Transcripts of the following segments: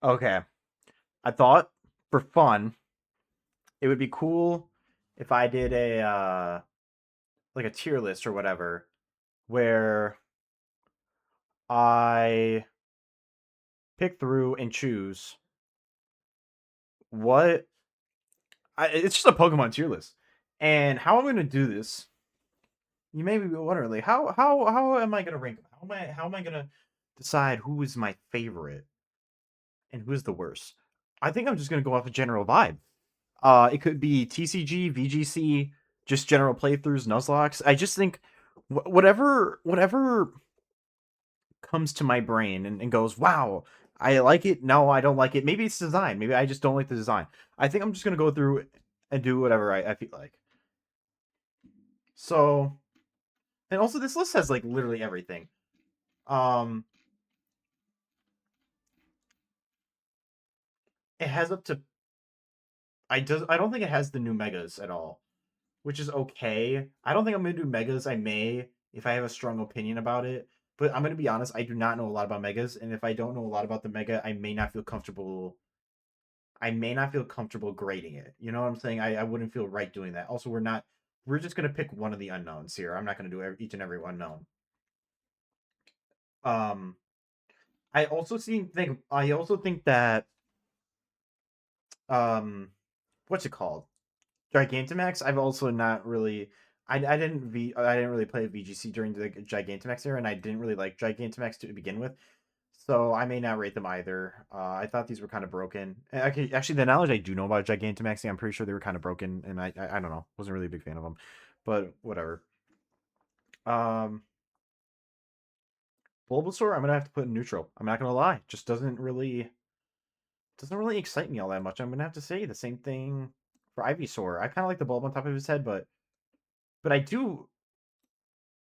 Okay. I thought for fun, it would be cool if I did a like a tier list or whatever where I pick through and choose what it's just a Pokemon tier list. And how I'm going to do this, you may be wondering, like, how am I going to rank them? How am I going to decide who is my favorite and who's the worst? I think I'm just going to go off a general vibe. It could be TCG, VGC, just general playthroughs, Nuzlocke. I just think whatever comes to my brain and goes, wow, I like it. No, I don't like it. Maybe it's design. Maybe I just don't like the design. I think I'm just gonna go through and do whatever I feel like. So, and also this list has like literally everything. Um, it has up to I don't think it has the new megas at all, which is okay. I don't think I'm gonna do megas. I may if I have a strong opinion about it. But I'm gonna be honest, I do not know a lot about megas, and if I don't know a lot about the mega, I may not feel comfortable grading it. You know what I'm saying? I wouldn't feel right doing that. Also, we're just gonna pick one of the unknowns here. I'm not gonna do each and every unknown. Um, I also think that um, what's it called? Gigantamax. I've also not really. I didn't really play VGC during the Gigantamax era, and I didn't really like Gigantamax to begin with. So I may not rate them either. I thought these were kind of broken. Actually, the knowledge I do know about Gigantamaxing, I'm pretty sure they were kind of broken, and I don't know, wasn't really a big fan of them, but whatever. Um, Bulbasaur, I'm gonna have to put in neutral. I'm not gonna lie, just doesn't really excite me all that much. I'm gonna have to say the same thing for Ivysaur. I kind of like the bulb on top of his head, but I do.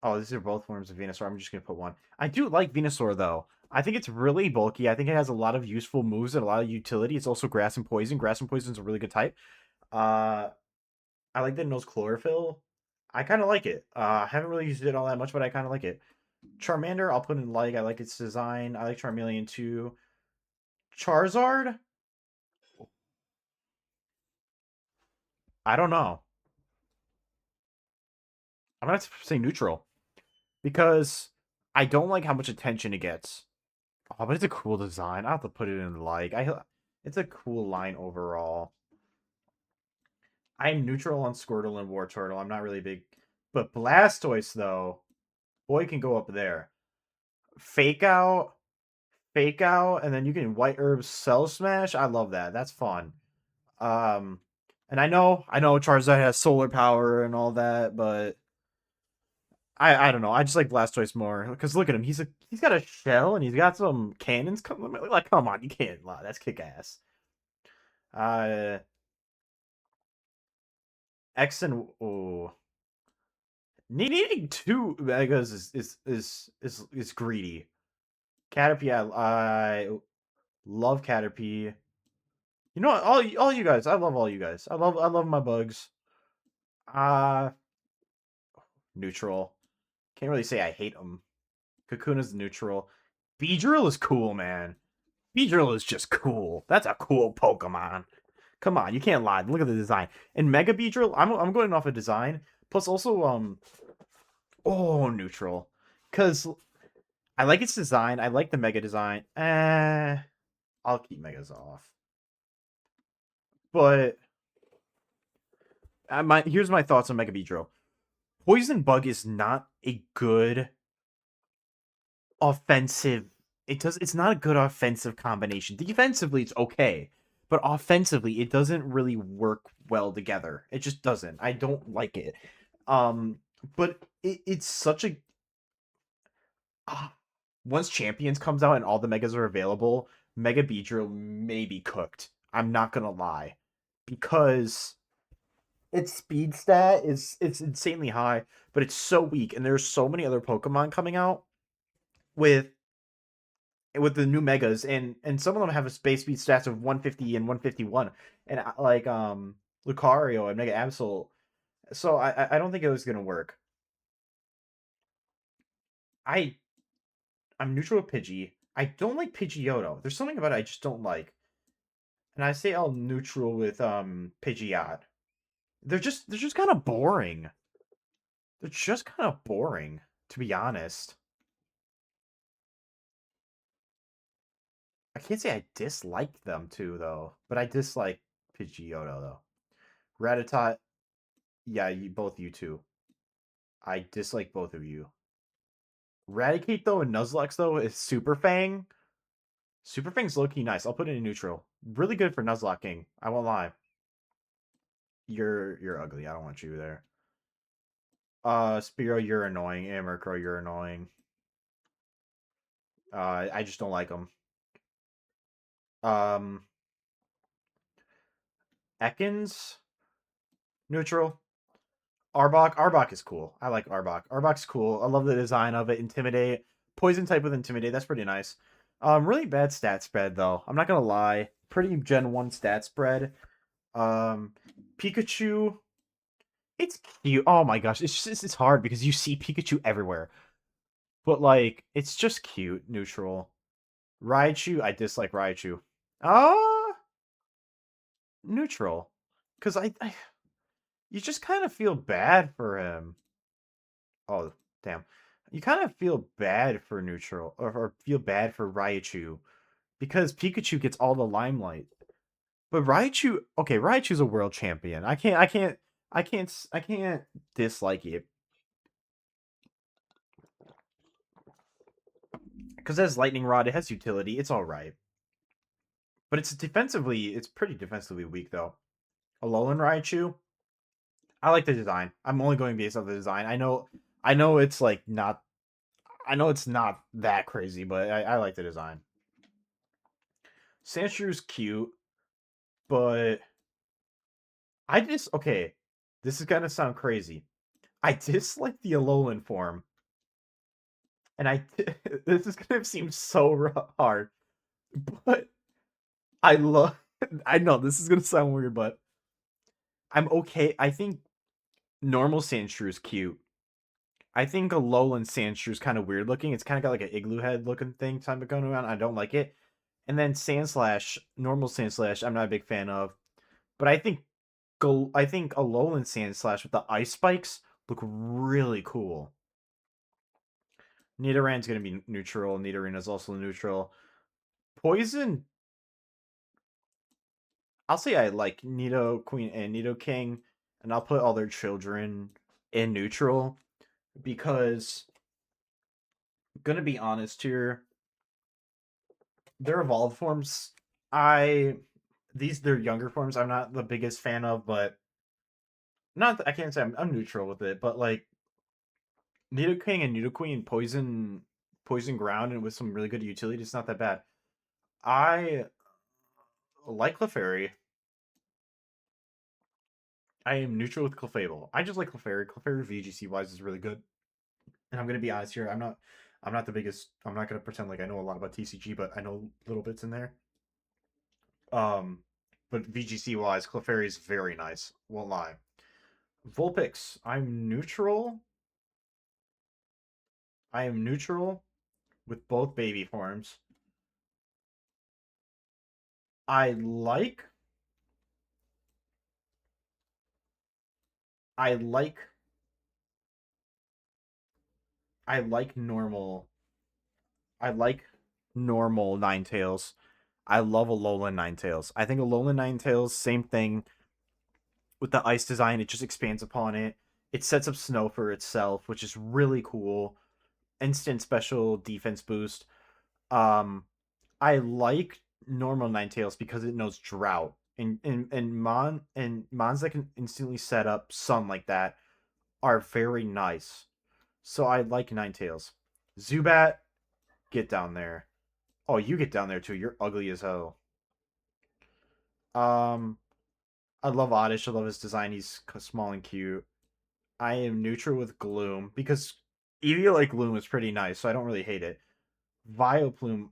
Oh, these are both forms of Venusaur. I'm just gonna put one. I do like Venusaur though. I think it's really bulky. I think it has a lot of useful moves and a lot of utility. It's also grass and poison. Grass and poison is a really good type. Uh, I like that it knows chlorophyll. I kind of like it. I haven't really used it all that much, but I kind of like it. Charmander, I'll put in like. I like its design. I like Charmeleon too. Charizard, I don't know. I'm gonna have to say neutral because I don't like how much attention it gets. Oh, but it's a cool design. I'll have to put it in like. It's a cool line overall. I'm neutral on Squirtle and Wartortle. I'm not really big, but Blastoise though, boy can go up there. Fake out, fake out, and then you can White Herb Cell Smash. I love that. That's fun. Um, and I know Charizard has solar power and all that, but I don't know. I just like Blastoise more because look at him. He's got a shell and he's got some cannons. Like, come on, you can't lie. That's kick ass. Uh, X and oh, needing two megas is greedy. Caterpie, I love Caterpie. You know what? All you guys, I love all you guys. I love my bugs. Uh Neutral. Can't really say I hate them. Kakuna's neutral. Beedrill is cool, man. Beedrill is just cool. That's a cool Pokemon. Come on, you can't lie. Look at the design. And Mega Beedrill, I'm going off a design. Plus also neutral. Cause I like its design. I like the Mega design. I'll keep Megas off. But here's my thoughts on Mega Beedrill. Poison Bug is not a good offensive. It's not a good offensive combination. Defensively, it's okay, but offensively, it doesn't really work well together. It just doesn't. I don't like it. Um, but it's such a ah, once Champions comes out and all the megas are available, Mega Beedrill may be cooked. I'm not gonna lie, because its speed stat is it's insanely high, but it's so weak, and there's so many other Pokemon coming out with the new megas, and some of them have a space speed stats of 150 and 151, and like Lucario and Mega Absol. So I don't think it was gonna work. I I'm neutral with Pidgey. I don't like Pidgeotto. There's something about it I just don't like. And I say I'll neutral with Pidgeot. They're just kind of boring. They're just kind of boring, to be honest. I can't say I disliked them too though, but I dislike Pidgeotto though. Rattata, yeah, both you two. I dislike both of you. Raticate though and Nuzlocke though is Super Fang. Super Fang's low key nice. I'll put it in neutral. Really good for Nuzlocking. I won't lie. You're ugly. I don't want you there. Spiro, you're annoying. And Murkrow, you're annoying. I just don't like them. Um, Ekans, neutral. Arbok is cool. I like Arbok. Arbok's cool. I love the design of it. Intimidate. Poison type with Intimidate. That's pretty nice. Really bad stat spread though. I'm not gonna lie. Pretty Gen 1 stat spread. Um, Pikachu. It's cute. Oh my gosh, it's hard because you see Pikachu everywhere. But like, it's just cute. Neutral. Raichu. I dislike Raichu. Ah, neutral. Because I you just kind of feel bad for him. Oh, damn. You kind of feel bad for neutral or feel bad for Raichu because Pikachu gets all the limelight. But Raichu, okay, Raichu's a world champion. I can't dislike it because as Lightning Rod, it has utility. It's all right, but it's pretty defensively weak though. Alolan Raichu, I like the design. I'm only going based off the design. I know it's like not, I know it's not that crazy, but I like the design. Sandshrews cute, but I just okay. This is gonna sound crazy. I dislike the Alolan form, and this is gonna seem so hard, but I love. I know this is gonna sound weird, but I'm okay. I think normal Sandshrew is cute. I think Alolan Sandshrew is kind of weird looking. It's kind of got like an igloo head looking thing time going around. I don't like it. And then Sandslash, normal Sandslash, I'm not a big fan of. But I think Alolan Sandslash with the ice spikes look really cool. Nidoran's gonna be neutral. Nidorina's also neutral. Poison, I'll say I like Nido Queen and Nido King, and I'll put all their children in neutral because gonna be honest here, their evolved forms, I these their younger forms I'm not the biggest fan of, but not I can't say I'm neutral with it, but like Nidoking and Nidoqueen poison ground and with some really good utility, it's not that bad. I like Clefairy. I am neutral with Clefable. I just like Clefairy. Clefairy VGC wise is really good. And I'm gonna be honest here, I'm not the biggest I'm not gonna pretend like I know a lot about TCG, but I know little bits in there. Um but VGC wise, Clefairy is very nice. Won't lie. Vulpix, I'm neutral. I am neutral with both baby forms. I like I like I like normal. I like normal Ninetales. I love Alolan Ninetales. I think Alolan Ninetales, same thing with the ice design. It just expands upon it. It sets up snow for itself, which is really cool. Instant special defense boost. Um, I like normal Ninetales because it knows drought. And Mons that can instantly set up sun like that are very nice. So I like Ninetales. Zubat, get down there. Oh, you get down there too. You're ugly as hell. Um, I love Oddish. I love his design. He's small and cute. I am neutral with Gloom because Eevee like Gloom is pretty nice, so I don't really hate it. Vileplume,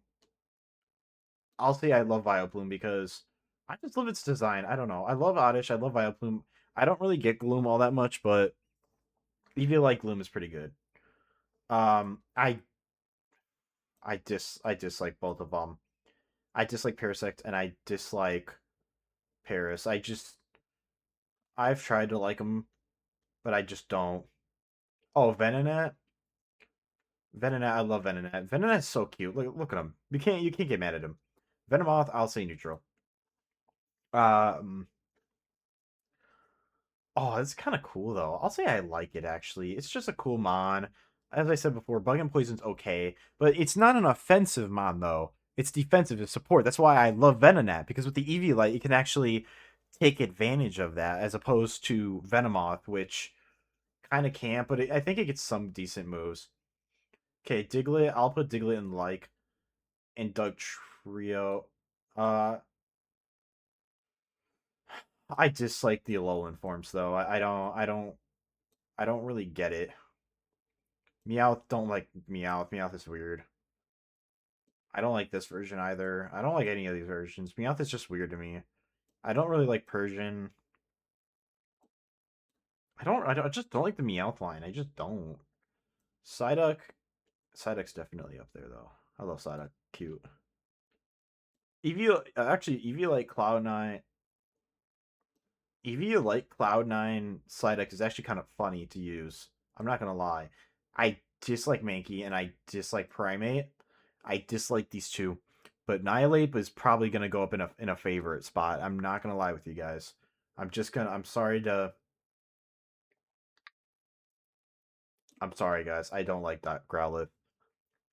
I'll say I love Vileplume because I just love its design. I don't know. I love Oddish. I love Vileplume. I don't really get Gloom all that much, but Eevee like Gloom is pretty good. I I dislike both of them. I dislike Parasect and I dislike Paris. I've tried to like them, but I just don't. Oh, Venonat. Venonat, I love Venonat. Venonat's so cute. Look at him. You can't get mad at him. Venomoth, I'll say neutral. Um, oh, it's kind of cool though. I'll say I like it actually. It's just a cool mon. As I said before, Bug and Poison's okay, but it's not an offensive mon though. It's defensive to support. That's why I love Venonat because with the Eviolite, you can actually take advantage of that as opposed to Venomoth, which kind of can't. But I think it gets some decent moves. Okay, Diglett. I'll put Diglett in like and Doug Trio. Uh, I dislike the Alolan forms though. I don't really get it. Meowth, don't like Meowth. Meowth is weird. I don't like this version either. I don't like any of these versions. Meowth is just weird to me. I don't really like Persian. I just don't like the Meowth line. I just don't. Psyduck, Psyduck's definitely up there though. I love Psyduck. Cute. Actually, Eevee Cloud9, Cloud9 Psyduck is actually kind of funny to use. I'm not gonna lie. I dislike Mankey and I dislike Primate. I dislike these two, but Annihilate is probably gonna go up in a favorite spot. I'm not gonna lie with you guys. I'm sorry to. I'm sorry, guys. I don't like that Growlithe.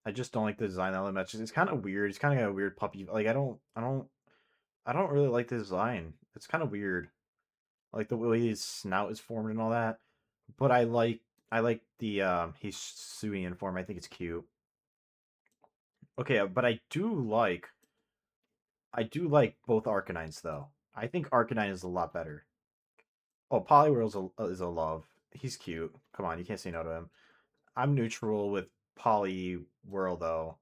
I just don't like the design element. It's kind of weird. It's kind of got a weird puppy. Like I don't really like the design. It's kind of weird. Like the way his snout is formed and all that. But I like the Hisuian form. I think it's cute. Okay, but I do like both Arcanines though. I think Arcanine is a lot better. Oh, Poliwhirl's is a love. He's cute. Come on, you can't say no to him. I'm neutral with Poliwhirl though.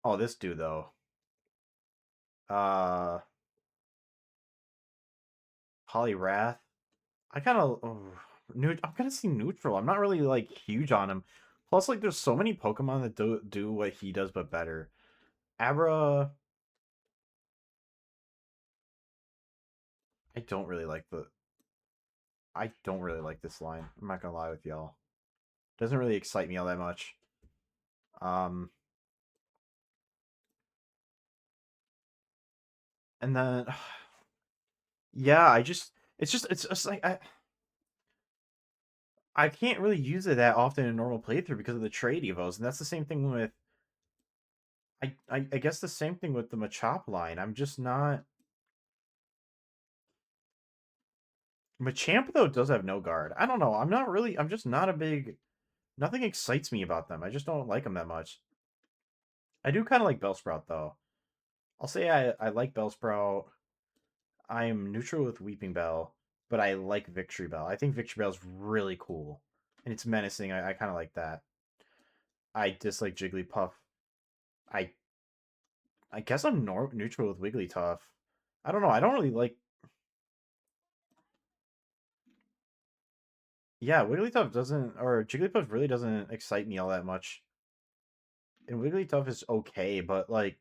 Oh, this dude though. Uh, Poliwrath. I kind of I'm gonna see neutral. I'm not really like huge on him. Plus, like, there's so many Pokemon that do what he does but better. Abra, I don't really like the. I don't really like this line. I'm not gonna lie with y'all. Doesn't really excite me all that much. Um, and then yeah, it's just like I can't really use it that often in normal playthrough because of the trade evos, and that's the same thing with I guess the same thing with the Machop line. I'm just not. Machamp though does have no guard. I don't know. I'm just not a big. Nothing excites me about them. I just don't like them that much. I do kind of like Bellsprout though. I'll say I like Bellsprout. I am neutral with Weeping Bell, but I like Victory Bell. I think Victory Bell is really cool, and it's menacing. I kind of like that. I dislike Jigglypuff. I I guess I'm neutral with Wigglytuff. I don't know. I don't really like. Yeah, Wigglytuff doesn't, or Jigglypuff really doesn't excite me all that much. And Wigglytuff is okay, but like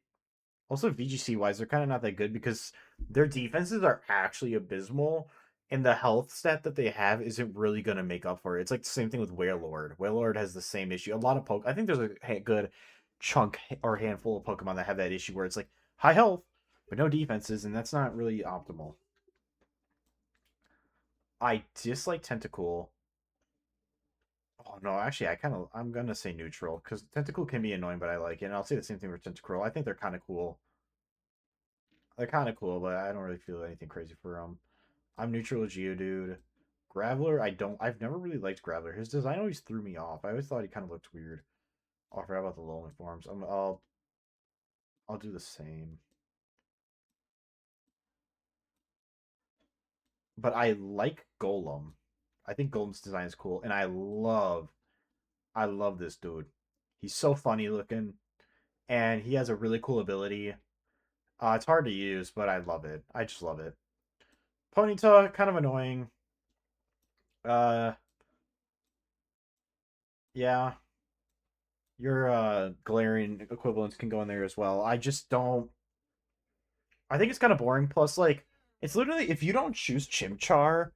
also VGC wise, they're kind of not that good because their defenses are actually abysmal, and the health stat that they have isn't really gonna make up for it. It's like the same thing with Wailord. Wailord has the same issue. A lot of I think there's a good chunk or handful of Pokemon that have that issue where it's like high health but no defenses, and that's not really optimal. I dislike Tentacool. Oh no, actually, I'm gonna say neutral because Tentacool can be annoying, but I like it. And I'll say the same thing for Tentacruel. I think they're kind of cool. They're kind of cool, but I don't really feel anything crazy for them. I'm neutral with Geodude. Graveler, I've never really liked Graveler. His design always threw me off. I always thought he kind of looked weird. Oh, I forgot about the Alolan forms. I'll do the same. But I like Golem. I think Golem's design is cool, and I love this dude. He's so funny looking, and he has a really cool ability. It's hard to use, but I love it. I just love it. Ponyta, kind of annoying. Uh, yeah. Your Galarian equivalents can go in there as well. I just don't. I think it's kind of boring. Plus, like, it's literally if you don't choose Chimchar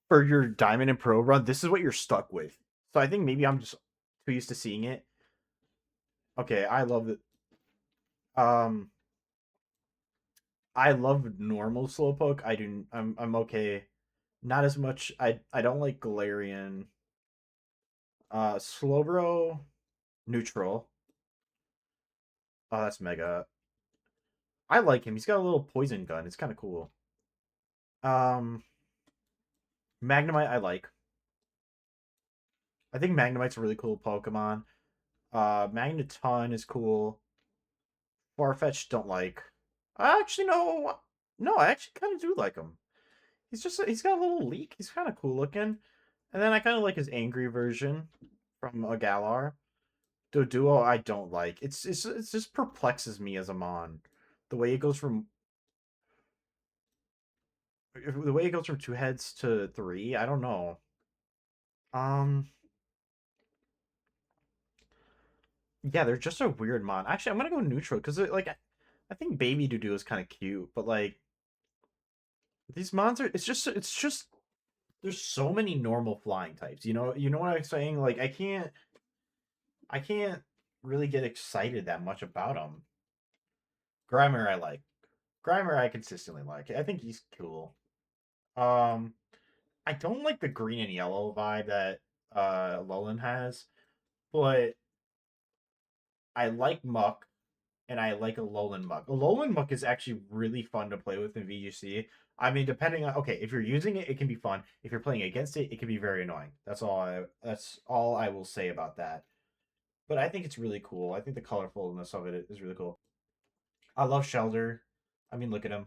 for your Diamond and Pro run, this is what you're stuck with. So I think maybe I'm just too used to seeing it. Okay, I love it. Um, I love normal Slowpoke. I do. I'm okay. Not as much. I don't like Galarian. Slowbro, neutral. Oh, that's mega. I like him. He's got a little poison gun. It's kind of cool. Um, Magnemite, I like. I think Magnemite's a really cool Pokemon. Magneton is cool. Farfetch, don't like. I actually no, no. I actually kind of do like him. He's got a little leak. He's kind of cool looking. And then I kind of like his angry version from a Galar. Doduo, I don't like. It just perplexes me as a mon. The way it goes from the way it goes from two heads to three. I don't know. Um, yeah, they're just a weird mon. Actually, I'm gonna go neutral because like I think Baby Doodoo is kind of cute, but like these mons are. It's just there's so many normal flying types. You know what I'm saying? Like I can't really get excited that much about them. Grimer I like. Grimer I consistently like. I think he's cool. Um, I don't like the green and yellow vibe that Alolan has, but I like Muck and I like Alolan Muck. Alolan Muck is actually really fun to play with in VGC. I mean, depending on okay, if you're using it, it can be fun. If you're playing against it, it can be very annoying. That's all I will say about that. But I think it's really cool. I think the colorfulness of it is really cool. I love Shelder. I mean, look at him.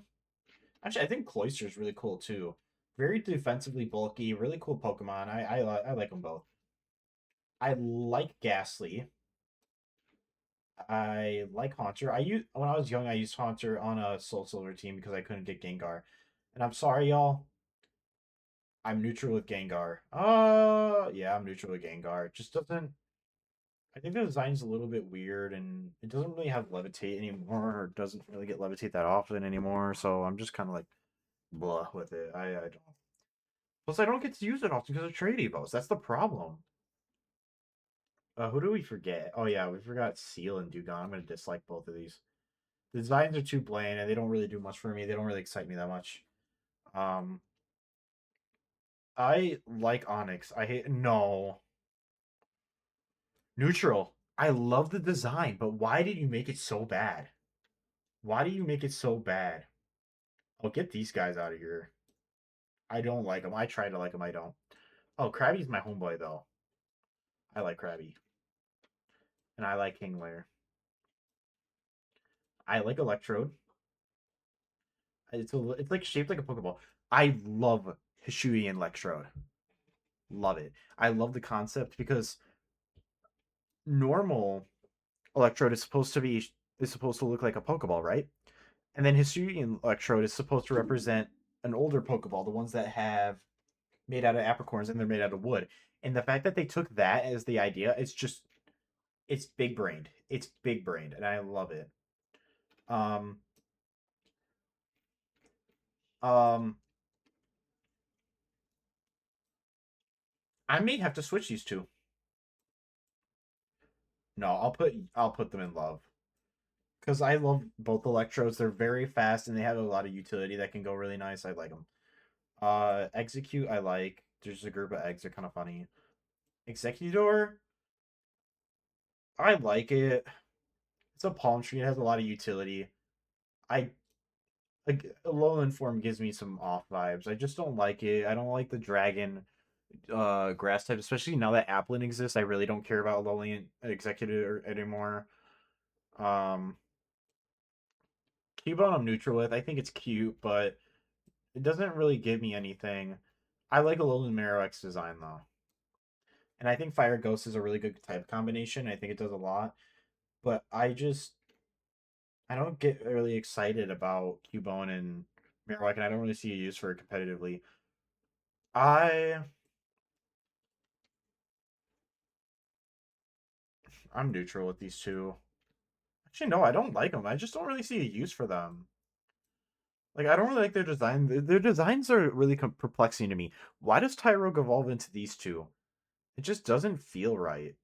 Actually, I think Cloyster is really cool too. Very defensively bulky, really cool Pokemon. I like them both. I like Ghastly. I like Haunter. I used when I was young. I used Haunter on a Soul Silver team because I couldn't get Gengar, and I'm sorry, y'all. I'm neutral with Gengar. Yeah, I'm neutral with Gengar. It just doesn't. I think the design's a little bit weird, and it doesn't really have Levitate anymore, or doesn't really get Levitate that often anymore. So I'm just kind of like blah with it. I don't. Plus, I don't get to use it often because of trade evos. That's the problem. Who do we forget? Oh yeah, we forgot Seal and Dugong. I'm gonna dislike both of these. The designs are too bland and they don't really do much for me. They don't really excite me that much. Um, I like Onyx. I hate no neutral. I love the design, but why did you make it so bad? Why do you make it so bad? I'll get these guys out of here. I don't like them. I try to like them. I don't. Oh, Krabby's my homeboy though. I like Krabby, and I like Kingler. I like Electrode. It's like shaped like a Pokeball. I love Hishui and Electrode. Love it. I love the concept because normal Electrode is supposed to look like a Pokeball, right? And then Hisuian Electrode is supposed to represent an older Pokeball, the ones that have made out of apricorns and they're made out of wood. And the fact that they took that as the idea, it's big brained. It's big brained, and I love it. Um, um, I may have to switch these two. No, I'll put them in love because I love both Electrodes. They're very fast and they have a lot of utility that can go really nice. I like them. Execute, I like. There's a group of eggs. They're kind of funny. Executor, I like it. It's a palm tree. It has a lot of utility. I like Alolan form gives me some off vibes. I just don't like it. I don't like the dragon grass type, especially now that Applin exists. I really don't care about Alolan Executor anymore. Um Cubone I'm neutral with. I think it's cute, but it doesn't really give me anything. I like Alolan Marowak's design though. And I think Fire Ghost is a really good type combination. I think it does a lot. But I don't get really excited about Cubone and Marowak, and I don't really see a use for it competitively. I I'm neutral with these two. Actually, no, I don't like them. I just don't really see a use for them. Like, I don't really like their design. Their designs are really perplexing to me. Why does Tyrogue evolve into these two? It just doesn't feel right.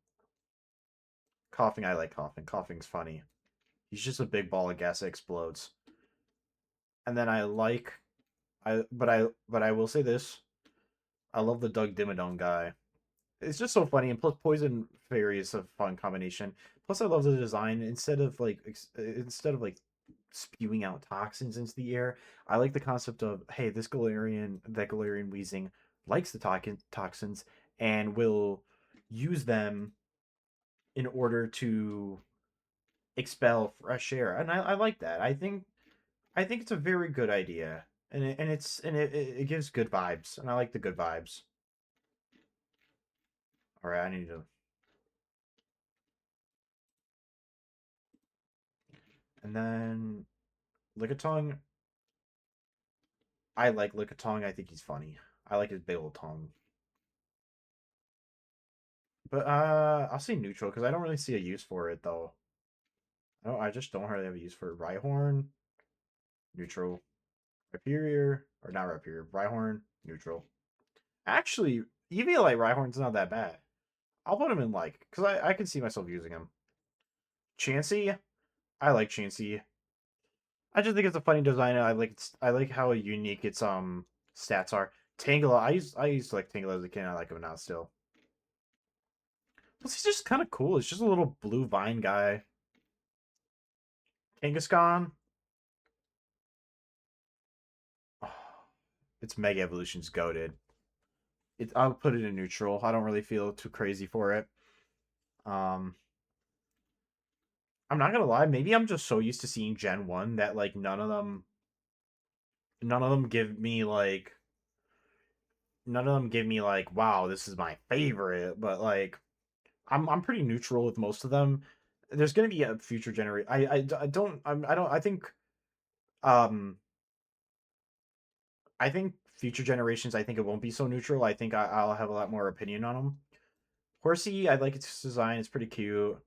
Coughing, I like coughing. Coughing's funny. He's just a big ball of gas that explodes. And then I like, but I will say this: I love the Doug Dimmadome guy. It's just so funny, and plus Poison Fairy is a fun combination. Plus, I love the design. Instead of like spewing out toxins into the air, I like the concept of, hey, that Galarian Weezing likes the toxins and will use them in order to expel fresh air, and I like that. I think it's a very good idea, and it gives good vibes, and I like the good vibes. All right, I need to, and then Lickitung. I like Lickitung. I think he's funny. I like his big old tongue. But I'll say neutral because I don't really see a use for it though. I just don't really have a use for it. Rhyhorn, neutral. Rhyperior, or not Rhyperior. Rhyhorn, neutral. Actually, EVLA Rhyhorn's not that bad. I'll put him in like, because I can see myself using him. Chansey, I like Chansey. I just think it's a funny design. I like how unique its stats are. Tangela, I used to like Tangela as a kid. I like him now still. Plus, he's just kind of cool. It's just a little blue vine guy. Kangaskhan. Oh, its Mega Evolution's goaded. I'll put it in neutral. I don't really feel too crazy for it. Um, I'm not gonna lie. Maybe I'm just so used to seeing Gen 1 that like none of them give me like wow, this is my favorite. But like I'm pretty neutral with most of them. There's gonna be a future generation. I don't I don't um I think future generations, I think it won't be so neutral. I think I'll have a lot more opinion on them. Horsey, I like its design. It's pretty cute.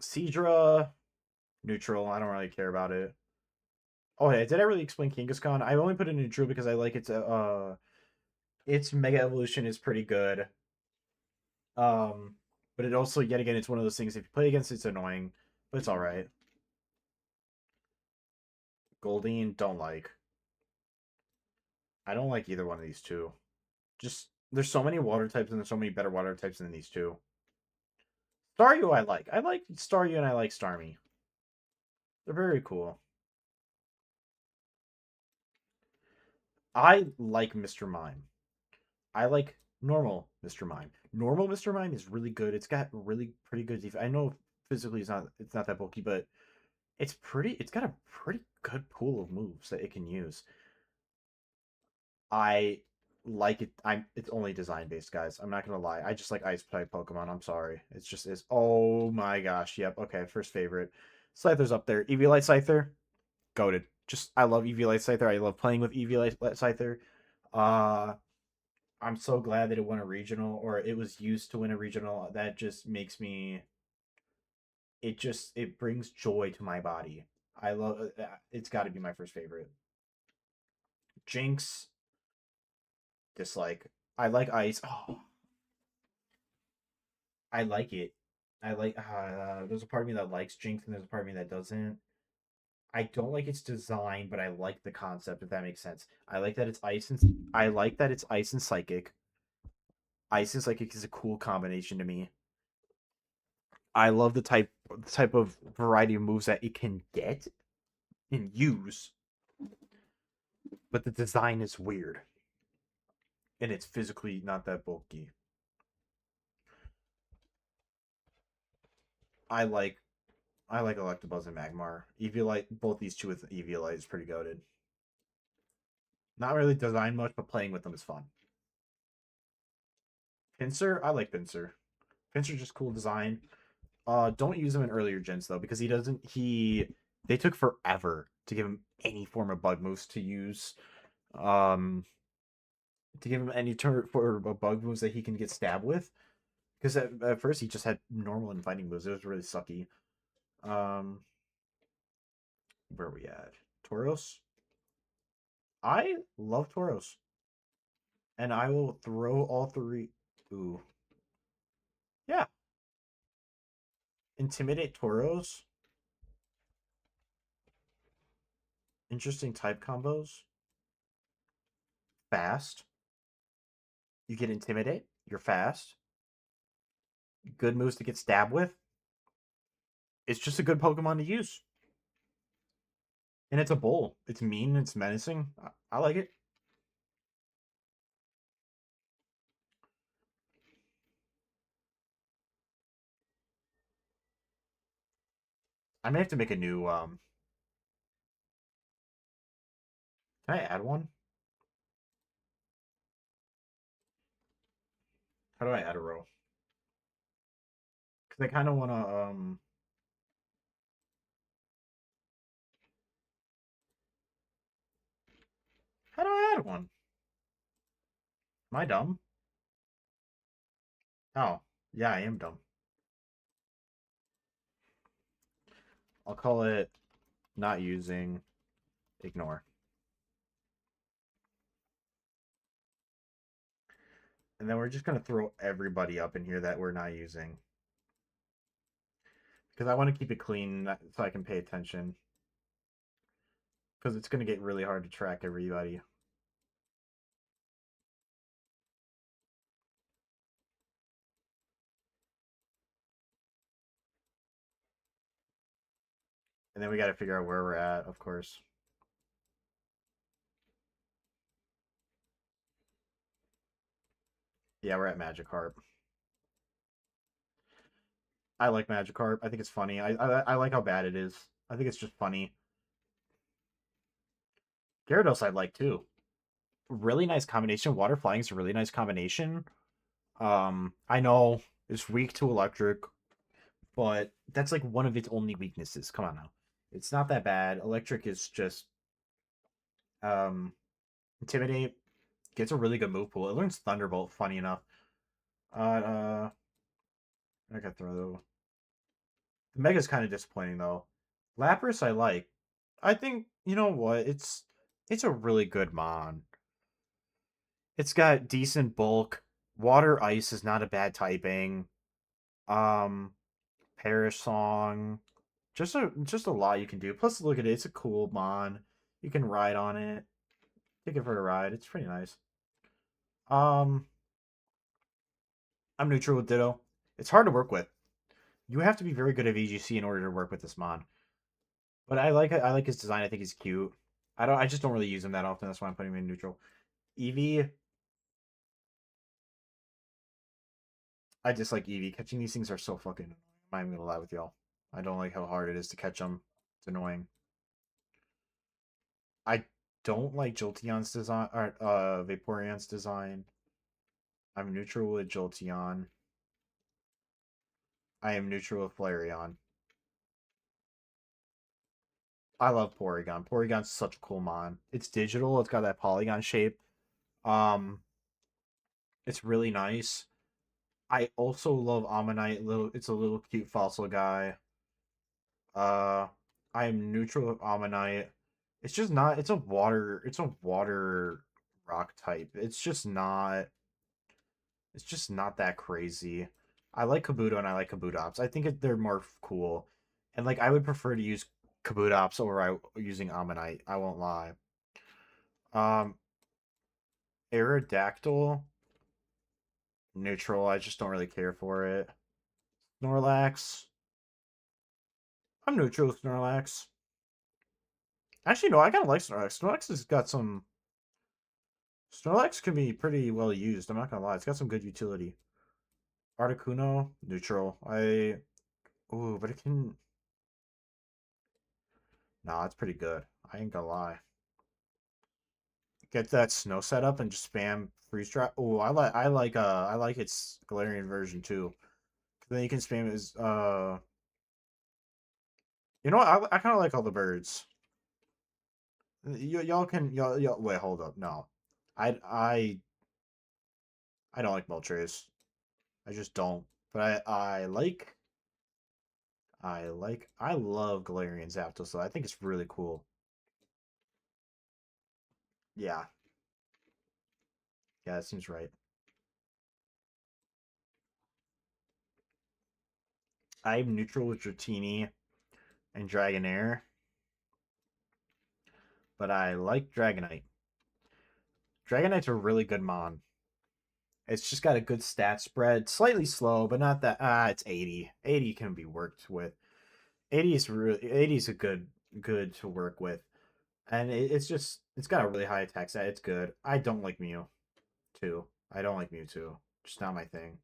Seadra, neutral. I don't really care about it. Oh, hey, did I really explain Kangaskhan? I only put it in neutral because I like its Mega Evolution is pretty good. Um, but it also, yet again, it's one of those things. If you play against, it's annoying, but it's all right. Goldeen, don't like. I don't like either one of these two. Just there's so many water types, and there's so many better water types than these two. Staryu, I like. I like Staryu, and I like Starmie. They're very cool. I like Mr. Mime. I like normal Mr. Mime. Normal Mr. Mime is really good. It's got really pretty good defense. I know physically it's not that bulky, but it's got a pretty good pool of moves that it can use. I like it. It's only design based, guys. I'm not gonna lie. I just like ice type Pokemon. I'm sorry. It's just is. Oh my gosh. Yep. Okay. First favorite. Scyther's up there. Eviolite Scyther. Goated. Just I love Eviolite Scyther. I love playing with Eviolite Scyther. Uh I'm so glad that it won a regional, or it was used to win a regional. That just makes me. It brings joy to my body. I love. It's got to be my first favorite. Jinx, dislike. I like ice. Oh, I like it. I like. There's a part of me that likes Jinx, and there's a part of me that doesn't. I don't like its design, but I like the concept. If that makes sense. I like that it's ice and psychic. Ice and psychic is a cool combination to me. I love the type of variety of moves that it can get and use, but the design is weird and it's physically not that bulky. I like I like Electabuzz and Magmar. Eviolite, both these two with Eviolite is pretty goaded. Not really design much, but playing with them is fun. Pinsir, I like Pinsir. Pinsir just cool design. Don't use him in earlier gens though, because he doesn't. They took forever to give him any form of bug moves to use. Um, to give him any turn for bug moves that he can get stabbed with. Because at first he just had normal and fighting moves. It was really sucky. Um, where are we at? Tauros. I love Tauros, and I will throw all three. Ooh, yeah. Intimidate Tauros. Interesting type combos. Fast. You get intimidate. You're fast. Good moves to get stabbed with. It's just a good Pokemon to use, and it's a bull. It's mean. It's menacing. I like it. I may have to make a new. Can I add one? How do I add a row? Because I kind of want to. How do I add one? Am I dumb? Oh, yeah, I am dumb. I'll call it not using. Ignore. And then we're just gonna throw everybody up in here that we're not using because I want to keep it clean so I can pay attention because it's gonna get really hard to track everybody. And then we got to figure out where we're at, of course. Yeah, we're at Magikarp. I like Magikarp. I think it's funny. I like how bad it is. I think it's just funny. Gyarados I like too. Really nice combination. Water Flying is a really nice combination. I know it's weak to electric, but that's like one of its only weaknesses. Come on now. It's not that bad. Electric is just um Intimidate gets a really good move pool. It learns Thunderbolt, funny enough. Uh I got throw. The Mega's kind of disappointing though. Lapras I like. I think you know what? It's a really good mon. It's got decent bulk. Water Ice is not a bad typing. Um Perish Song. Just a lot you can do. Plus look at it, it's a cool mon. You can ride on it. Take it for a ride. It's pretty nice. Um I'm neutral with Ditto. It's hard to work with. You have to be very good at VGC in order to work with this mon. But I like it. I like his design. I think he's cute. I just don't really use him that often. That's why I'm putting him in neutral. Eevee. I dislike Eevee. Catching these things are so fucking annoying. I'm not even gonna lie with y'all. I don't like how hard it is to catch them. It's annoying. I don't like Jolteon's design or Vaporeon's design. I'm neutral with Jolteon. I am neutral with Flareon. I love Porygon. Porygon's such a cool mon. It's digital. It's got that polygon shape. Um, it's really nice. I also love Ammonite. It's a little cute fossil guy. Uh, I am neutral with Ammonite. It's just not. It's a water. It's a water rock type. It's just not. It's just not that crazy. I like Kabuto and I like Kabutops. I think they're more cool, and like I would prefer to use Kabutops over using Ammonite. I won't lie. Um, Aerodactyl, neutral. I just don't really care for it. Snorlax. I'm neutral with Snorlax. Actually, no, I kind of like Snorlax. Snorlax has got some. Snorlax can be pretty well used. I'm not gonna lie. It's got some good utility. Articuno, neutral. Ooh, but it can. Nah, it's pretty good. I ain't gonna lie. Get that snow set up and just spam freeze dry. Oh, I like its Galarian version too. Then you can spam his. You know what? I kind of like all the birds. Y'all can y'all wait. Hold up. No, I I I don't like Moltres. I just don't. But I love Galarian Zapdos, so I think it's really cool. Yeah, yeah, that seems right. I'm neutral with Dratini and Dragonair, but I like Dragonite. Dragonite's a really good mon. It's just got a good stat spread, slightly slow, but not that. It's 80. 80 can be worked with. 80 is a good to work with, and it's got a really high attack stat. It's good. I don't like Mew too. I don't like Mewtwo. Just not my thing.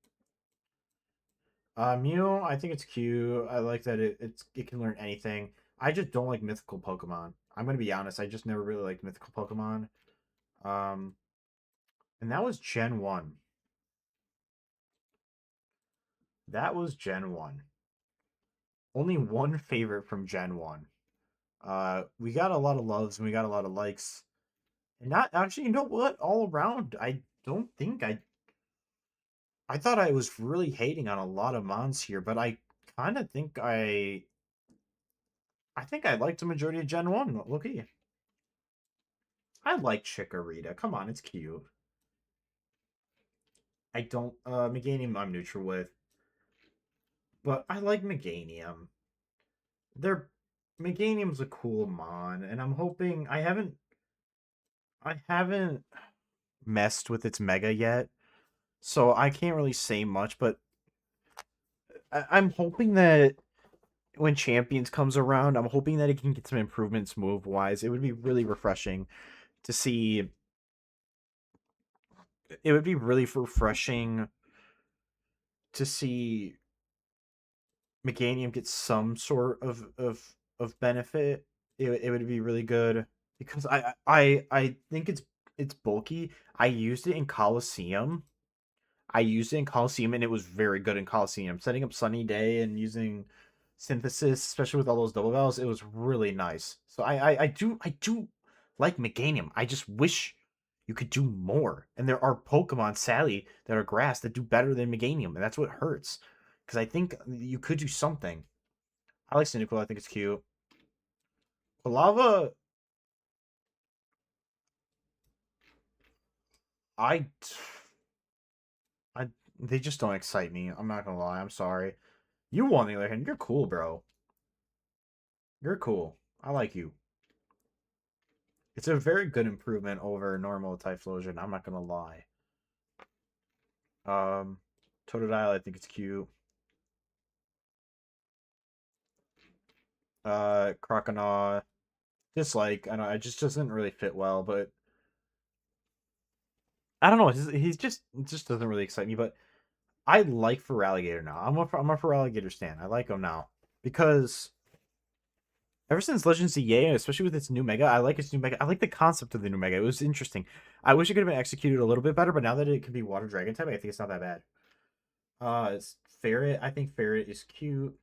Mew, I think it's cute. I like that it can learn anything. I just don't like mythical Pokemon. I'm gonna be honest. I just never really liked mythical Pokemon. Um, and that was Gen 1. That was Gen 1. Only one favorite from Gen 1. We got a lot of loves and we got a lot of likes. And not actually, you know what? All around, I don't think I thought I was really hating on a lot of mons here, but I kind of think I think I liked the majority of Gen 1. Look at you. I like Chikorita. Come on, it's cute. I don't Meganium I'm neutral with, but I like Meganium. They're Meganium's a cool mon, and I'm hoping I haven't messed with its mega yet, so I can't really say much, but I'm hoping that when Champions comes around, I'm hoping that it can get some improvements move wise. It would be really refreshing to see. It would be really refreshing to see Meganium get some sort of benefit. It would be really good because I think it's bulky. I used it in Coliseum. I used it in Coliseum and it was very good in Coliseum. Setting up Sunny Day and using synthesis, especially with all those double bells, it was really nice. So I do like Meganium. I just wish you could do more. And there are Pokemon, sadly, that are grass that do better than Meganium, and that's what hurts. Because I think you could do something. I like Cynical. I think it's cute. Lava, I, I, they just don't excite me. I'm not gonna lie. I'm sorry. You on the other hand, you're cool, bro. You're cool. I like you. It's a very good improvement over normal Typhlosion. I'm not gonna lie. Um, Totodile, I think it's cute. Croconaw, dislike. I know it just doesn't really fit well, but I don't know. He's just it just doesn't really excite me. But I like Feraligatr now. I'm a Feraligatr stan. I like him now because ever since Legends of Yay, especially with its new Mega, I like its new Mega. I like the concept of the new Mega. It was interesting. I wish it could have been executed a little bit better, but now that it can be Water Dragon type, I think it's not that bad. It's Ferret. I think Ferret is cute.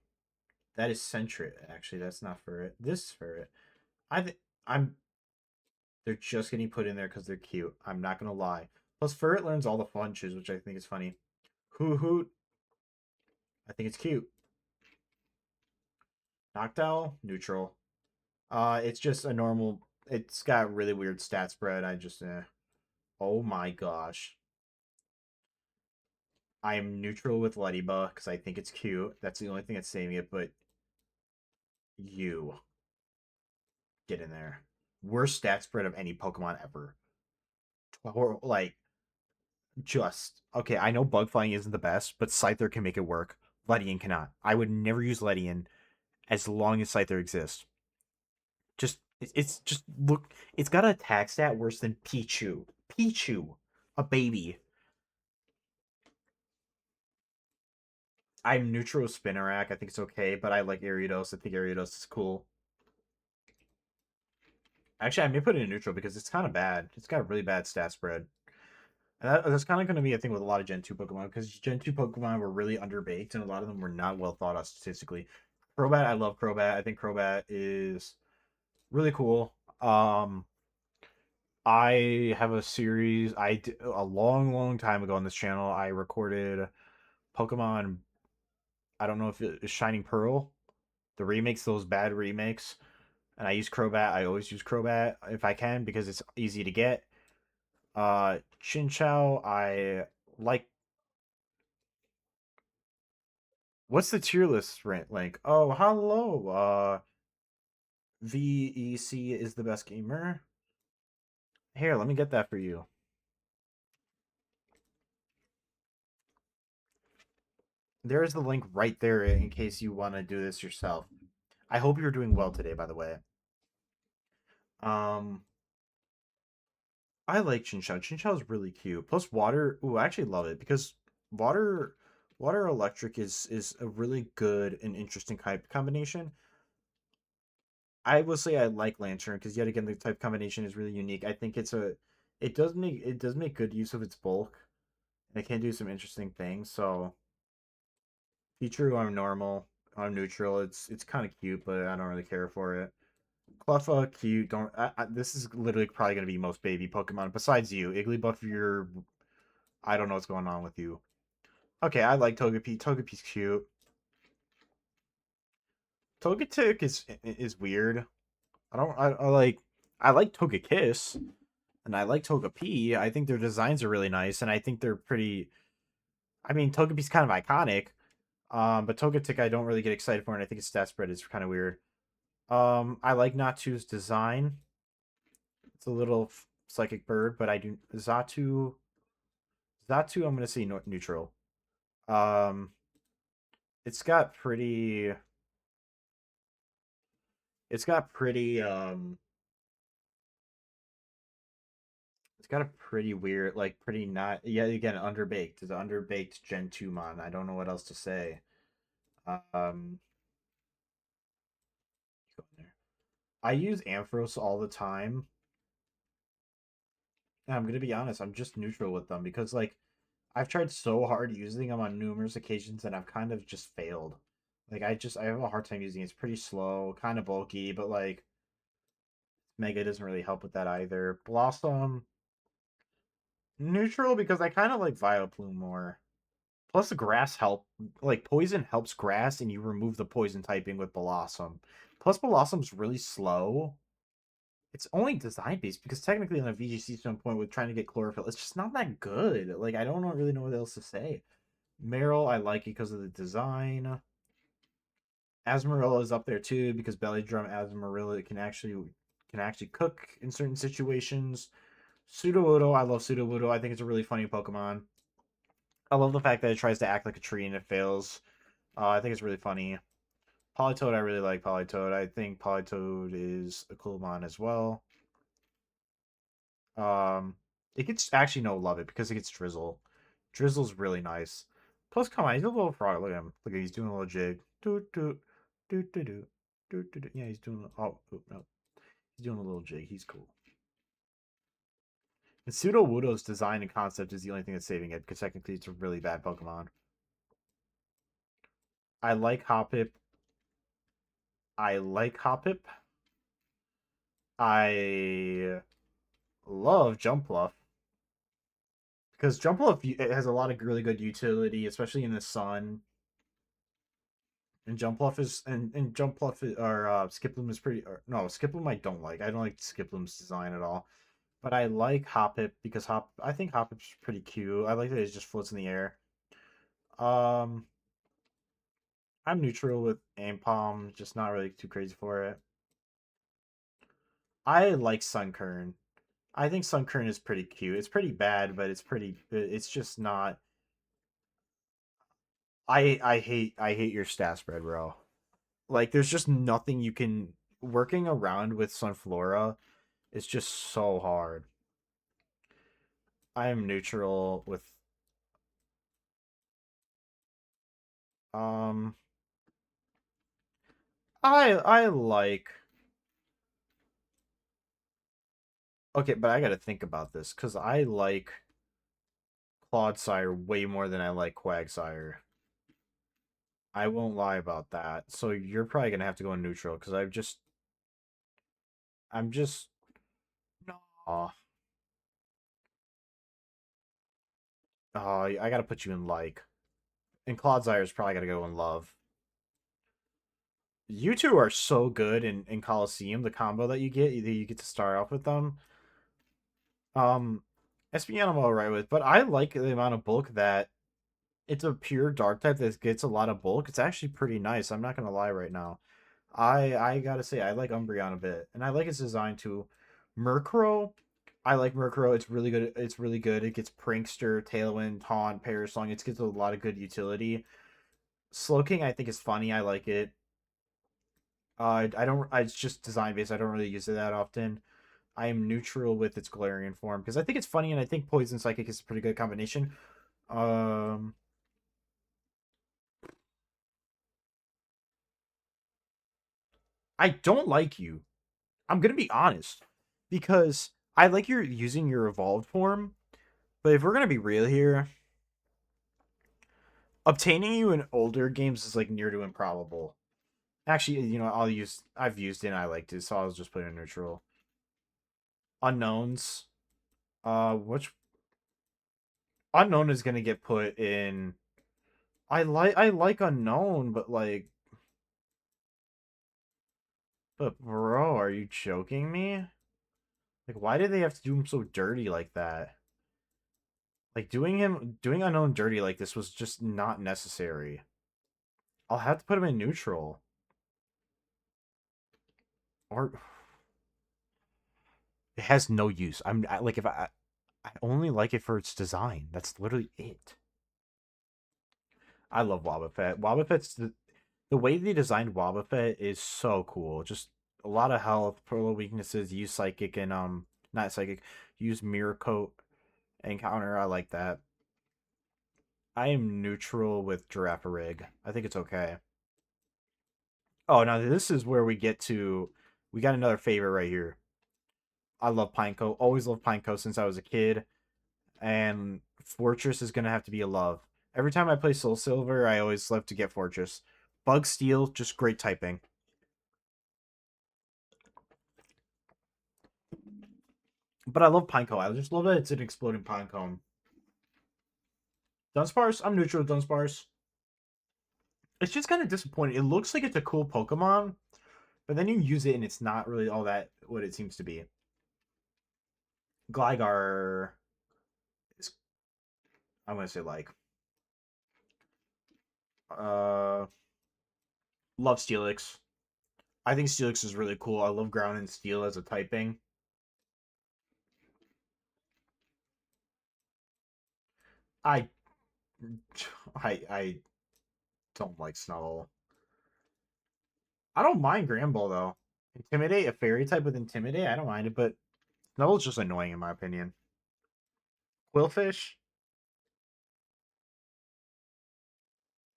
That is Sentret. Actually, that's not Ferret. This Ferret. I think I'm. They're just getting put in there because they're cute. I'm not gonna lie. Plus, Ferret learns all the funches, which I think is funny. Hoot Hoot. I think it's cute. Noctowl, neutral. It's just a normal. It's got really weird stat spread. I just, oh my gosh. I am neutral with Ladybug because I think it's cute. That's the only thing that's saving it. But you get in there. Worst stat spread of any Pokemon ever. Or like just okay. I know Bug Flying isn't the best, but Scyther can make it work. Ledian cannot. I would never use Ledian as long as Scyther exists. It's just look. It's got a attack stat worse than Pichu. Pichu, a baby. I'm neutral with Spinarak. I think it's okay, but I like Ariados. I think Ariados is cool. Actually, I may put it in neutral because it's kind of bad. It's got a really bad stat spread. And that's kind of going to be a thing with a lot of Gen 2 Pokemon because Gen 2 Pokemon were really underbaked and a lot of them were not well thought out statistically. Crobat, I love Crobat. I think Crobat is really cool. I have a series a long, long time ago on this channel. I recorded Pokemon. I don't know if it is Shining Pearl. The remakes, those bad remakes. And I use Crobat. I always use Crobat if I can because it's easy to get. Chinchou, I like. What's the tier list rant link? Oh, hello. VEC is the best gamer. Here, let me get that for you. There's the link right there in case you want to do this yourself. I hope you're doing well today, by the way. Um, I like Chinchou. Chinchou is really cute. Plus water. Ooh, I actually love it because water, water electric is a really good and interesting type combination. I will say I like Lantern because yet again the type combination is really unique. I think it does make good use of its bulk. And it can do some interesting things. So Pichu, I'm normal. I'm neutral. It's kind of cute, but I don't really care for it. Cleffa, cute. Don't. This is literally probably gonna be most baby Pokemon besides you. Igglybuff, you're. I don't know what's going on with you. Okay, I like Togepi. Togepi's cute. Togetic is weird. I don't. I like. I like Togekiss and I like Togepi. I think their designs are really nice, and I think they're pretty. I mean, Togepi's kind of iconic. But Togetic I don't really get excited for, and I think its stat spread is kind of weird. I like Natu's design. It's a little psychic bird, but I do Zatu. I'm gonna say neutral. Um, it's got pretty. It's got pretty. It's got a pretty weird, like pretty not. Yeah, again, underbaked. It's an underbaked Gen 2 mon. I don't know what else to say. Um, I use Ampharos all the time. And I'm gonna be honest. I'm just neutral with them because like I've tried so hard using them on numerous occasions and I've kind of just failed. Like I have a hard time using it. It's pretty slow, kind of bulky, but like Mega doesn't really help with that either. Blossom neutral because I kind of like Vileplume more. Plus the grass like poison helps grass and you remove the poison typing with Blossom. Plus Blossom's really slow. It's only design based because technically on a VGC standpoint with trying to get chlorophyll, it's just not that good. Like I don't really know what else to say. Meryl, I like it because of the design. Asmarilla is up there too because Belly Drum Asmarilla can actually cook in certain situations. Sudowoodo, I love Sudowoodo. I think it's a really funny Pokemon. I love the fact that it tries to act like a tree and it fails. I think it's really funny. Politoed, I really like Politoed. I think Politoed is a cool mon as well. Um, it gets actually no love it because it gets Drizzle. Drizzle's really nice. Plus, come on, he's a little frog. Look at him. Look at he's doing a little jig. Doot doot doot doot doot doot doot. Yeah, he's doing. Oh, no, he's doing a little jig. He's cool. And Pseudo Wudo's design and concept is the only thing that's saving it because technically it's a really bad Pokemon. I like Hoppip. I like Hoppip. I love Jumpluff because Jumpluff it has a lot of really good utility, especially in the sun. And Jumpluff or Skiploom is pretty. Or, no, Skiploom I don't like. I don't like Skiploom's design at all. But I like Hoppip because I think Hoppip's pretty cute. I like that it just floats in the air. Um, I'm neutral with Aim just not really too crazy for it. I like Sunkern. I think Sunkern is pretty cute. It's pretty bad, but it's pretty. It's just not. I hate your stat spread, bro. Like, there's just nothing you can working around with Sunflora. It's just so hard. I am neutral with um. I like. Okay, but I got to think about this because I like Clodsire way more than I like Quagsire. I won't lie about that. So you're probably gonna have to go in neutral because I'm just no. Oh, I gotta put you in like. And Clodsire is probably got to go in love. You two are so good in Coliseum. The combo that you get to start off with them. SPN I'm alright with, but I like the amount of bulk that it's a pure dark type that gets a lot of bulk. It's actually pretty nice. I'm not gonna lie right now. I gotta say I like Umbreon a bit, and I like its design too. Murkrow, I like Murkrow. It's really good. It's really good. It gets Prankster, Tailwind, Taunt, Parasong. It gets a lot of good utility. Slowking I think is funny. I like it. I don't. It's just design based. I don't really use it that often. I am neutral with its Galarian form because I think it's funny, and I think Poison Psychic is a pretty good combination. Um, I don't like you. I'm gonna be honest because I like your using your evolved form, but if we're gonna be real here, obtaining you in older games is like near to improbable. Actually, I've used it and I liked it, so I'll just put it in neutral. Unknowns. Which unknown is gonna get put in. I like unknown, but bro, are you joking me? Like, why did they have to do him so dirty like that? Like doing unknown dirty like this was just not necessary. I'll have to put him in neutral. Or it has no use. Like if I only like it for its design. That's literally it. I love Wobbuffet. Wobbuffet's the way they designed Wobbuffet is so cool. Just a lot of health, pro weaknesses, use psychic and not psychic, use mirror coat and counter. I like that. I am neutral with Girafarig. I think it's okay. Oh, now this is where we got another favorite right here. I love Pineco. Always loved Pineco since I was a kid. And Fortress is gonna have to be a love. Every time I play Soul Silver, I always love to get Fortress. Bug Steel, just great typing. But I love Pineco. I just love that it's an exploding Pinecone. Dunsparce, I'm neutral with Dunsparce. It's just kind of disappointing. It looks like it's a cool Pokemon, but then you use it and it's not really all that what it seems to be. Gligar is, I'm gonna say like uh love Steelix. I think Steelix is really cool. I love Ground and Steel as a typing. I I don't like Snubble. I don't mind Granbull though. Intimidate, a fairy type with Intimidate, I don't mind it, but Snubble's just annoying in my opinion. Quillfish,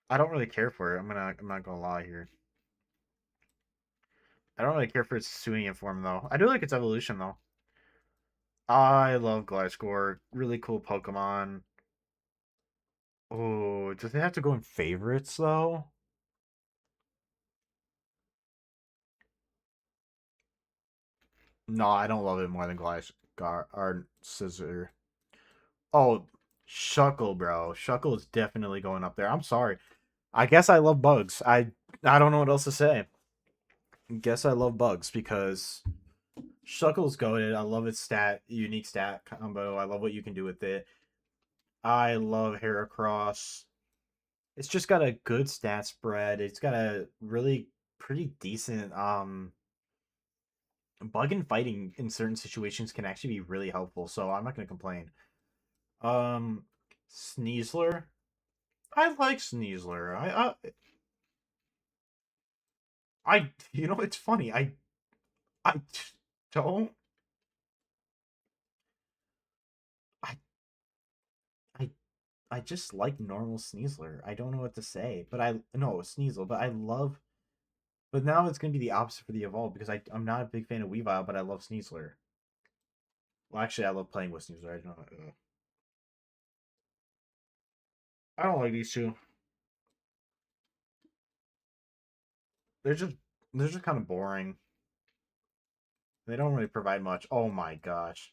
I don't really care for it. I'm not gonna lie here. I don't really care for its Suian form though. I do like its evolution though. I love Gliscor. Really cool Pokemon. Oh, does it have to go in favorites though? No, I don't love it more than Gliscor or Scissor. Oh, Shuckle, bro. Shuckle is definitely going up there. I'm sorry. I guess I love bugs. I don't know what else to say. Guess I love bugs because Shuckle's goaded. I love its unique stat combo. I love what you can do with it. I love Heracross. It's just got a good stat spread. It's got a really pretty decent bug and fighting in certain situations can actually be really helpful. So I'm not gonna complain. Um, Sneasler. I like Sneasler. It's funny. I don't. I, I, I just like normal Sneasler. I don't know what to say, but I no Sneasel, but I love. But now it's gonna be the opposite for the evolve because I'm not a big fan of Weavile, but I love Sneasler. Well, actually, I love playing with Sneasler. I don't like these two. They're just they're just kind of boring. They don't really provide much. Oh my gosh,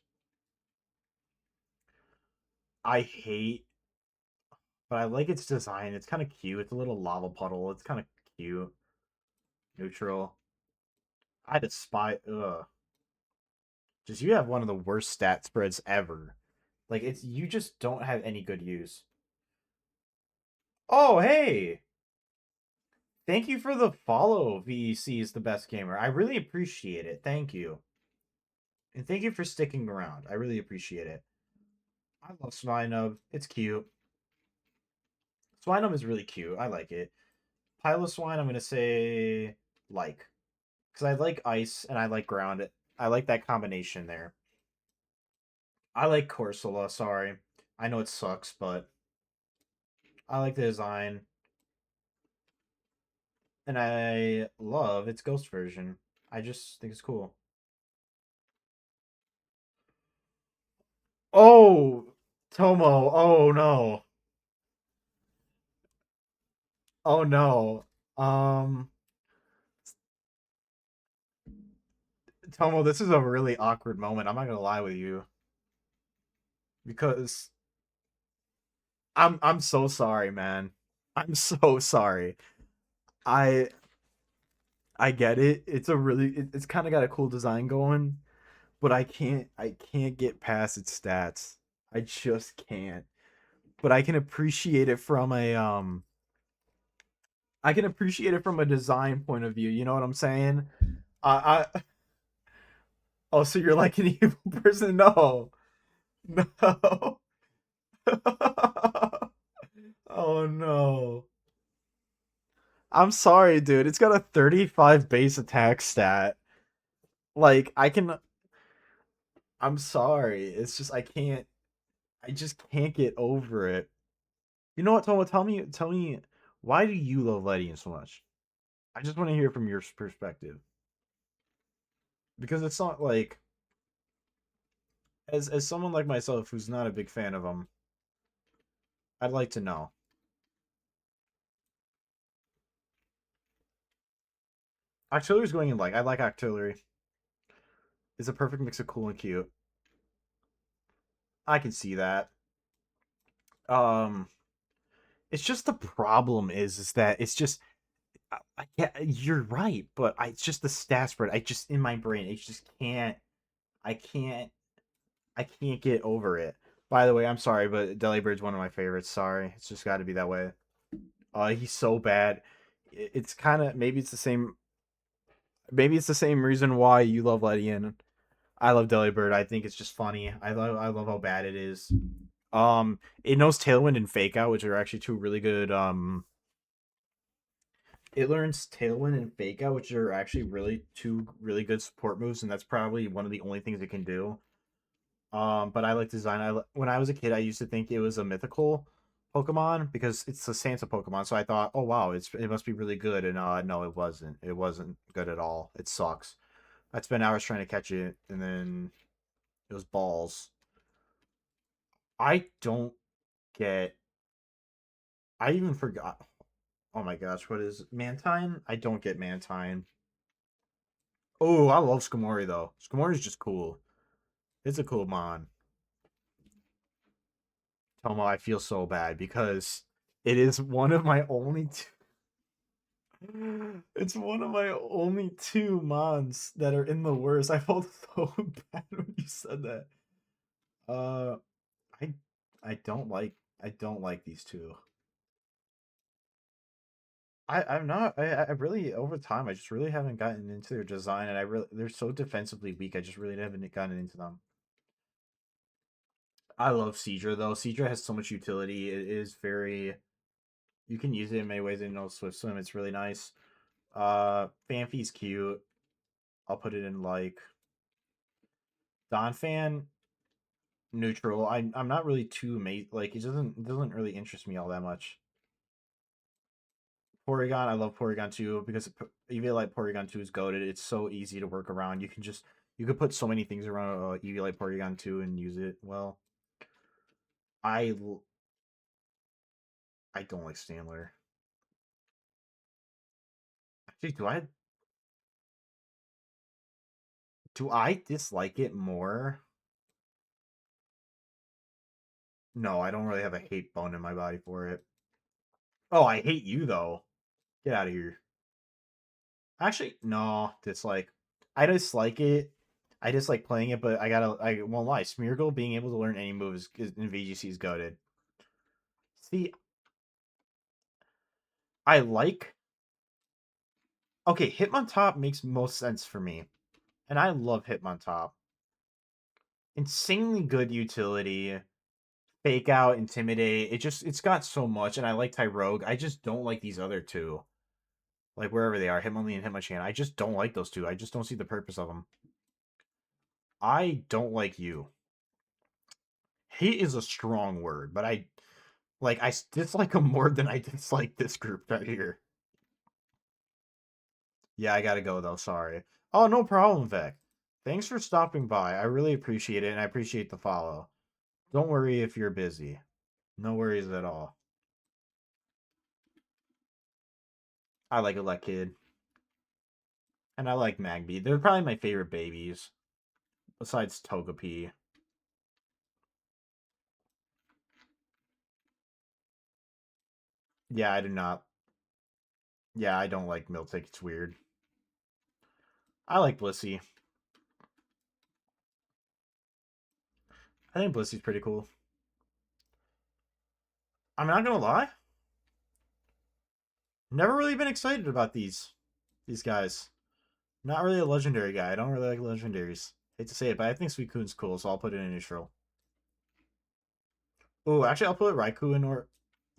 I hate but I like its design. It's kind of cute. It's a little lava puddle. It's kind of cute. Neutral. I despise. Ugh. Just you have one of the worst stat spreads ever. Like it's you just don't have any good use. Oh hey, thank you for the follow. VEC is the best gamer. I really appreciate it. Thank you, and thank you for sticking around. I really appreciate it. I love Swinub. It's cute. Swinub is really cute. I like it. Piloswine, I'm gonna say like, because I like ice and I like ground. I like that combination there. I like Corsola. Sorry, I know it sucks, but I like the design and I love its ghost version. I just think it's cool. Oh, Tomo. Oh no. Oh no. Um, Tomo, this is a really awkward moment. I'm not gonna lie with you because I'm so sorry, man. I'm so sorry. I I get it. It's a really it's kind of got a cool design going, but I can't get past its stats. I just can't. But I can appreciate it from a I can appreciate it from a design point of view. You know what I'm saying? I oh, so you're like an evil person? No. No. Oh no. I'm sorry, dude. It's got a 35 base attack stat. Like I'm sorry. It's just I just can't get over it. You know what, Toma? Tell me, why do you love Ledian so much? I just want to hear from your perspective because it's not like as someone like myself who's not a big fan of him, I'd like to know. Octillery's going in like I like Octillery. It's a perfect mix of cool and cute. I can see that. Um, it's just the problem is that it's just yeah, you're right, but it's just the stat spread. I just in my brain, I just can't. I can't. I can't get over it. By the way, I'm sorry, but Delibird's one of my favorites. Sorry, it's just got to be that way. He's so bad. It's kind of maybe it's the same. Maybe it's the same reason why you love Ledian. I love Delibird. I think it's just funny. I love how bad it is. It knows Tailwind and Fake Out, which are actually two really good. It learns Tailwind and Fake Out, which are actually really two really good support moves, and that's probably one of the only things it can do. But I like design. When I was a kid, I used to think it was a mythical Pokemon because it's a Santa Pokemon. So I thought, oh wow, it must be really good. And no, it wasn't. It wasn't good at all. It sucks. I spent hours trying to catch it, and then it was balls. I don't get. I even forgot. Oh my gosh, what is Mantine? I don't get Mantine. Oh, I love Skamori though. Skamori is just cool. It's a cool mon. Tomo, I feel so bad because it is one of my only it's one of my only two mons that are in the worst. I felt so bad when you said that. Uh, I I don't like these two. I'm not I really over time I just really haven't gotten into their design and I really they're so defensively weak. I just really haven't gotten into them. I love Seadra though. Seadra has so much utility. It is very you can use it in many ways. I know Swift Swim. It's really nice. Fanfi's cute. I'll put it in like Donphan neutral. I'm not really too mate like it doesn't really interest me all that much. Porygon, I love Porygon 2 because Eviolite Porygon 2 is goaded. It's so easy to work around. You could put so many things around Eviolite Porygon 2 and use it well. I I don't like Stantler. Actually, do I dislike it more? No, I don't really have a hate bone in my body for it. Oh, I hate you though. Get out of here. Actually, no, dislike. I dislike it. I dislike playing it, but I won't lie. Smeargle being able to learn any moves in VGC is goated. See, I like. Okay, Hitmontop makes most sense for me, and I love Hitmontop. Insanely good utility. Fake out, intimidate. It's got so much, and I like Tyrogue. I just don't like these other two. Like wherever they are, Hitmonlee and Hitmonchan. I just don't like those two. I just don't see the purpose of them. I don't like you. Hate is a strong word, but I dislike them more than I dislike this group right here. Yeah, I gotta go though. Sorry. Oh, no problem, Vic. Thanks for stopping by. I really appreciate it, and I appreciate the follow. Don't worry if you're busy. No worries at all. I like Elekid, and I like Magby. They're probably my favorite babies, besides Togepi. Yeah, I do not. Yeah, I don't like Miltic. It's weird. I like Blissey. I think Blissey's pretty cool. I'm not gonna lie. Never really been excited about these guys. Not really a legendary guy. I don't really like legendaries. Hate to say it, but I think Suicune's cool, so I'll put it in neutral. Oh, actually, I'll put Raikou in or,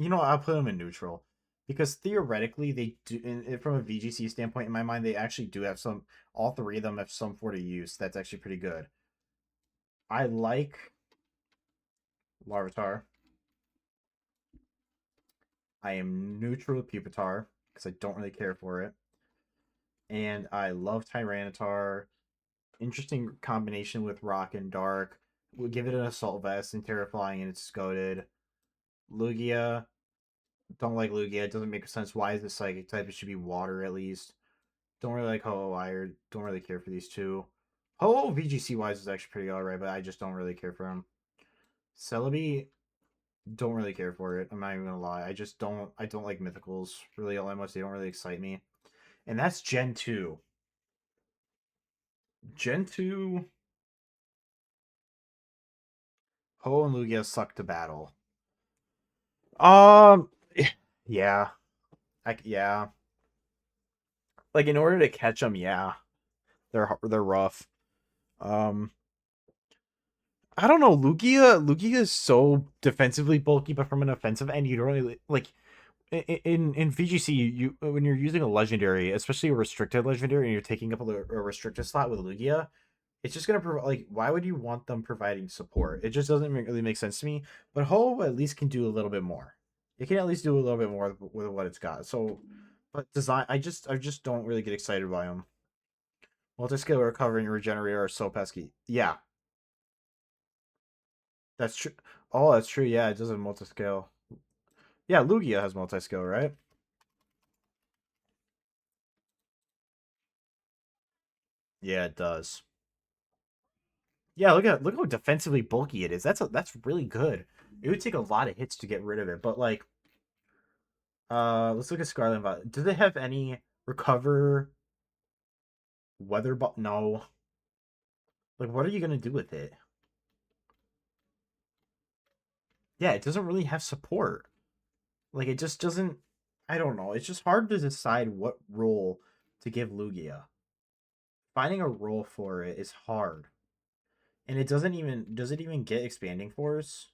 I'll put him in neutral because theoretically they do. From a VGC standpoint, in my mind, they actually do have some. All three of them have some sort of use. That's actually pretty good. I like Larvitar. I am neutral with Pupitar because I don't really care for it, and I love Tyranitar. Interesting combination with Rock and Dark. We'll give it an Assault Vest and Terraflying, and it's goaded. Lugia, don't like Lugia. It doesn't make sense. Why is this psychic type? It should be water at least. Don't really like Ho-Oh Iron. Don't really care for these two. Ho-Oh VGC wise is actually pretty alright, but I just don't really care for him. Celebi, don't really care for it. I'm not even gonna lie. I don't like mythicals really all that much. They don't really excite me. And that's Gen 2. Gen 2, Ho and Lugia suck to battle. Um yeah. Yeah. Like in order to catch them, yeah. They're rough. Um I don't know. Lugia is so defensively bulky, but from an offensive end, you don't really like in VGC. You when you're using a legendary, especially a restricted legendary, and you're taking up a restricted slot with Lugia, it's just gonna provide. Like, why would you want them providing support? It just doesn't really make sense to me. But Ho at least can do a little bit more. It can at least do a little bit more with what it's got. So, but design, I just don't really get excited by them. Multi-skill recovery and regenerator are so pesky. Yeah, that's true. Oh, that's true. Yeah, it does have multi-scale. Yeah, Lugia has multi-scale, right? Yeah, it does. Yeah, look how defensively bulky it is. That's really good. It would take a lot of hits to get rid of it, but like, let's look at Scarlet and Violet. Do they have any recover weather? But no. Like, what are you gonna do with it? Yeah, it doesn't really have support. Like, it just doesn't. I don't know. It's just hard to decide what role to give Lugia. Finding a role for it is hard. And it doesn't even does it even get expanding force?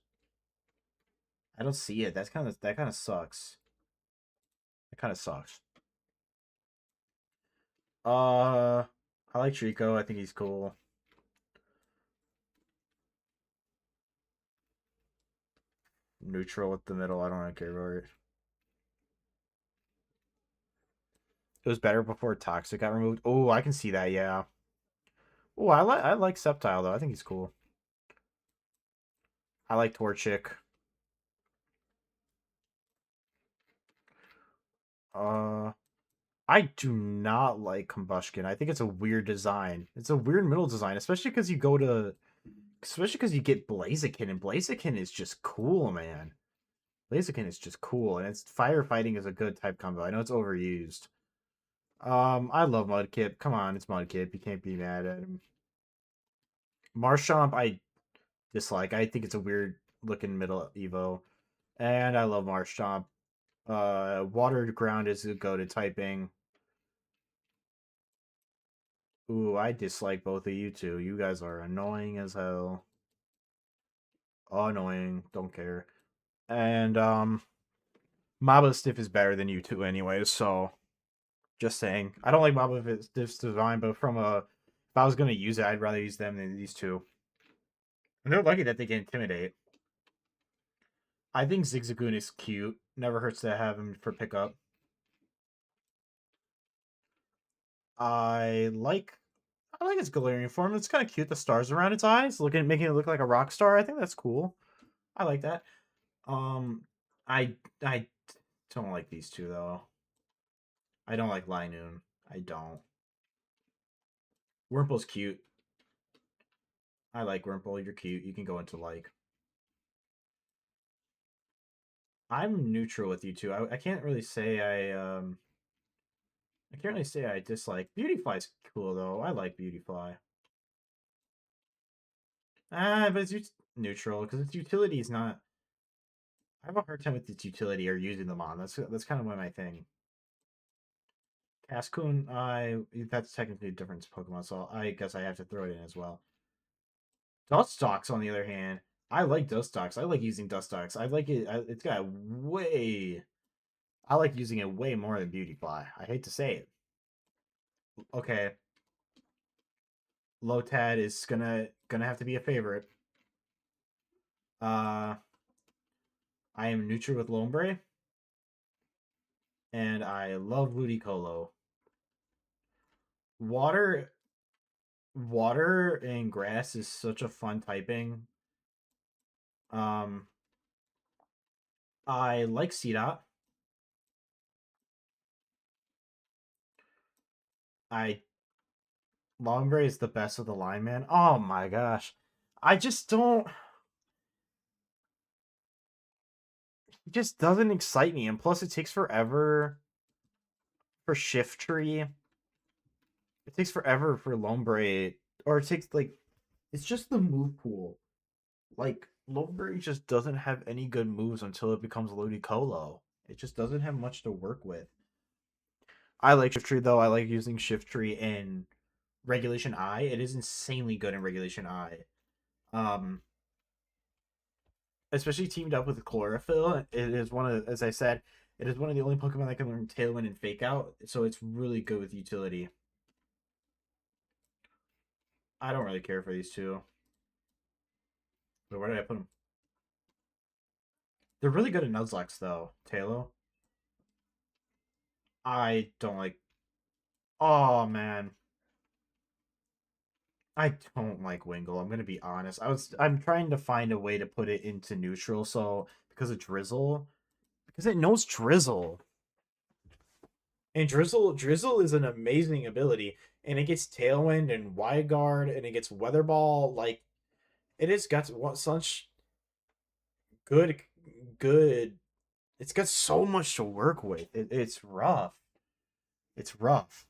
I don't see it. That kind of sucks. That kind of sucks. I like Trico. I think he's cool. Neutral with the middle. I don't really care about it. It was better before Toxic got removed. Oh, I can see that. Yeah. Oh, I like Sceptile though. I think he's cool. I like Torchic. Uh, I do not like Combustion. I think it's a weird design. It's a weird middle design, especially because especially because you get Blaziken, and Blaziken is just cool, man. Blaziken is just cool, and it's firefighting is a good type combo. I know it's overused. I love Mudkip. Come on, it's Mudkip. You can't be mad at him. Marshtomp, I dislike. I think it's a weird looking middle Evo, and I love Marshtomp. Water ground is a go to typing. Ooh, I dislike both of you two. You guys are annoying as hell. Annoying. Don't care. And Maba Stiff is better than you two anyways, so just saying. I don't like Maba Stiff's design, but from a if I was gonna use it, I'd rather use them than these two. And they're lucky that they can intimidate. I think Zigzagoon is cute. Never hurts to have him for pickup. I like I like its Galarian form. It's kind of cute. The stars around its eyes, making it look like a rock star. I think that's cool. I like that. Um, I don't like these two though. I don't like Linoon. I don't. Wurmple's cute. I like Wurmple. You're cute. You can go into like. I'm neutral with you two. I can't really say I can't really say I dislike Beautyfly's cool though. I like Beautyfly. But it's neutral because its utility is not. I have a hard time with its utility or using them on. That's kind of my thing. Cascoon, that's technically a different Pokemon, so I guess I have to throw it in as well. Dustox, on the other hand, I like Dustox. I like using Dustox. I like it. It's got way. I like using it way more than Beautyfly. I hate to say it. Okay, Lotad is gonna have to be a favorite. Uh, I am neutral with Lombre, and I love Ludicolo. Water, water and grass is such a fun typing. Um, I like Seedot. I Lombre is the best of the line, man. Oh my gosh. I just don't it just doesn't excite me. And plus it takes forever for Shift Tree. It takes forever for Lombre. Or it takes like it's just the move pool. Like Lombre just doesn't have any good moves until it becomes Ludicolo. It just doesn't have much to work with. I like Shift Tree though. I like using Shift Tree in Regulation I. It is insanely good in Regulation I. Um Especially teamed up with Chlorophyll. It is one of, as I said, it is one of the only Pokemon that can learn Tailwind and Fake Out, so it's really good with utility. I don't really care for these two. But where did I put them? They're really good at Nuzlocke, though. Talo. I don't like. Oh man, I don't like Wingle. I'm gonna be honest. I'm trying to find a way to put it into neutral, so because of Drizzle, because it knows Drizzle. And Drizzle is an amazing ability, and it gets Tailwind and Wide Guard, and it gets Weather Ball. Like it has got such good, good. It's got so much to work with. It's rough. It's rough,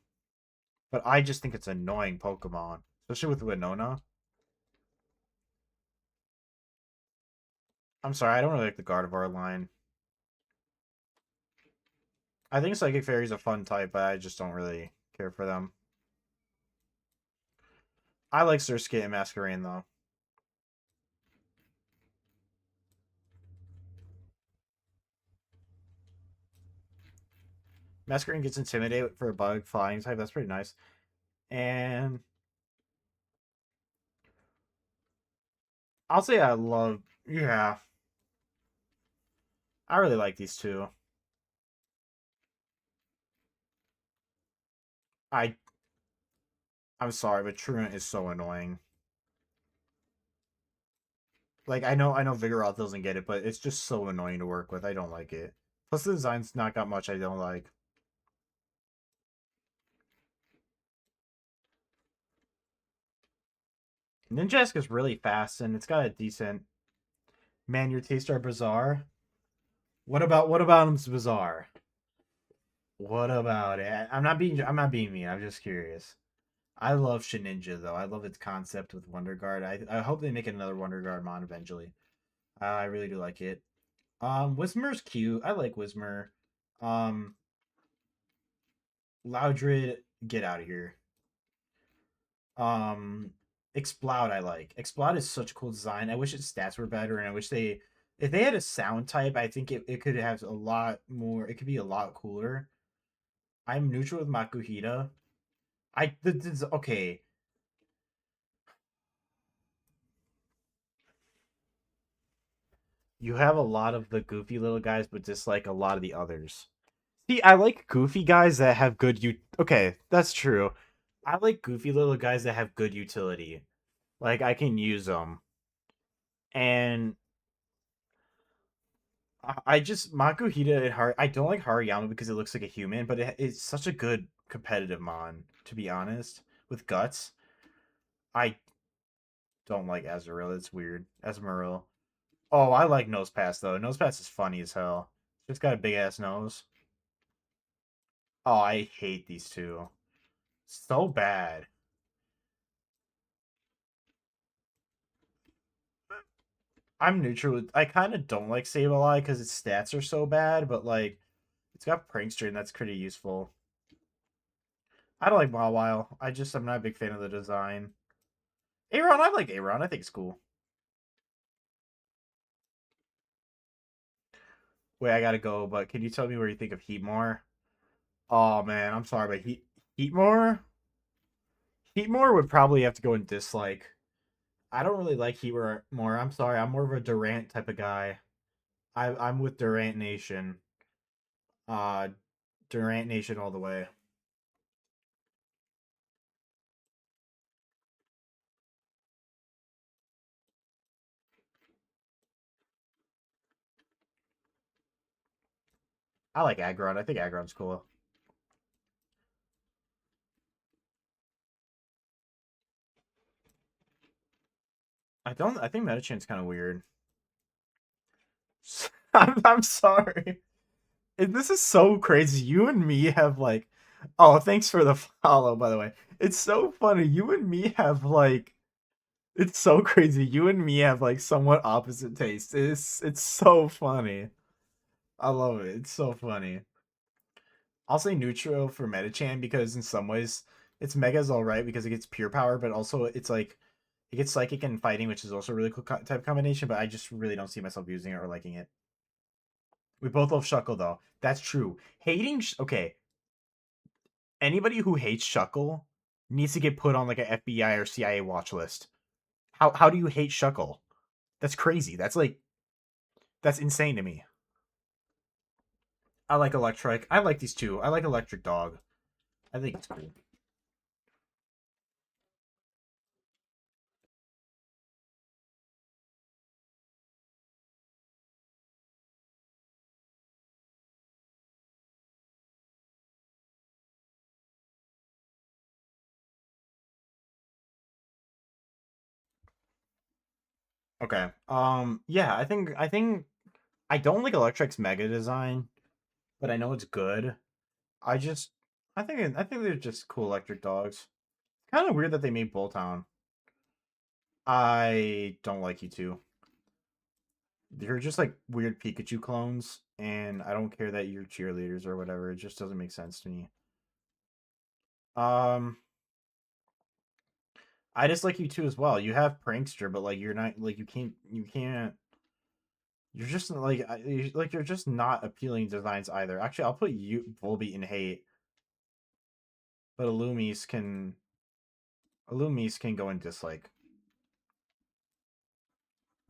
but I just think it's annoying Pokemon, especially with Winona. I'm sorry, I don't really like the Gardevoir line. I think Psychic Fairy's a fun type, but I just don't really care for them. I like Surskit and Masquerain though. Masquerain gets intimidated for a bug flying type. That's pretty nice. And I'll say I love. Yeah, I really like these two. I I'm sorry, but Truant is so annoying. Like I know Vigoroth doesn't get it, but it's just so annoying to work with. I don't like it. Plus the design's not got much I don't like. Ninjask really fast and it's got a decent. Man, your tastes are bizarre. What about him's bizarre? What about it? I'm not being mean. I'm just curious. I love Shininja though. I love its concept with Wonder Guard. I hope they make another Wonder Guard mon eventually. I really do like it. Whismer's cute. I like Whismer. Um, Loudred, get out of here. Um, Explode, I like. Explode is such a cool design. I wish its stats were better, and I wish if they had a sound type, I think it could have a lot more. It could be a lot cooler. I'm neutral with Makuhita. Okay. You have a lot of the goofy little guys, but dislike a lot of the others. See, I like goofy guys that have good Okay, that's true. I like goofy little guys that have good utility. Like I can use them. And I just Makuhita and I don't like Hariyama because it looks like a human, but it's such a good competitive mon, to be honest. With guts. I don't like Azurill. It's weird. Azumarill. Oh, I like Nose Pass though. Nose Pass is funny as hell. It's got a big ass nose. Oh, I hate these two. So bad. I'm neutral with. I kind of don't like Sableye because its stats are so bad, but like it's got Prankster and that's pretty useful. I don't like Mawile. I'm not a big fan of the design. Aron, I like Aron. I think it's cool. Wait, I gotta go, but can you tell me where you think of Heatmore? Oh man, I'm sorry, but Heatmore? Heatmore would probably have to go in dislike. I don't really like Heatmore more. I'm sorry, I'm more of a Durant type of guy. I'm with Durant Nation. Uh Durant Nation all the way. I like Aggron. I think Aggron's cool. I think Metachan's kind of weird. I'm sorry. This is so crazy. You and me have like, oh, thanks for the follow, by the way. It's so funny. You and me have like, it's so crazy. You and me have like somewhat opposite tastes. It's so funny. I love it. It's so funny. I'll say neutral for Metachan because in some ways its Mega's alright because it gets pure power, but also it's like it gets psychic and fighting, which is also a really cool type combination. But I just really don't see myself using it or liking it. We both love Shuckle though. That's true. Okay, anybody who hates Shuckle needs to get put on like a FBI or CIA watch list. How do you hate Shuckle? That's crazy. That's insane to me. I like Electric. I like these two. I like Electric Dog. I think it's cool. Okay. Yeah, I think I don't like Electric's mega design, but I know it's good. I just I think they're just cool electric dogs. Kind of weird that they made Bulltown. I don't like you two. They're just like weird Pikachu clones, and I don't care that you're cheerleaders or whatever. It just doesn't make sense to me. Um, I dislike you two as well. You have Prankster, but like you're not like you can't. You're just like you're just not appealing designs either. Actually, I'll put you Volbeat in hate, but Illumise can go in dislike.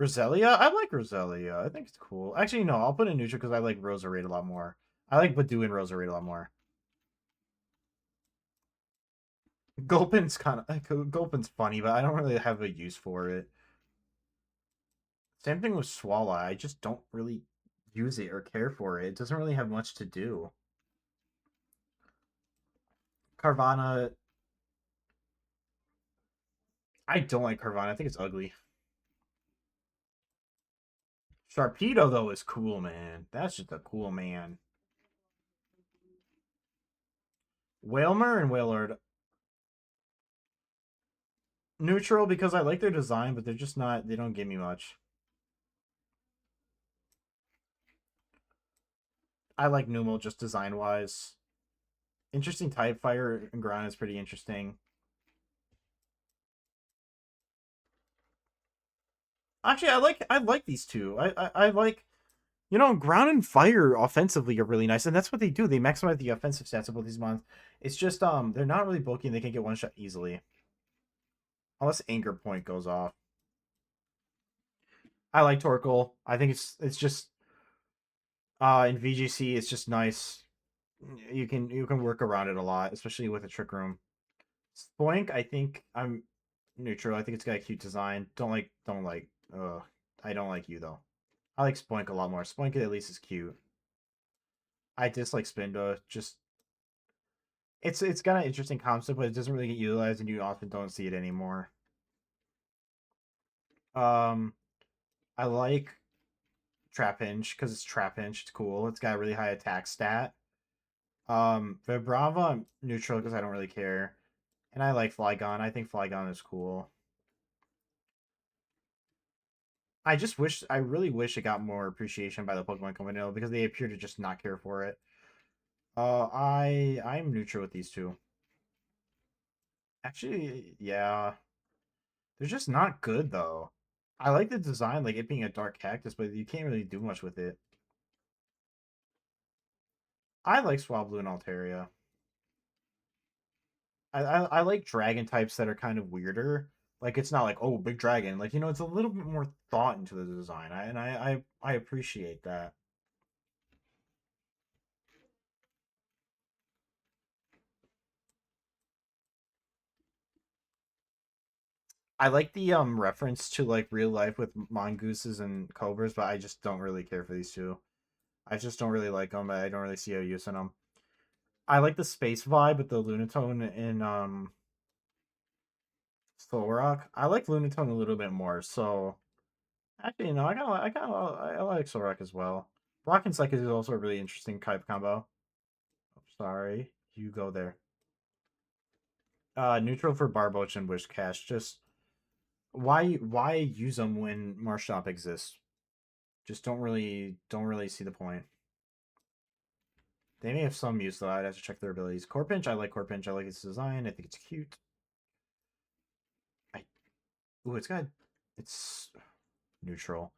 Roselia? I like Roselia. I think it's cool. Actually, no, I'll put it in neutral because I like Roserade a lot more. I like Badoo and Roserade a lot more. Gulpin's funny, but I don't really have a use for it. Same thing with Swallow. I just don't really use it or care for it. It doesn't really have much to do. Carvana, I don't like Carvana. I think it's ugly. Sharpedo though is cool, man. That's just a cool man. Whalmer and Wailord neutral because I like their design, but they're just not. They don't give me much. I like Numel just design wise. Interesting type fire and ground is pretty interesting. Actually, I like these two. I like ground and fire offensively are really nice, and that's what they do. They maximize the offensive stats of both these mons. It's just they're not really bulky and they can get one shot easily. Unless anger point goes off. I like Torkoal. I think it's just in VGC it's just nice. You can work around it a lot, especially with a trick room. Spoink, I think I'm neutral. I think it's got a cute design. Don't like I don't like you though. I like Spoink a lot more. Spoink at least is cute. I dislike Spinda. Just it's got an interesting concept, but it doesn't really get utilized, and you often don't see it anymore. Um, I like Trapinch because it's Trapinch. It's cool. It's got a really high attack stat. Vibrava, I'm neutral because I don't really care, and I like Flygon. I think Flygon is cool. I really wish it got more appreciation by the Pokemon Company because they appear to just not care for it. I'm neutral with these two. Actually, yeah, they're just not good though. I like the design, like it being a dark cactus, but you can't really do much with it. I like Swablu and Altaria. I like dragon types that are kind of weirder. Like it's not like oh big dragon. Like it's a little bit more thought into the design. I appreciate that. I like the reference to like real life with mongooses and cobras, but I just don't really care for these two. I just don't really like them. I don't really see a use in them. I like the space vibe with the Lunatone in Solrock. I like Lunatone a little bit more. So actually, no, I like Solrock as well. Rock and Psychic is also a really interesting type combo. Oh, sorry, you go there. Neutral for Barboach and Wishcash. Just why use them when Marshtomp exists? Just don't really see the point. They may have some use though. I'd have to check their abilities. Corpinch, I like Corpinch. I like its design. I think it's cute. I ooh, it's neutral.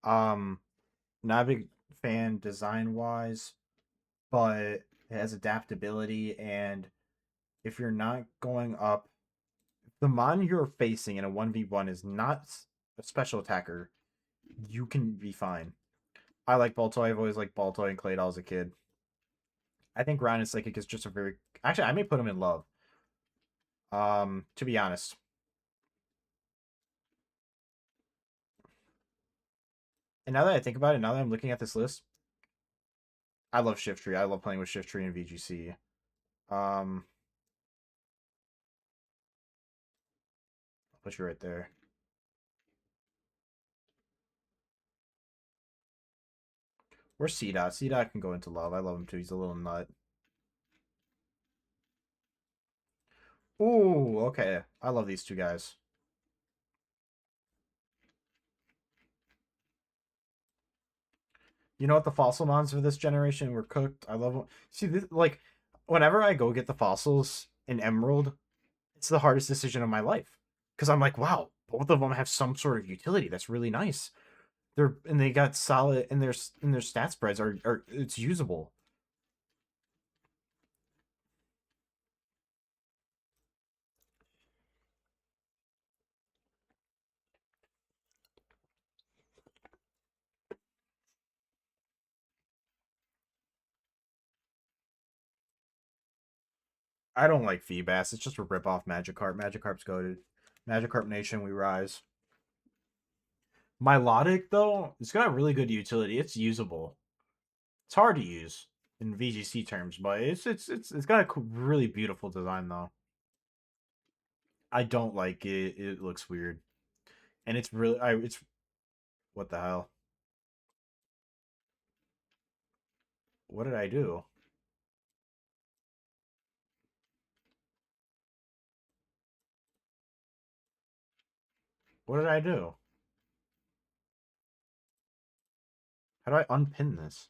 Um, not a big fan design wise, but it has adaptability, and if you're not going up, the mon you're facing in a 1v1 is not a special attacker, you can be fine. I like Baltoy. I've always liked Baltoy and Claydol as a kid. I think Ryan and Psychic is just a very actually I may put him in love. To be honest. And now that I think about it, now that I'm looking at this list, I love Shiftry. I love playing with Shiftry and VGC. Um, I'll put you right there. Where's C-Dot? C-Dot can go into love. I love him too. He's a little nut. Ooh, okay. I love these two guys. You know what? The fossil mons for this generation were cooked. I love them. See, this, like, whenever I go get the fossils in Emerald, it's the hardest decision of my life. Because I'm like, wow, both of them have some sort of utility. That's really nice. They got solid, and their stat spreads are it's usable. I don't like Feebas. It's just a rip off Magikarp. Magikarp's goaded. Magikarp Nation, we rise. Milotic though, it's got really good utility. It's usable. It's hard to use in VGC terms, but it's got a really beautiful design though. I don't like it. It looks weird, and it's really I. It's what the hell? What did I do? What did I do? How do I unpin this?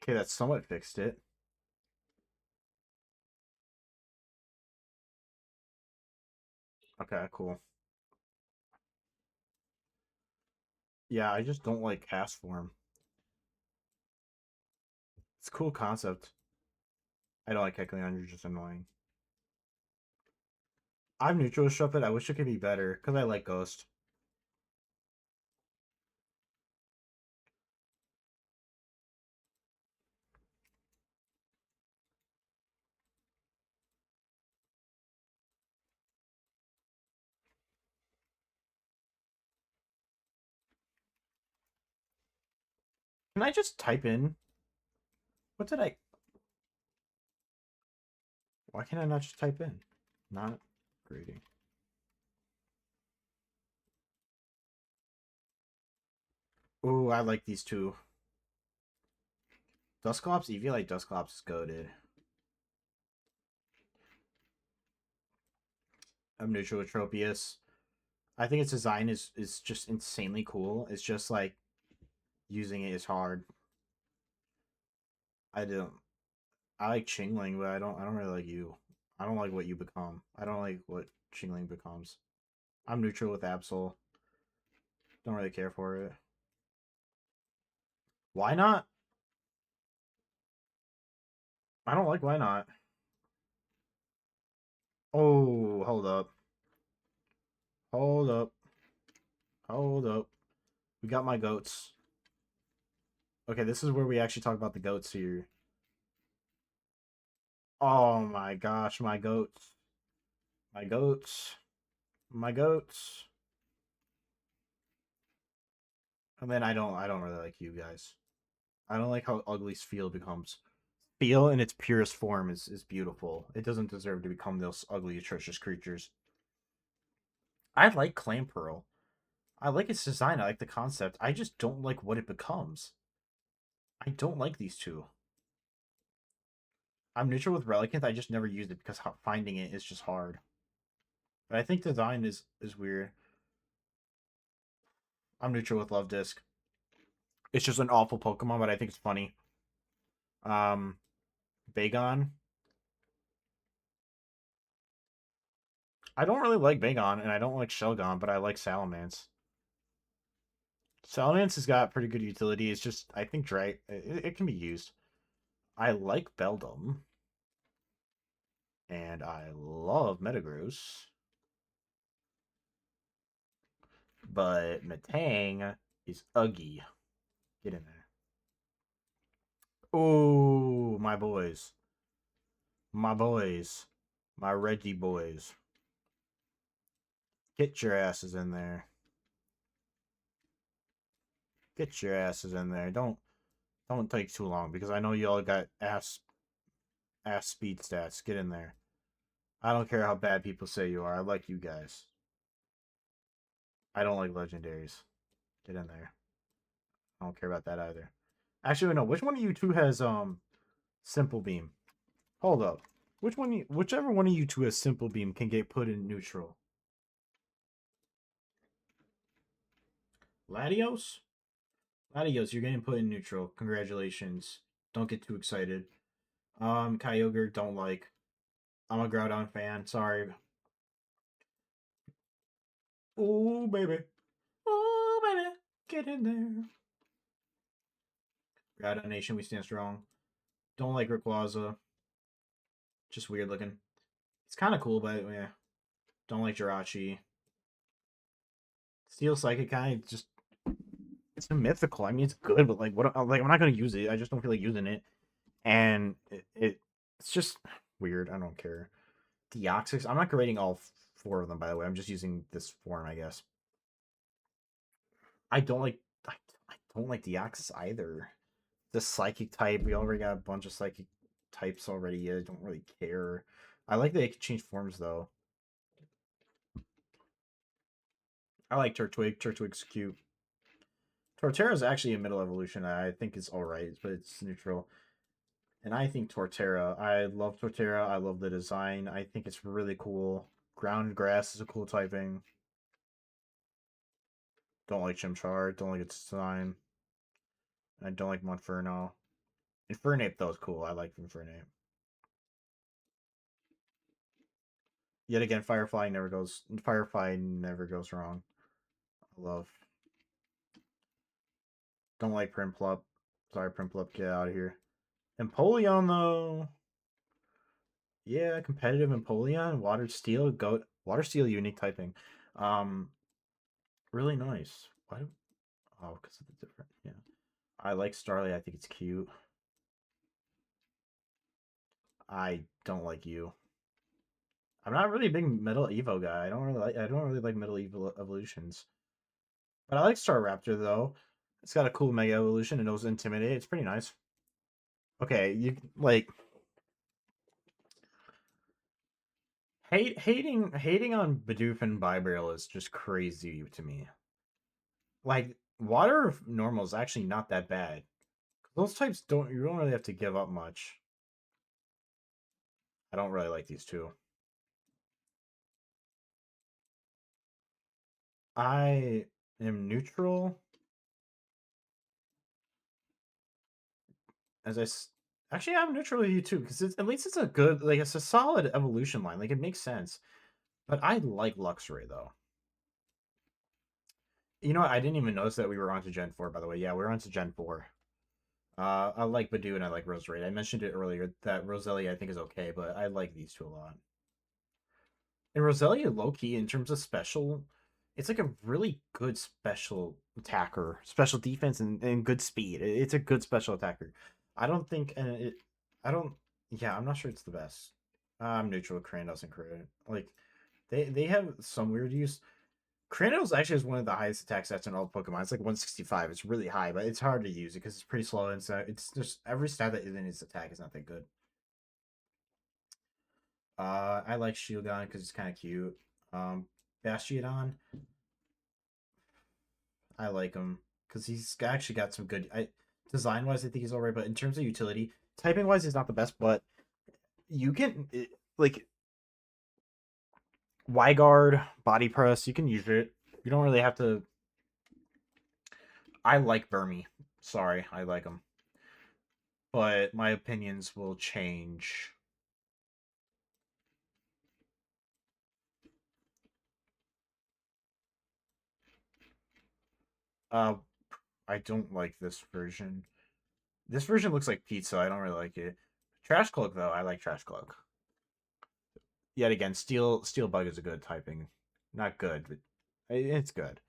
Okay, that somewhat fixed it. Okay, cool. Yeah, I just don't like cast form. It's a cool concept. I don't like heckling on. You're just annoying. I'm neutral with Shuppet. I wish it could be better because I like Ghost. Can I just type in? What did I? Why can't I not just type in? Not grading. Ooh, I like these two. Dusclops, Eevee like Dusclops is goaded. I'm neutral with Tropius. I think its design is just insanely cool. It's just like using it is hard. I don't. I like Chingling, but I don't really like you. I don't like what you become. I don't like what Chingling becomes. I'm neutral with Absol. Don't really care for it. Why not? I don't like why not. Oh, hold up. Hold up. Hold up. We got my goats. Okay, this is where we actually talk about the goats here. Oh my gosh, my goats. My goats. My goats. And then I don't really like you guys. I don't like how ugly Spheal becomes. Spheal in its purest form is beautiful. It doesn't deserve to become those ugly, atrocious creatures. I like Clamperl. I like its design. I like the concept. I just don't like what it becomes. I don't like these two. I'm neutral with Relicanth. I just never used it because finding it is just hard. But I think design is weird. I'm neutral with Love Disc. It's just an awful Pokemon, but I think it's funny. Um, Bagon. I don't really like Bagon, and I don't like Shelgon, but I like Salamence. Salamence has got pretty good utility. It's just I think it can be used. I like Beldum, and I love Metagross, but Metang is uggy. Get in there. Oh, my boys, my boys, my Reggie boys. Get your asses in there. Get your asses in there. Don't take too long because I know y'all got ass speed stats. Get in there. I don't care how bad people say you are. I like you guys. I don't like legendaries. Get in there. I don't care about that either. Actually, no. Which one of you two has simple beam? Hold up. Whichever one of you two has simple beam can get put in neutral. Latios? Latios, you're getting put in neutral. Congratulations. Don't get too excited. Kyogre, don't like. I'm a Groudon fan. Sorry. Oh baby. Oh baby. Get in there. Groudon Nation, we stand strong. Don't like Rayquaza. Just weird looking. It's kind of cool, but yeah. Don't like Jirachi. Steel Psychic kind of just it's a mythical. I mean, it's good, but like, what? Like, I'm not gonna use it. I just don't feel like using it, and it's just weird. I don't care. Deoxys. I'm not grading all four of them, by the way. I'm just using this form, I guess. I don't like. I don't like the Deoxys either. The psychic type, we already got a bunch of psychic types already. I don't really care. I like that they can change forms though. I like Turtwig. Turtwig's cute. Torterra is actually a middle evolution. I think it's alright, but it's neutral. And I think Torterra. I love Torterra. I love the design. I think it's really cool. Ground grass is a cool typing. Don't like Chimchar. Don't like its design. I don't like Monferno. Infernape though is cool. I like Infernape. Yet again, Firefly never goes wrong. I love. Don't like Primplup. Sorry, Primplup, get out of here. Empoleon though. Yeah, competitive Empoleon, Water Steel, Goat, Water Steel unique typing. Um, really nice. Why? Oh, because of the different. Yeah, I like Starly. I think it's cute. I don't like you. I'm not really a big Metal Evo guy. I don't really like Metal Evo evolutions. But I like Staraptor though. It's got a cool Mega Evolution and it was Intimidate. It's pretty nice. Okay, you like hating on Bidoof and Bibarel is just crazy to me. Like water normal is actually not that bad. Those types don't you don't really have to give up much. I don't really like these two. I am neutral as actually I'm neutral with you too because at least it's a good like it's a solid evolution line. Like it makes sense. But I like Luxray though. You know what? I didn't even notice that we were on to Gen 4, by the way. Yeah, we're on to Gen 4. I like Badoo and I like Roserade. I mentioned it earlier that Roselia I think is okay, but I like these two a lot. And Roselia, low key, in terms of special, it's like a really good special attacker, special defense, and good speed. It's a good special attacker. I don't think, I don't, yeah, I'm not sure it's the best. I'm neutral. Crandall's and crit. Like, they have some weird use. Cranidos actually has one of the highest attack stats in all Pokemon. It's like 165. It's really high, but it's hard to use because it's pretty slow. And so it's just every stat that is in its attack is not that good. I like Shieldon because it's kind of cute. Bastiodon, I like him because he's actually got some good. Design wise, I think he's alright, but in terms of utility, typing wise, he's not the best. But you can like Wyguard, Body Press. You can use it. You don't really have to. I like Burmy. Sorry, I like him, but my opinions will change. Uh, I don't like this version. This version looks like pizza. I don't really like it. Trash Cloak though, I like Trash Cloak. Yet again, Steel Bug is a good typing. Not good, but it's good.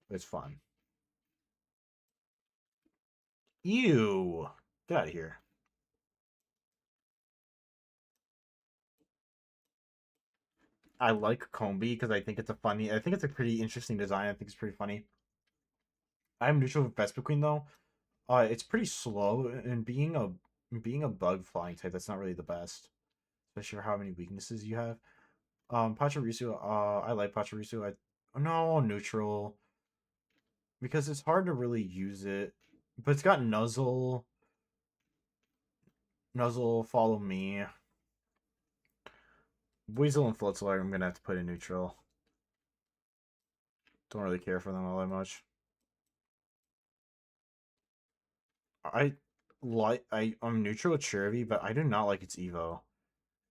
It's fun. Ew. Get out of here. I like Combi because I think it's a pretty interesting design. I think it's pretty funny. I'm neutral with Vespiquen though. It's pretty slow and being a bug flying type, that's not really the best. Especially for how many weaknesses you have. Pachirisu, I like Pachirisu. No neutral because it's hard to really use it. But it's got Nuzzle, Follow Me, Weasel, and Floatzel. I'm gonna have to put in neutral. Don't really care for them all that much. I'm neutral with Cherubi, but I do not like its Evo.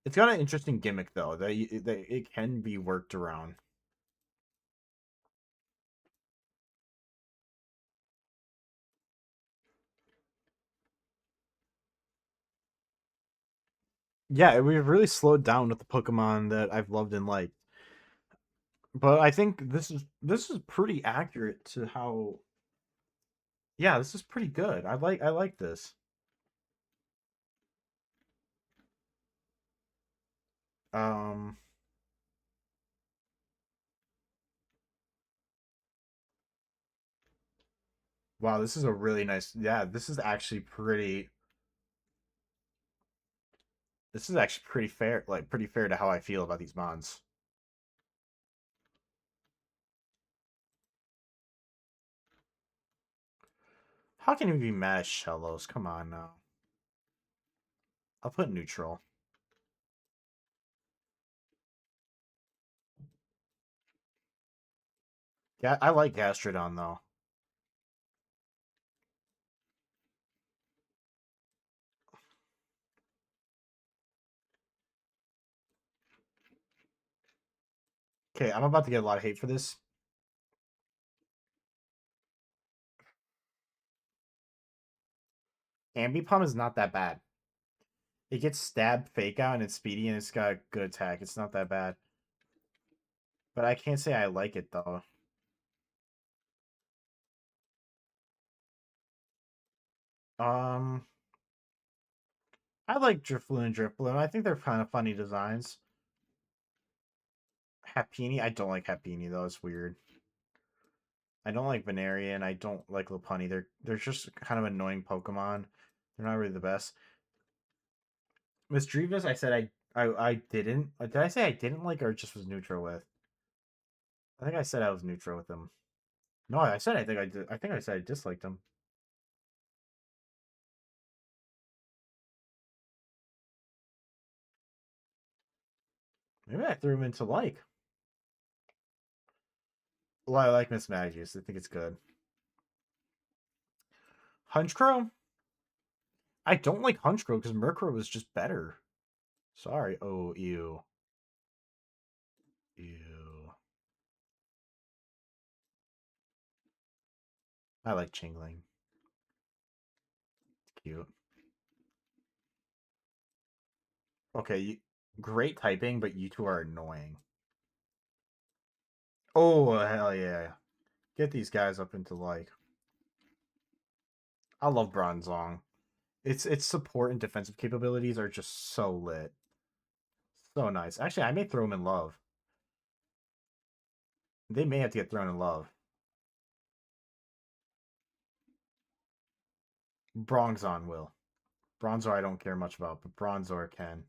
It's got an interesting gimmick though that it can be worked around. Yeah, we've really slowed down with the Pokemon that I've loved and liked. But I think this is pretty accurate to how. Yeah, this is pretty good. I like this. Um, Wow, this is a really nice. Yeah, this is actually pretty. This is actually pretty fair. Like pretty fair to how I feel about these mons. How can you be mad at Shellos? Come on now. I'll put neutral. Yeah, I like Gastrodon though. Okay, I'm about to get a lot of hate for this. Ambipom is not that bad. It gets stab fake out and it's speedy and it's got a good attack. It's not that bad. But I can't say I like it though. Um, I like Drifloon and Drifloon. I think they're kind of funny designs. Happiny, I don't like Happiny though. It's weird. I don't like Venarian. I don't like Lopunny. They're just kind of annoying Pokemon. They're not really the best. Misdreavus, I said I didn't. Did I say I didn't like or just was neutral with? I think I said I was neutral with them. No, I said I think I did. I think I said I disliked them. Maybe I threw him into like. Well, I like Miss Magius. I think it's good. Hunchcrow? I don't like Hunchcrow because Murkrow was just better. Sorry. Oh, ew. Ew. I like Chingling. It's cute. Okay, great typing, but you two are annoying. Oh, hell yeah. Get these guys up into like. I love Bronzong. Its support and defensive capabilities are just so lit. So nice. Actually, I may throw him in love. They may have to get thrown in love. Bronzong will. Bronzor I don't care much about, but Bronzor can.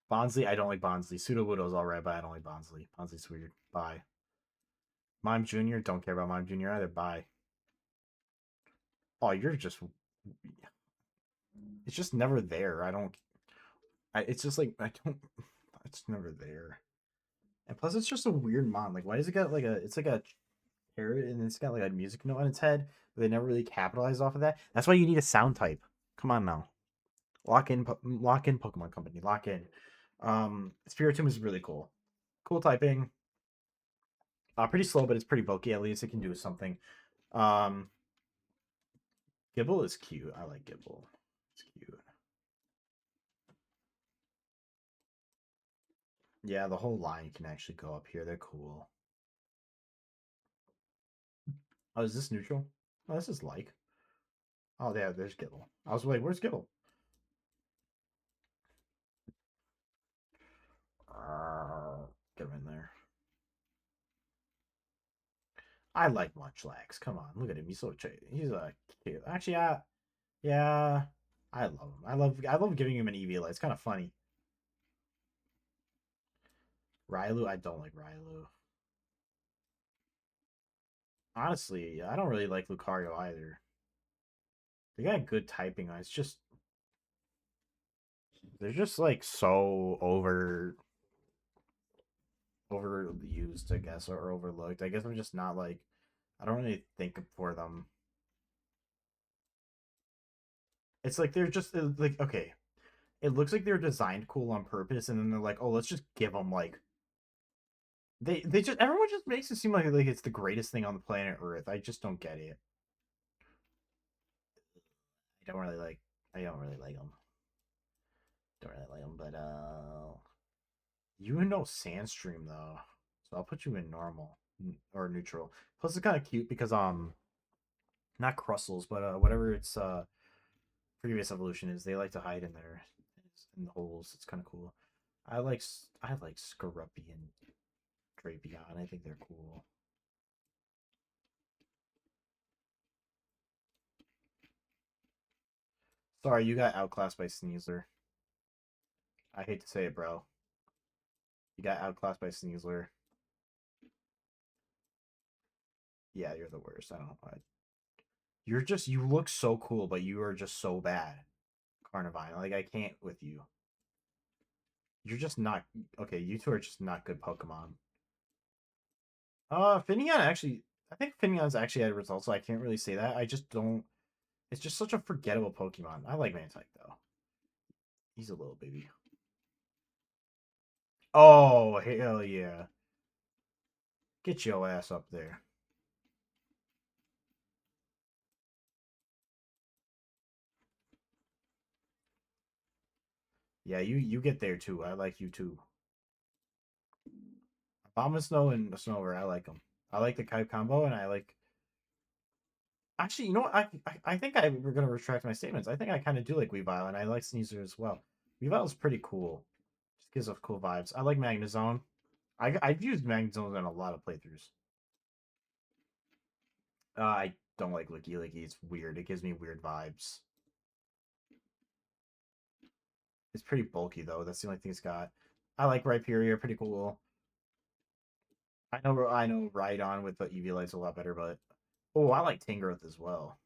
Bonsley, I don't like Bonsley. Sudowoodo's alright, but I don't like Bonsley. Bonsley's weird. Bye. Mime Jr., don't care about Mime Jr. either. Bye. Oh, you're just. It's just never there. I don't. It's just like, I don't. It's never there. And plus, it's just a weird mon. Like, why does it got like a. It's like a parrot and it's got like a music note on its head, but they never really capitalize off of that. That's why you need a sound type. Come on now. Lock in Pokemon Company. Lock in. Spiritomb is really cool. Cool typing. Pretty slow, but it's pretty bulky. At least it can do something. Um, Gibble is cute. I like Gibble. It's cute. Yeah, the whole line can actually go up here. They're cool. Oh, is this neutral? Oh, this is like. Oh, yeah, there's Gibble. I was like, where's Gibble? Get him in there. I like Munchlax. Come on, look at him. He's so he's cute. Actually, yeah, I love him. I love giving him an EV. It's kind of funny. Rylu, I don't like Rylu. Honestly, I don't really like Lucario either. They got good typing. It's just they're just like so overused, I guess, or overlooked. I guess I'm just not like I don't really think for them. It's like they're just like okay, it looks like they're designed cool on purpose, and then they're like, oh, let's just give them like they just everyone just makes it seem like it's the greatest thing on the planet Earth. I just don't get it. I don't really like I don't really like them. Don't really like them, but you know Sandstream though, so I'll put you in normal or neutral. Plus, it's kind of cute because not Crustles, but whatever its previous evolution is, they like to hide in there in the holes. It's kind of cool. I like Scruffy and Drapion. I think they're cool. Sorry, you got outclassed by Sneasler. I hate to say it, bro. You got outclassed by Sneasler. Yeah, you're the worst. I don't know. You're just you look so cool, but you are just so bad, Carnivine. Like I can't with you. You're just not okay. You two are just not good Pokemon. Finneon actually, I think Finneon's actually had results, so I can't really say that. I just don't. It's just such a forgettable Pokemon. I like Mantike though. He's a little baby. Oh hell yeah! Get your ass up there. Yeah, you get there too. I like you too. Bomb Snow and Snover, I like them. I like the Kype combo, and I like. Actually, you know what? I think we're gonna retract my statements. I think I kind of do like Weavile, and I like Sneasler as well. Weavile's pretty cool. Just gives off cool vibes. I like Magnezone. I've used Magnezone in a lot of playthroughs. I don't like Licky Licky. It's weird. It gives me weird vibes. It's pretty bulky though. That's the only thing it's got. I like Rhyperior. Pretty cool. I know Rhydon with the EV lights a lot better, but oh, I like Tangrowth as well.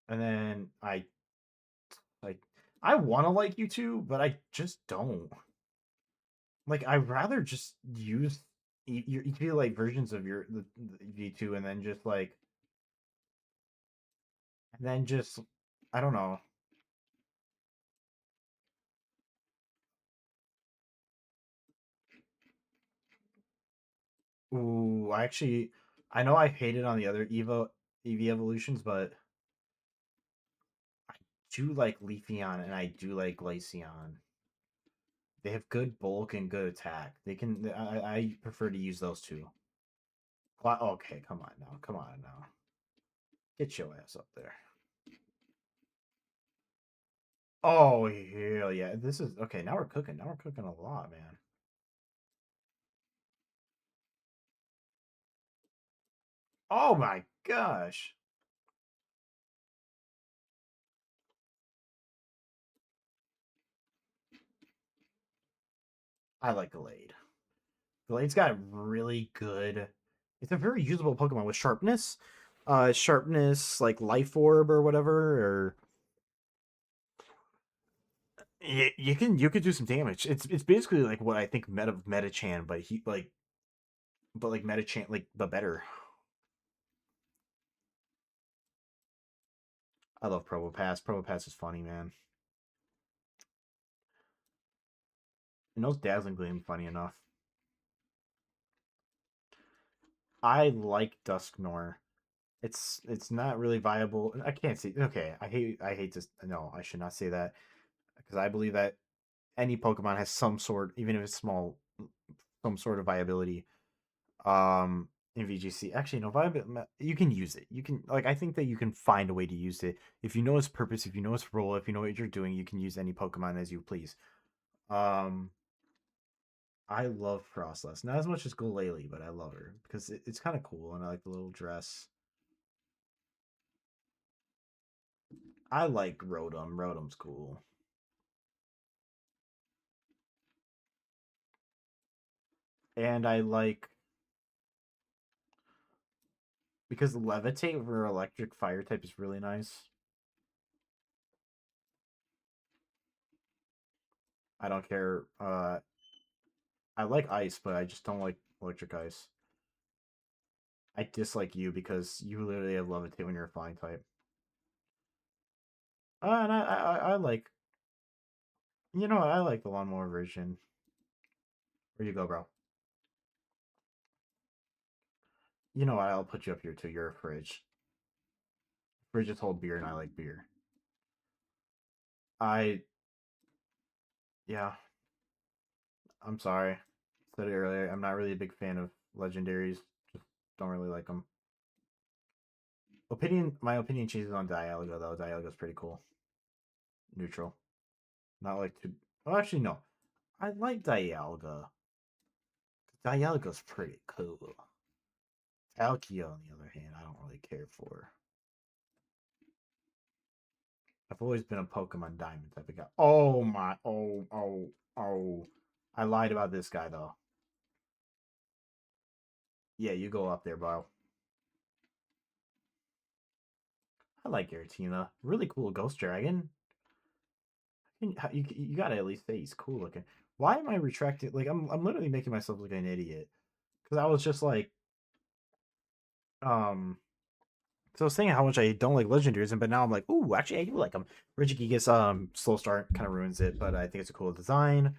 And then like I want to like you too, but I just don't. Like I'd rather just use your EV like versions of the V2 and then just I don't know. Ooh, I know I hated on the other EV evolutions, but I do like Leafeon and I do like Glaceon. They have good bulk and good attack. I prefer to use those two. Okay, come on now. Come on now. Get your ass up there. Oh, hell yeah. This is okay. Now we're cooking. Now we're cooking a lot, man. Oh my gosh. I like Glade. Glade's got really good. It's a very usable Pokemon with sharpness. Sharpness like Life Orb or whatever, or you could do some damage. It's basically like what I think Metachan, but like Metachan like but better. I love Probopass. Probopass is funny, man. And those Dazzling Gleam funny enough. I like Dusknoir. It's not really viable. I can't see. Okay, I hate to. No, I should not say that because I believe that any Pokemon has some sort, even if it's small, some sort of viability. In VGC, actually, no, viability. You can use it. You can like. I think that you can find a way to use it if you know its purpose, if you know its role, if you know what you're doing. You can use any Pokemon as you please. Um, I love Frostless. Not as much as Glalie, but I love her because it's kind of cool and I like the little dress. I like Rotom. Rotom's cool. And I like because Levitate for electric fire type is really nice. I don't care. I like ice, but I just don't like electric ice. I dislike you because you literally have Levitate when you're a flying type. And I like I like the lawnmower version. Where you go, bro? You know what? I'll put you up here too. You're a fridge. Fridges hold beer, and I like beer. I yeah. I'm sorry. Said it earlier. I'm not really a big fan of legendaries. Just don't really like them. My opinion changes on Dialga though. Dialga's pretty cool. Neutral. Not like too. Oh, actually no. I like Dialga. Dialga's pretty cool. Palkia, on the other hand, I don't really care for. I've always been a Pokemon Diamond type of guy. Oh my, oh. I lied about this guy though. Yeah, you go up there, bro. I like Giratina. Really cool Ghost Dragon. You gotta at least say he's cool looking. Why am I retracting? Like I'm literally making myself look like an idiot because I was just like um. So I was saying how much I don't like legendaries, but now I'm like, ooh, actually I do like them. Regigigas slow start kind of ruins it, but I think it's a cool design.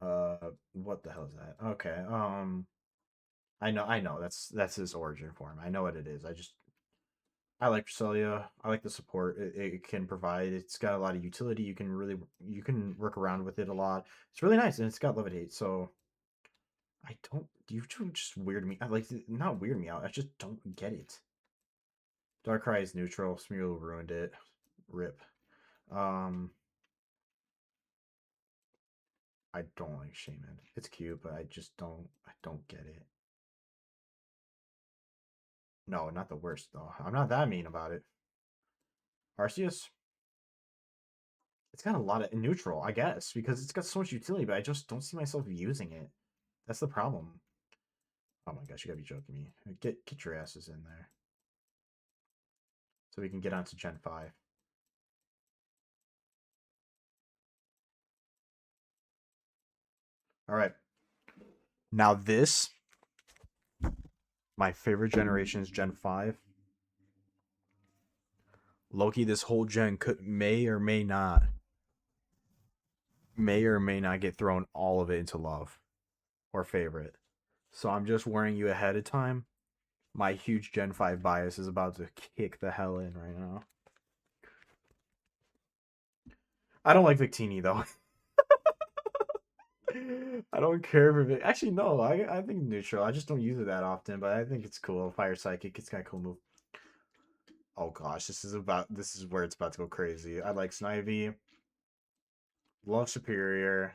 What the hell is that? Okay, I know that's his origin form. I know what it is. I like Cresselia. I like the support it can provide. It's got a lot of utility. You can work around with it a lot. It's really nice, and it's got levitate. So I don't. You just weird me. I like not weird me out. I just don't get it. Darkrai is neutral. Smeargle ruined it. Rip. Um, I don't like Shaman. It's cute, but I just don't. I don't get it. No, not the worst though. I'm not that mean about it. Arceus. It's got a lot of neutral, I guess, because it's got so much utility, but I just don't see myself using it. That's the problem. Oh my gosh, you gotta be joking me. Get your asses in there. So we can get on to Gen 5. Alright. Now this, my favorite generation is Gen 5. Loki, this whole gen may or may not get thrown all of it into love or favorite. So I'm just warning you ahead of time. My huge Gen 5 bias is about to kick the hell in right now. I don't like Victini though. I don't care for it. Actually, no. I think neutral. I just don't use it that often, but I think it's cool. Fire Psychic. It's got a cool move. Oh gosh, this is where it's about to go crazy. I like Snivy. Love Superior.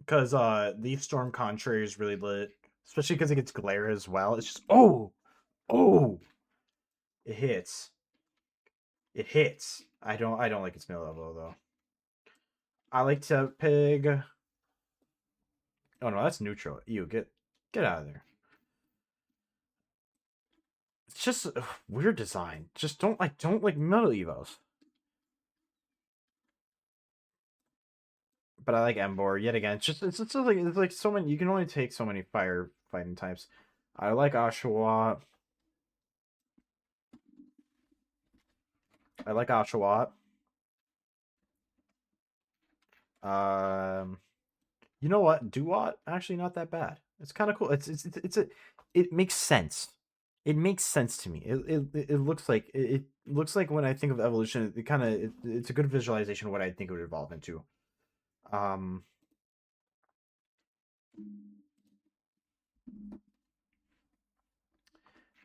Because Leaf Storm Contrary is really lit. Especially because it gets glare as well. It's just oh it hits. It hits. I don't like its male level though. I like to pig. Oh no, that's neutral. You get out of there. It's just a weird design. Just don't like Metal Evos. But I like Embor yet again. It's like so many. You can only take so many fire fighting types. I like Oshawott. I like Oshawott. Um, you know what? Duat actually not that bad. It's kind of cool. It makes sense. It makes sense to me. It looks like it looks like when I think of evolution, it's a good visualization of what I think it would evolve into. Um,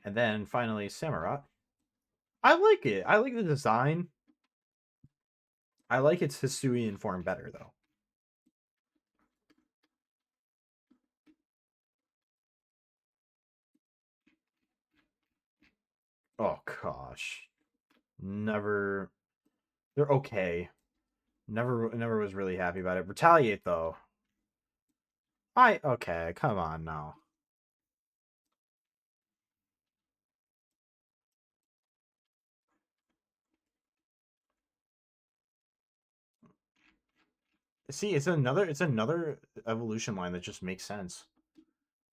and then finally Samurott. I like it. I like the design. I like its Hisuian form better though. Oh gosh. Never they're okay. Never was really happy about it. Retaliate though. I okay, come on now. See, it's another evolution line that just makes sense.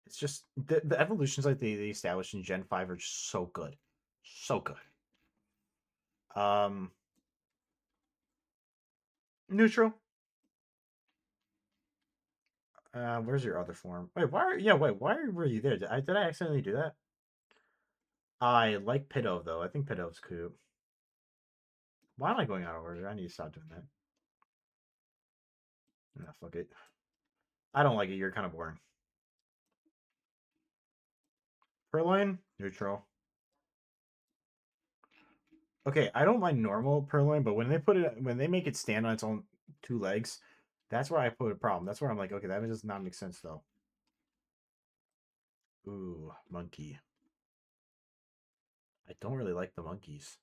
It's just the evolutions like they established in Gen 5 are just so good. So good. Um Neutral. Where's your other form? Why were you there? Did I accidentally do that? I like Pidove though. I think Pidove's cool. Why am I going out of order? I need to stop doing that. Nah, fuck it. I don't like it. You're kind of boring. Purloin, neutral. Okay, I don't mind normal Purloin, but when they make it stand on its own two legs, that's where I put a problem. That's where I'm like, okay, that does not make sense though. Ooh, monkey. I don't really like the monkeys.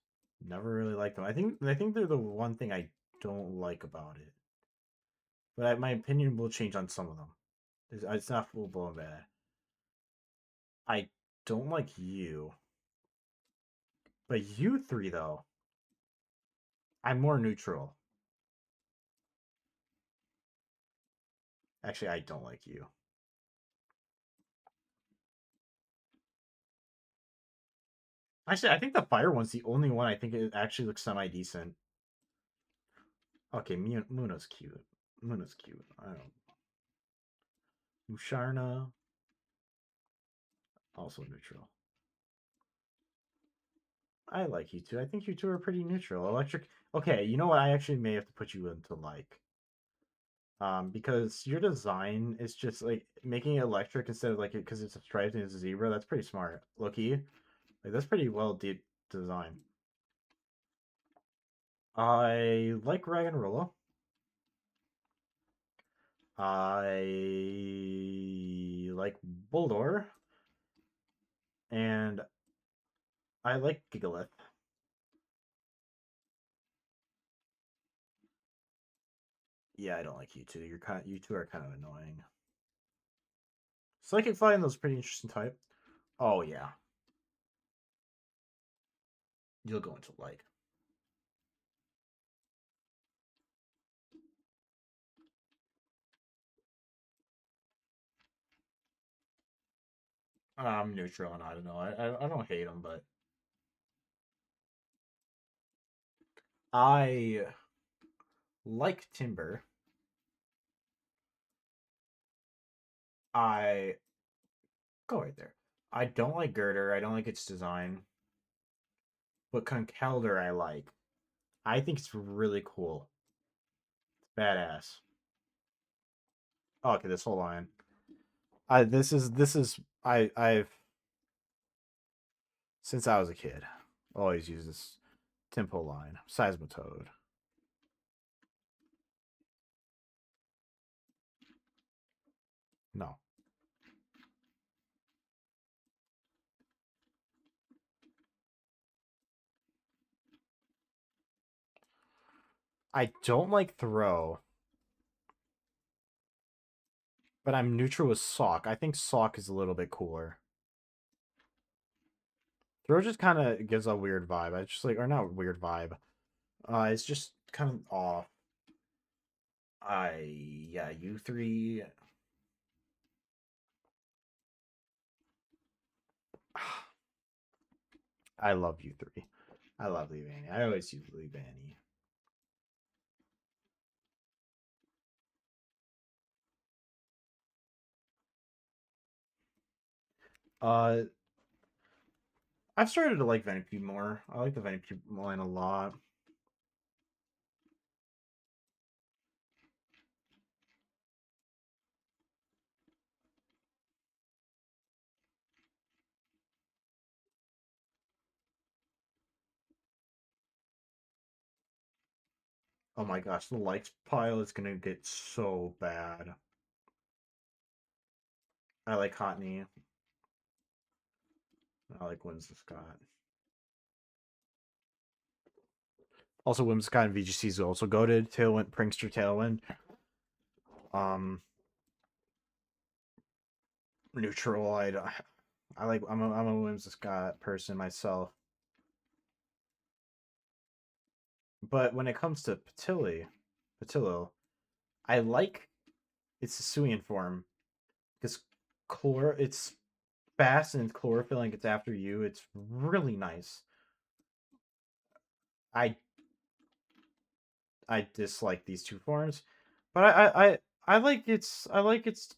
Never really liked them. I think they're the one thing I don't like about it. But my opinion will change on some of them. It's not full blown bad. I don't like you. But you three though, I'm more neutral. Actually, I don't like you. Actually, I think the fire one's the only one I think it actually looks semi decent. Okay, Muna's cute. Muna's cute. I don't. Musharna, also neutral. I like you two. I think you two are pretty neutral. Electric. Okay, you know what? I actually may have to put you into like, because your design is just like making it electric instead of like it because it's a striped and it's a zebra. That's pretty smart. Looky, like that's pretty well designed. I like Raggenrola. I like Bulldor, and I like Gigalith. Yeah, I don't like you two. You two are kind of annoying. Psychic Flying, those pretty interesting type. Oh yeah, you'll go into like. I'm neutral, and I don't know. I don't hate them, but I like Timber. I go right there. I don't like Girder. I don't like its design, but Conkeldurr I like. I think it's really cool. It's badass. Oh, okay, this whole line. This is I've since I was a kid always used this Tempo line. Seismitoad. No. I don't like Throw, but I'm neutral with Sock. I think Sock is a little bit cooler. Throw just kind of gives a weird vibe. I just like, or not weird vibe. It's just kind of off. Yeah, you three. I love you three. I love Leavanny. I always use Leavanny. Uh, I've started to like Venipede more. I like the Venipede line a lot. Oh my gosh, the likes pile is gonna get so bad. I like Hotney. I like Winston Scott. Also, Whimsicott and VGC is also goaded. Tailwind, Prankster Tailwind. Um, neutral. I like. I'm a Whimsicott Scott person myself. But when it comes to Patillo, I like its Hisuian form because it's fast and chlorophyll and gets after you. It's really nice. I I dislike these two forms, but I like its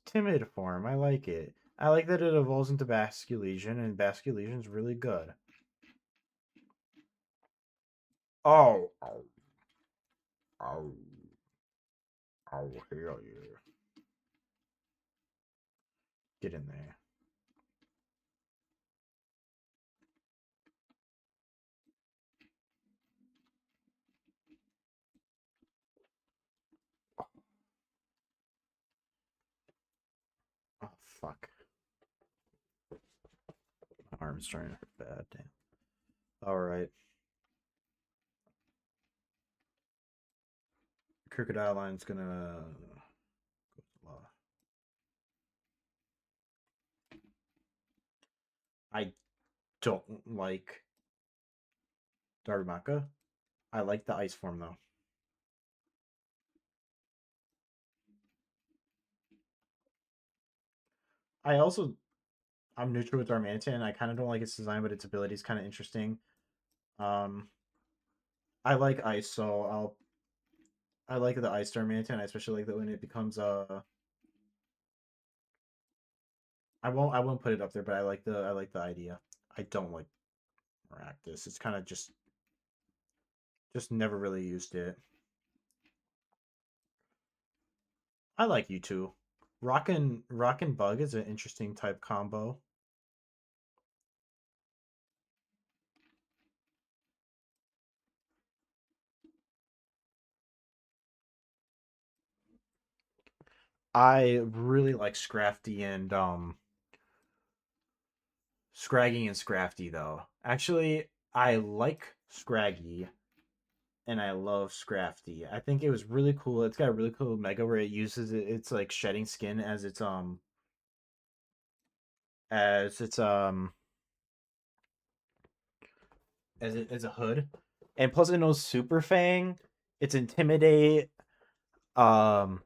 timid form. I like it. I like that it evolves into Basculegion, and Basculegion's really good. Oh, oh, oh, oh, hell yeah! Get in there. Oh fuck. arm's starting to hurt bad. Damn. All right. Crocodile line's gonna. I don't like Darumaka. I like the ice form though. I also I'm neutral with Darmanitan. I kind of don't like its design, but its ability is kind of interesting. Um, I like ice, so I like the ice Darmanitan. I especially like that when it becomes I won't put it up there, but I like the idea. I don't like Maractus. It's kind of just never really used it. I like you too. Rockin' Bug is an interesting type combo. I really like Scraggy and Scrafty though. Actually, I like Scraggy and I love Scrafty. I think it was really cool. It's got a really cool mega where it uses its like shedding skin as its as a hood. And plus it knows Super Fang, it's Intimidate. Um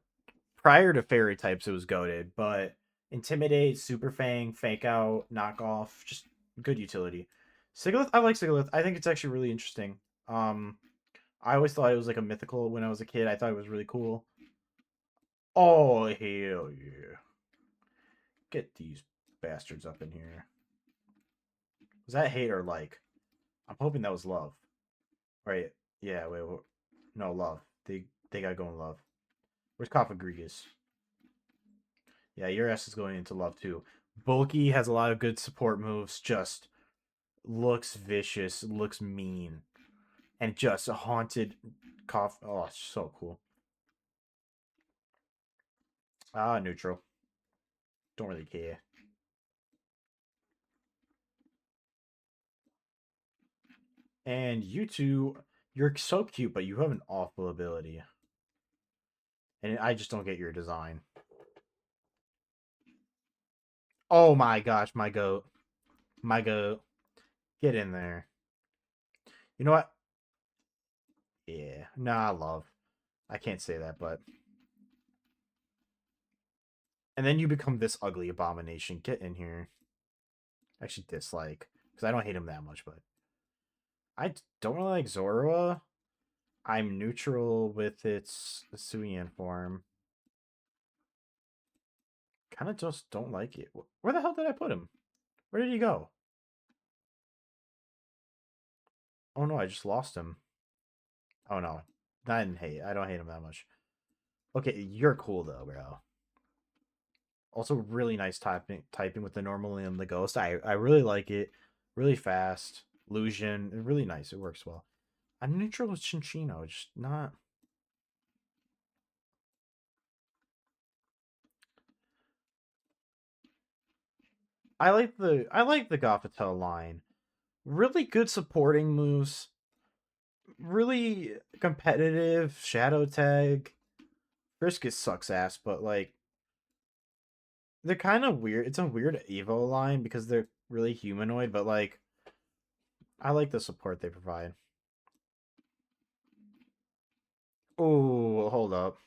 Prior to fairy types it was goaded, but Intimidate, Super Fang, Fake Out, Knockoff, just good utility. Sigalith, I like Sigalith. I think it's actually really interesting. Um I always thought it was like a mythical when I was a kid. I thought it was really cool. Oh hell yeah. Get these bastards up in here. Was that hate or like? I'm hoping that was love. Right. Yeah, wait. No, love. They got going love. Where's Kafagrigus? Yeah, your ass is going into love too. Bulky has a lot of good support moves, just looks vicious, looks mean. And just a haunted cough. Oh, so cool. Ah, neutral. Don't really care. And you two, you're so cute, but you have an awful ability. And I just don't get your design. Oh my gosh, my goat. My goat. Get in there. You know what? Yeah. Nah, love. I can't say that, but. And then you become this ugly abomination. Get in here. Actually, dislike. Because I don't hate him that much, but. I don't really like Zorua. I'm neutral with its Suian form. Kind of just don't like it. Where the hell did I put him? Where did he go? Oh no, I just lost him. Oh no. I didn't hate. I don't hate him that much. Okay, you're cool though, bro. Also, really nice typing with the normal and the ghost. I really like it. Really fast. Illusion. Really nice. It works well. I'm neutral with Chinchino. Just not. I like the Gothitelle line. Really good supporting moves. Really competitive. Shadow tag. Brisket sucks ass, but like they're kind of weird. It's a weird Evo line because they're really humanoid, but like I like the support they provide. Oh, hold up.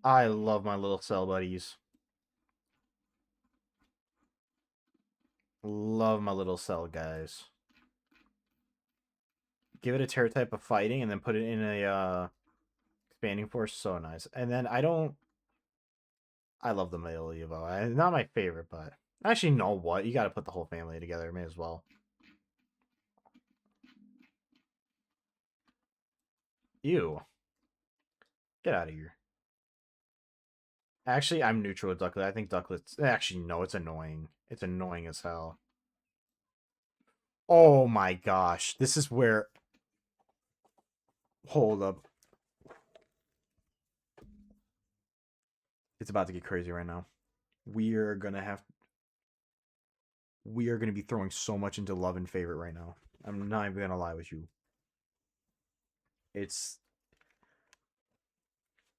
I love my little cell buddies. Love my little cell guys. Give it a terror type of fighting and then put it in a expanding force. So nice. And then I love the male Evo. Not my favorite, but actually, know what? You got to put the whole family together. May as well. Ew. Get out of here. Actually, I'm neutral with Ducklet. I think Ducklet's actually no, it's annoying. It's annoying as hell. Oh my gosh. This is where hold up. It's about to get crazy right now. We are gonna have we are gonna be throwing so much into love and favorite right now. I'm not even gonna lie with you. It's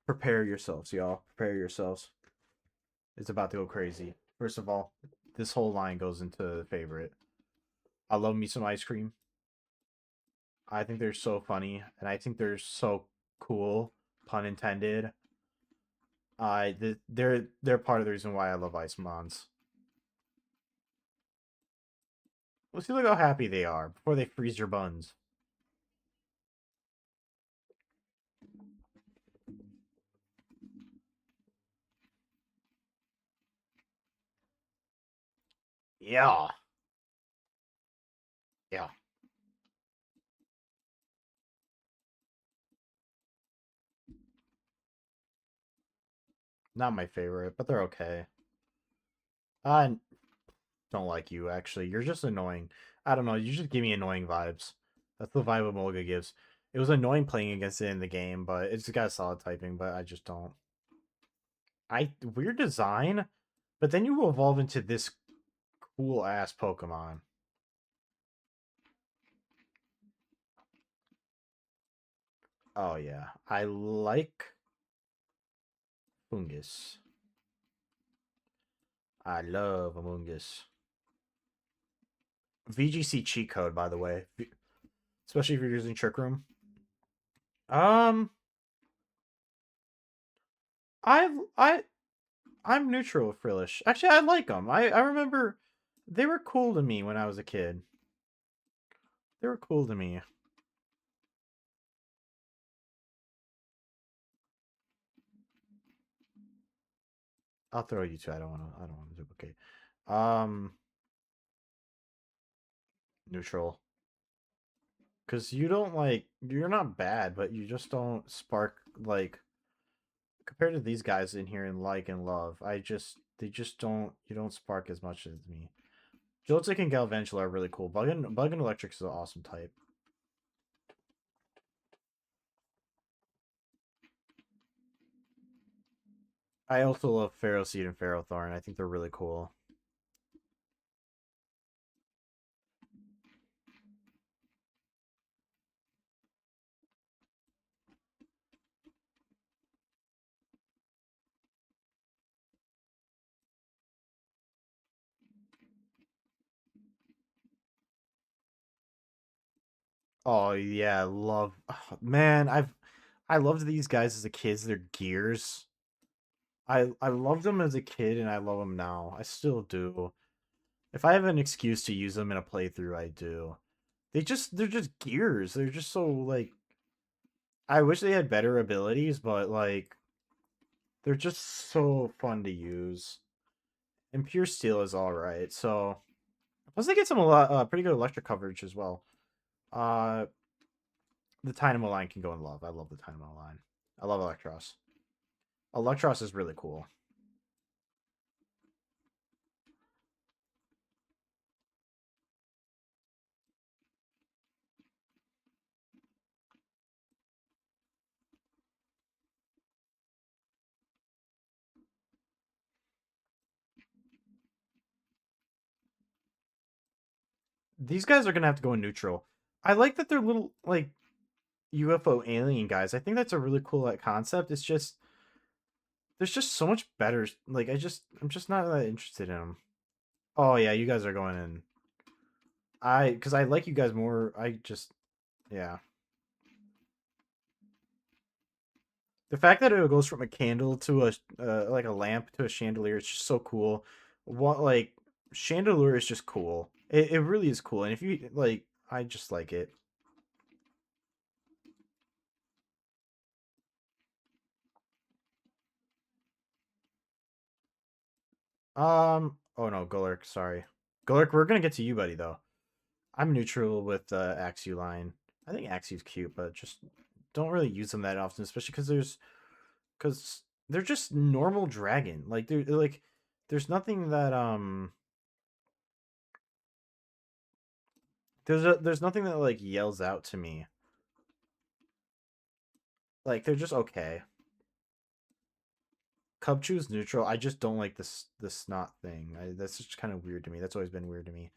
prepare yourselves, y'all. Prepare yourselves. It's about to go crazy. First of all, this whole line goes into favorite. I love me some ice cream. I think they're so funny, and I think they're so cool. Pun intended. They're part of the reason why I love ice mons. Let's see look how happy they are before they freeze your buns. Yeah, yeah. Not my favorite, but they're okay. I don't like you actually. You're just annoying. I don't know. You just give me annoying vibes. That's the vibe Emolga gives. It was annoying playing against it in the game, but it's got solid typing. But I just don't. I weird design, but then you evolve into this cool ass Pokemon. Oh yeah, I like Fungus. I love Among Us. VGC cheat code, by the way, especially if you're using Trick Room. Um, I I'm neutral with Frillish. Actually, I like them. I remember they were cool to me when I was a kid. They were cool to me. I'll throw you two. I don't want to. I don't want to duplicate. Um, neutral. Because you don't like. You're not bad, but you just don't spark like compared to these guys in here in like and love. They just don't. You don't spark as much as me. Joltik and Galvantula are really cool. Bug and Electric is an awesome type. I also love Ferroseed and Ferrothorn. I think they're really cool. Oh yeah, love man, I loved these guys as a kid. They're gears. I loved them as a kid and I love them now. I still do. If I have an excuse to use them in a playthrough, I do. They're just gears. They're just so like I wish they had better abilities, but like they're just so fun to use. And pure steel is all right. So plus they get some a lot pretty good electric coverage as well. Uh the Dynamo line can go in love. I love the Dynamo line. I love Electros. Electros is really cool. These guys are gonna have to go in neutral. I like that they're little like UFO alien guys. I think that's a really cool like concept. It's just there's just so much better. Like I'm just not that interested in them. Oh yeah, you guys are going in. Because I like you guys more. I just yeah. The fact that it goes from a candle to a like a lamp to a chandelier, it's just so cool. What like chandelier is just cool. It really is cool. And if you like, I just like it. Oh no, Gulurk. Sorry, Gulurk. We're gonna get to you, buddy. Though I'm neutral with Axew line. I think Axew's cute, but just don't really use them that often, especially because they're just normal dragon. Like they're like there's nothing that there's nothing that like yells out to me. Like they're just okay. Cubchoo's neutral. I just don't like this snot thing. That's just kind of weird to me. That's always been weird to me.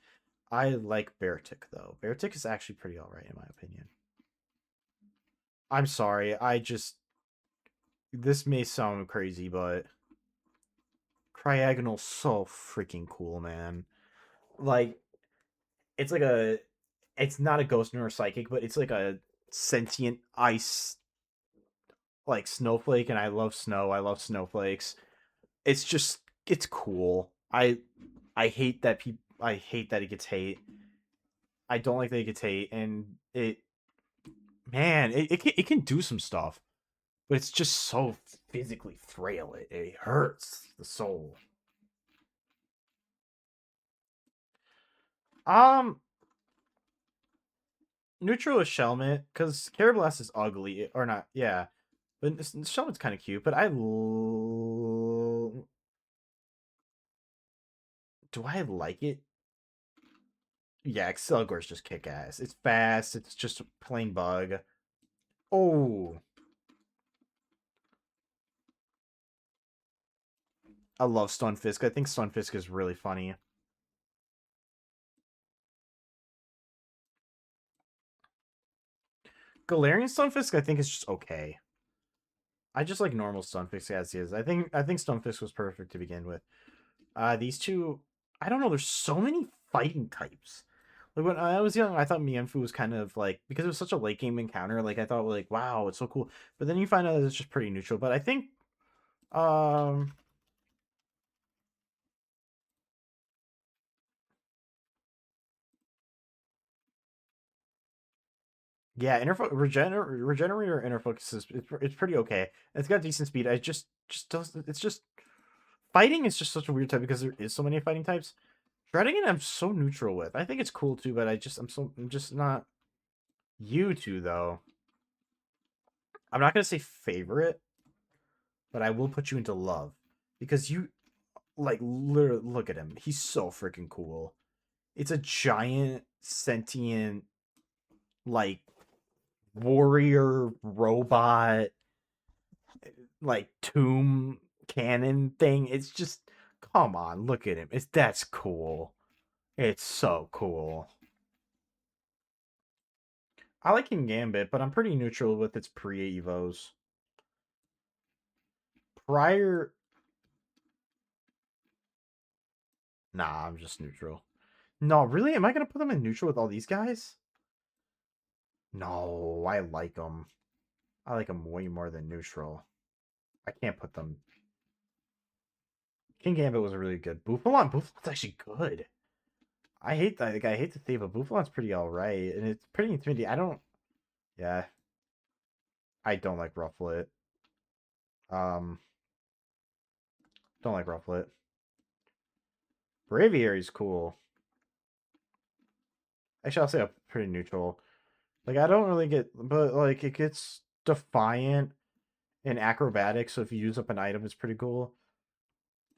I like Beartic though. Beartic is actually pretty alright in my opinion. I'm sorry. I just this may sound crazy, but Cryogonal's so freaking cool, man. Like it's like a it's not a ghost nor a psychic, but it's like a sentient ice like snowflake, and I love snow. I love snowflakes. It's just it's cool. I hate that people. I hate that it gets hate. I don't like that it gets hate, and it man, it can do some stuff, but it's just so physically frail. It hurts the soul. Um, neutral is Shelmet because Carablast is ugly or not. Yeah, but Shelmet's kind of cute. But do I like it? Yeah, Excelgor's just kick ass. It's fast. It's just a plain bug. Oh, I love Stunfisk. I think Stunfisk is really funny. Galarian Stunfisk, I think, is just okay. I just like normal Stunfisk as is. I think Stunfisk was perfect to begin with. These two, I don't know. There's so many fighting types. Like when I was young, I thought Mienfoo was kind of like because it was such a late game encounter. Like I thought, like wow, it's so cool. But then you find out that it's just pretty neutral. But I think, um, yeah, Regenerator Inner Focus is it's pretty okay. It's got decent speed. I just does it's just fighting is just such a weird type because there is so many fighting types. Shredding it, I'm so neutral with. I think it's cool too, but I'm just not you two though. I'm not gonna say favorite, but I will put you into love because you like literally look at him. He's so freaking cool. It's a giant sentient like warrior robot like tomb cannon thing. It's just come on, look at him. It's that's cool. It's so cool. I like King Gambit, but I'm pretty neutral with its pre Evos. Prior, nah, I'm just neutral. No, really? Am I gonna put them in neutral with all these guys? No, I like them. I like them way more than neutral. I can't put them. King Gambit was really good. Buffalon's actually good. I hate that. Like, I hate to say, but Buffalon's pretty alright, and it's pretty intimidating. I don't. Yeah, I don't like Rufflet. Um, don't like Rufflet. Braviary's cool. Actually, I'll say I'm pretty neutral. Like I don't really get, but like it gets defiant and acrobatic. So if you use up an item, it's pretty cool.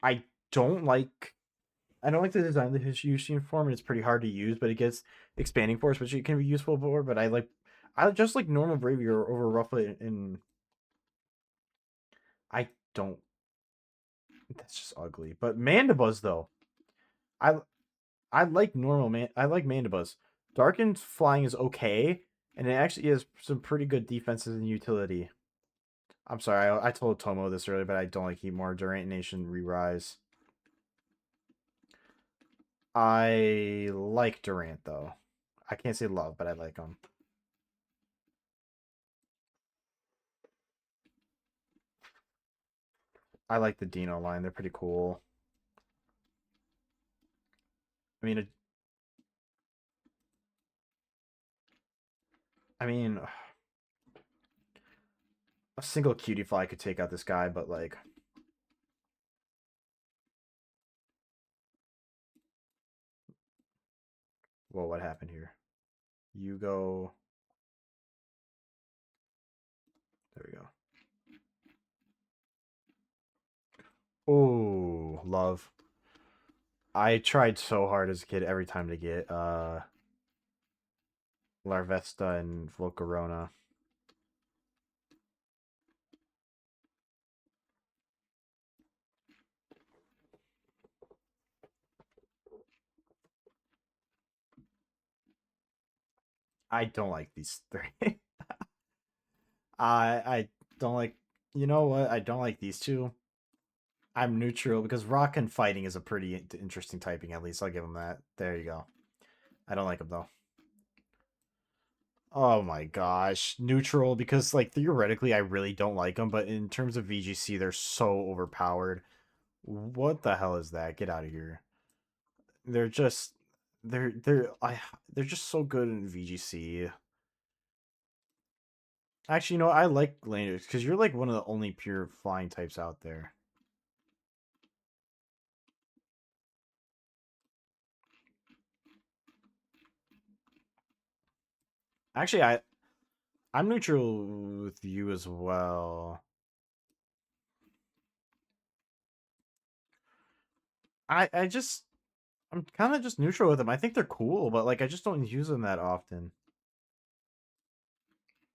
I don't like. I don't like the design of his use uniform, and it's pretty hard to use. But it gets expanding force, which it can be useful for. But I like, I just like normal Braviary over Rufflet, and I don't. That's just ugly. But Mandibuzz though, I I like normal man. I like Mandibuzz. Darkened flying is okay, and it actually has some pretty good defenses and utility. I'm sorry, I told Tomo this earlier, but I don't like Heatmore. Durant Nation re-rise. I like Durant though. I can't say love, but I like him. I like the Dino line. They're pretty cool. I mean, I mean, a single cutie fly could take out this guy, but like, well, what happened here? You go. There we go. Oh, love. I tried so hard as a kid every time to get Larvesta and Volcarona. I don't like these three. I don't like. You know what? I don't like these two. I'm neutral because rock and fighting is a pretty interesting typing. At least I'll give him that. There you go. I don't like him though. Oh my gosh, neutral because like theoretically I really don't like them, but in terms of VGC they're so overpowered. What the hell is that? Get out of here. They're just they're just so good in VGC. Actually, you know, I like Landers because you're like one of the only pure flying types out there. Actually, I'm neutral with you as well. I just I'm kind of just neutral with them. I think they're cool, but like I just don't use them that often.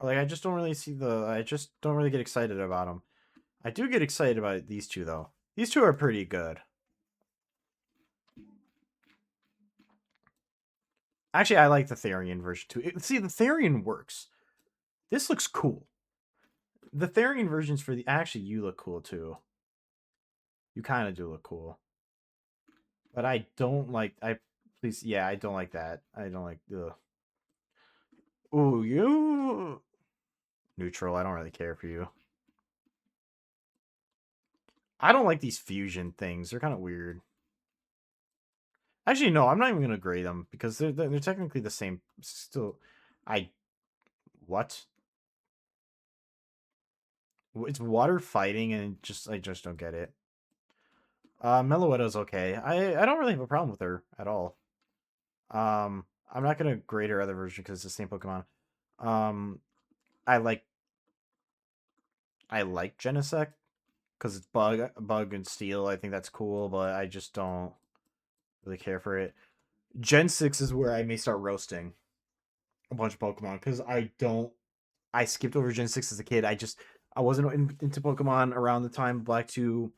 Like I just don't really see the I just don't really get excited about them. I do get excited about these two though. These two are pretty good. Actually, I like the Therian version too. See, the Therian works. This looks cool. The Therian versions for the actually you look cool too. You kind of do look cool. But I don't like I please yeah, I don't like that. I don't like ugh. Ooh, you neutral. I don't really care for you. I don't like these fusion things. They're kind of weird. Actually, no, I'm not even gonna grade them because they're technically the same. Still, I what? It's water fighting, and just I just don't get it. Meloetta's okay. I don't really have a problem with her at all. I'm not gonna grade her other version because it's the same Pokemon. Um, I like I like Genesect because it's bug and steel. I think that's cool, but I just don't really care for it. Gen 6 is where I may start roasting a bunch of Pokemon because I don't. I skipped over Gen 6 as a kid. I wasn't into Pokemon around the time Black 2.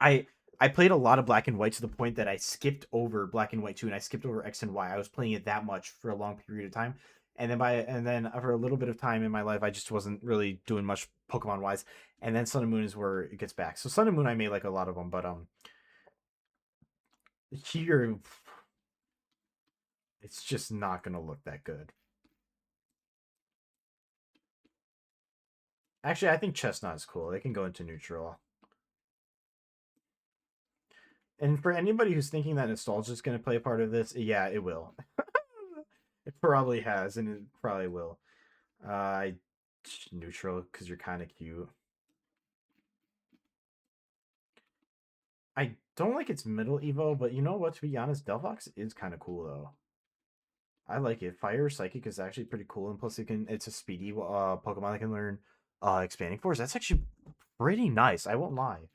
I I played a lot of Black and White to the point that I skipped over Black and White 2 and I skipped over X and Y. I was playing it that much for a long period of time. And then for a little bit of time in my life I just wasn't really doing much Pokemon wise. And then Sun and Moon is where it gets back. So Sun and Moon I made like a lot of them, but here it's just not going to look that good. Actually, I think Chestnut is cool. They can go into neutral. And for anybody who's thinking that nostalgia is going to play a part of this, yeah, it will. It probably has, and it probably will. I neutral because you're kind of cute. I don't like its middle evo, but you know what? To be honest, Delphox is kind of cool though. I like it. Fire Psychic is actually pretty cool, and plus it's a speedy Pokemon that can learn expanding force. That's actually pretty nice. I won't lie.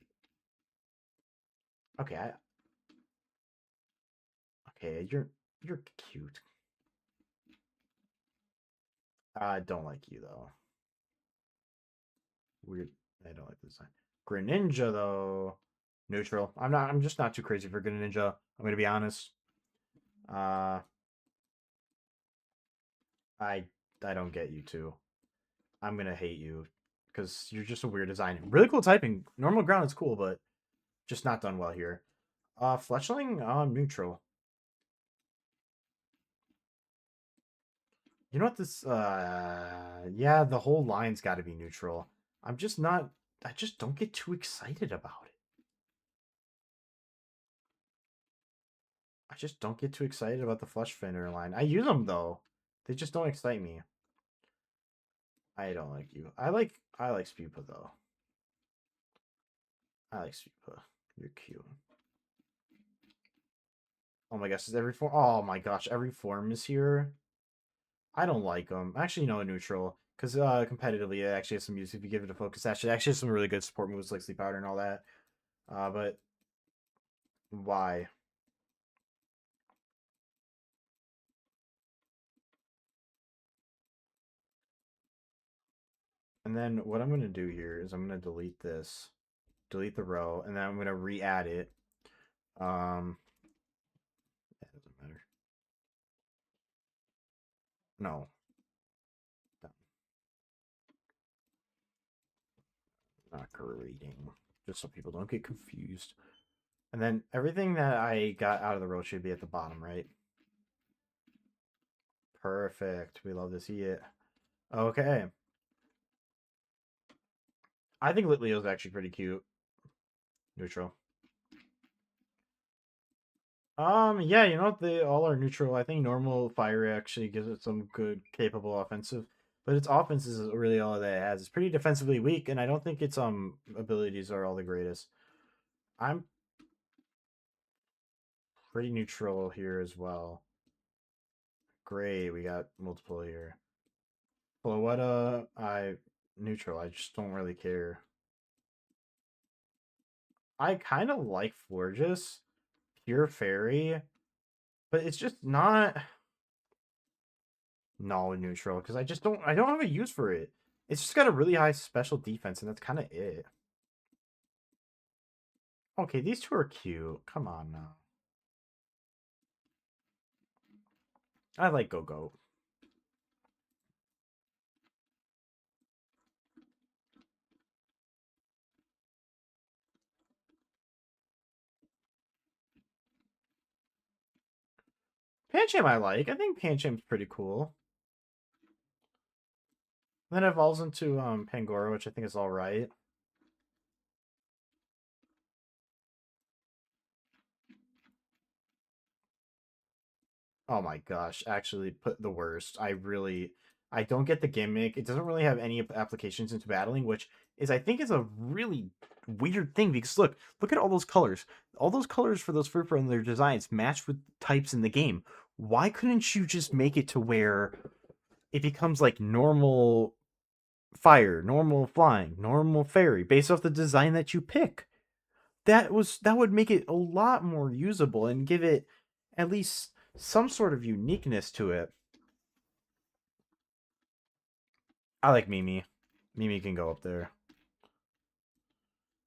Okay, okay, you're cute. I don't like you though. Weird. I don't like this design. Greninja though, neutral. I'm just not too crazy for Greninja. I'm gonna be honest. Uh, I I don't get you too. I'm gonna hate you because you're just a weird design. Really cool typing. Normal ground is cool, but just not done well here. Fletchling, neutral. You know what this? Yeah, the whole line's got to be neutral. I'm just not. I just don't get too excited about it. I just don't get too excited about the Flush Fender line. I use them though. They just don't excite me. I don't like you. I like Spupa though. I like Spupa. You're cute. Oh my gosh, is every form? Oh my gosh, every form is here. I don't like them. Actually, no, neutral. Because competitively, it actually has some use if you give it a focus. Actually has some really good support moves like Sleep Powder and all that. But why? And then what I'm gonna do here is I'm gonna delete this, delete the row, and then I'm gonna re-add it. Um, that doesn't matter. No, not grading. Just so people don't get confused. And then everything that I got out of the road should be at the bottom, right? Perfect. We love to see it. Okay. I think Litleo's actually pretty cute. Neutral. Yeah, you know, they all are neutral. I think normal fire actually gives it some good, capable offensive, but its offense is really all that it has. It's pretty defensively weak, and I don't think its abilities are all the greatest. I'm pretty neutral here as well. Great, we got multiple here. Floetta, I neutral. I just don't really care. I kind of like Florges, Pure Fairy, but it's just not null neutral because I don't have a use for it. It's just got a really high special defense, and that's kind of it. Okay, these two are cute. Come on now. I like Go Go. Pancham I like. I think Pancham's pretty cool. Then it evolves into Pangoro, which I think is all right. Oh my gosh, actually put the worst. I don't get the gimmick. It doesn't really have any applications into battling, which is I think is a really weird thing because look at all those colors. All those colors for those fruit and their designs match with types in the game. Why couldn't you just make it to where it becomes like normal fire, normal flying, normal fairy based off the design that you pick? That would make it a lot more usable and give it at least some sort of uniqueness to it. I like Mimi. Mimi can go up there.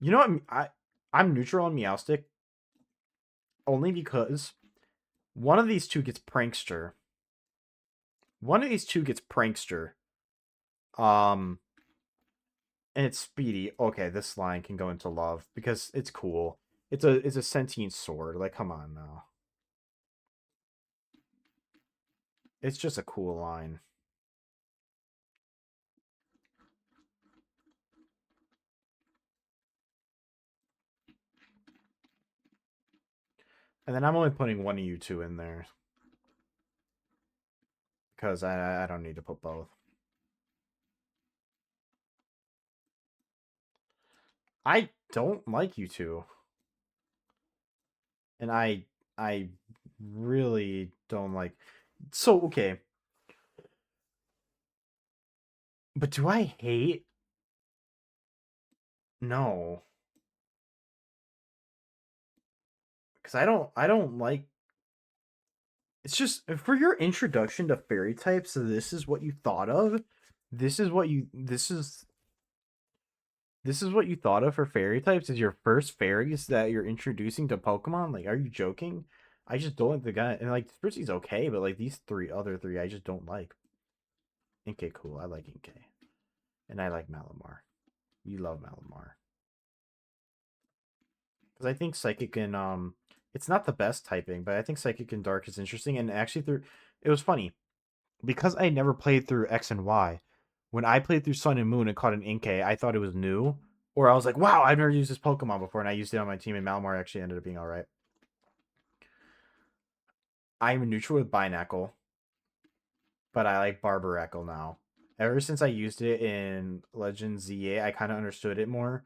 You know what? I'm neutral on Meowstic only because one of these two gets Prankster. One of these two gets Prankster. Um, and it's speedy. Okay, this line can go into love because it's cool. It's a sentient sword. Like, come on now. It's just a cool line. And then I'm only putting one of you two in there because I don't need to put both. I don't like you two, and I really don't like. So okay, but do I hate? No, because I don't like. It's just for your introduction to fairy types. This is what you thought of. This is what you thought of for fairy types. Is your first fairies that you're introducing to Pokemon? Like, are you joking? I just don't like the guy. And like Spritzy's okay, but like these other three, I just don't like. Inkay, cool. I like Inkay, and I like Malamar. You love Malamar because I think Psychic and it's not the best typing, but I think Psychic and Dark is interesting. And actually, through it was funny because I never played through X and Y. When I played through Sun and Moon and caught an Inkay, I thought it was new, or I was like, "Wow, I've never used this Pokemon before," and I used it on my team, and Malamar actually ended up being all right. I'm neutral with Binacle, but I like Barbaracle now. Ever since I used it in Legend ZA, I kind of understood it more.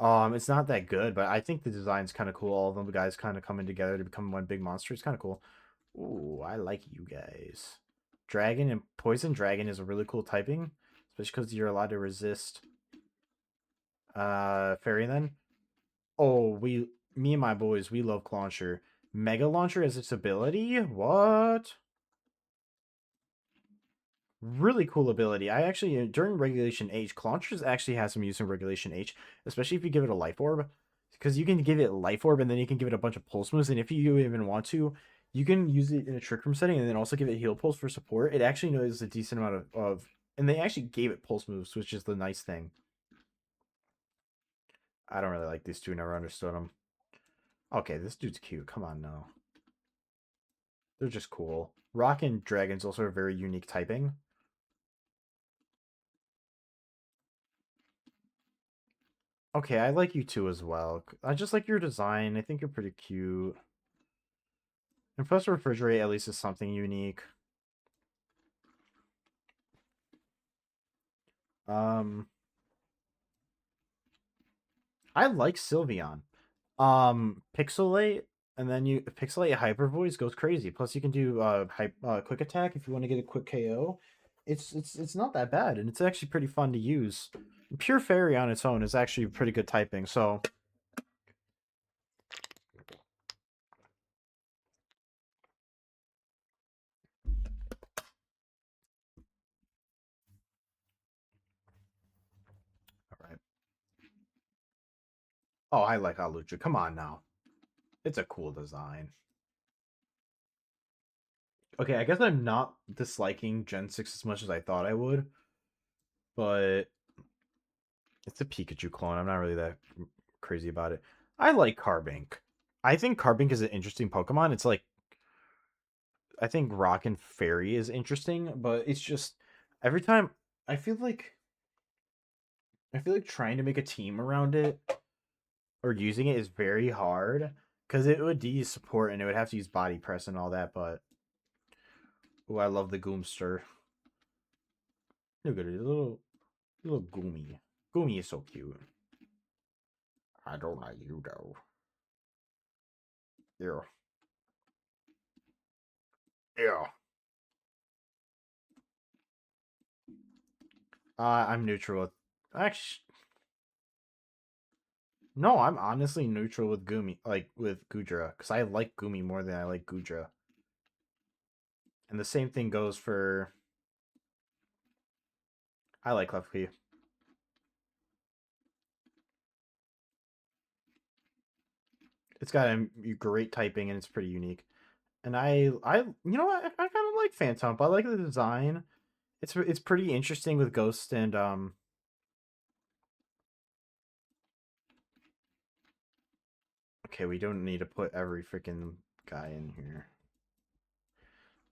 It's not that good, but I think the design's kind of cool. All of them guys kind of coming together to become one big monster. It's kind of cool. Ooh, I like you guys. Dragon and Poison Dragon is a really cool typing, especially because you're allowed to resist Fairy then. Oh, me and my boys, we love Clauncher. Mega Launcher as its ability? What? Really cool ability. I actually, during Regulation H, Claunchers actually has some use in Regulation H, especially if you give it a Life Orb. Because you can give it Life Orb and then you can give it a bunch of Pulse moves, and if you even want to, You can use it in a trick room setting and then also give it heal pulse for support. It actually knows a decent amount of and they actually gave it pulse moves, which is the nice thing. I don't really like these two. Never understood them. Okay, this dude's cute. Come on now. They're just cool. Rock and Dragon's also a very unique typing. Okay, I like you too as well. I just like your design. I think you're pretty cute. And plus, refrigerate at least is something unique. Um, I like Sylveon. Pixelate, and then you Pixelate Hyper Voice goes crazy. Plus, you can do quick attack if you want to get a quick KO. It's not that bad, and it's actually pretty fun to use. Pure Fairy on its own is actually pretty good typing. So, all right. Oh, I like Alucha. Come on now, it's a cool design. Okay, I guess I'm not disliking Gen 6 as much as I thought I would, but it's a Pikachu clone. I'm not really that crazy about it. I like Carbink. I think Carbink is an interesting Pokemon. It's like I think Rock and Fairy is interesting, but it's just every time I feel like I feel like trying to make a team around it or using it is very hard because it would use support and it would have to use body press and all that. But oh, I love the Goomster. Look at it, little Goomy. Goomy is so cute. I don't like you though. Yeah, yeah. I'm neutral with actually. No, I'm honestly neutral with Gumi, like with Gudra, because I like Gumi more than I like Gudra. And the same thing goes for I like Klefki. It's got a great typing and it's pretty unique. And you know what? I kind of like Phantomp. I like the design. It's pretty interesting with Ghost and Okay, we don't need to put every freaking guy in here.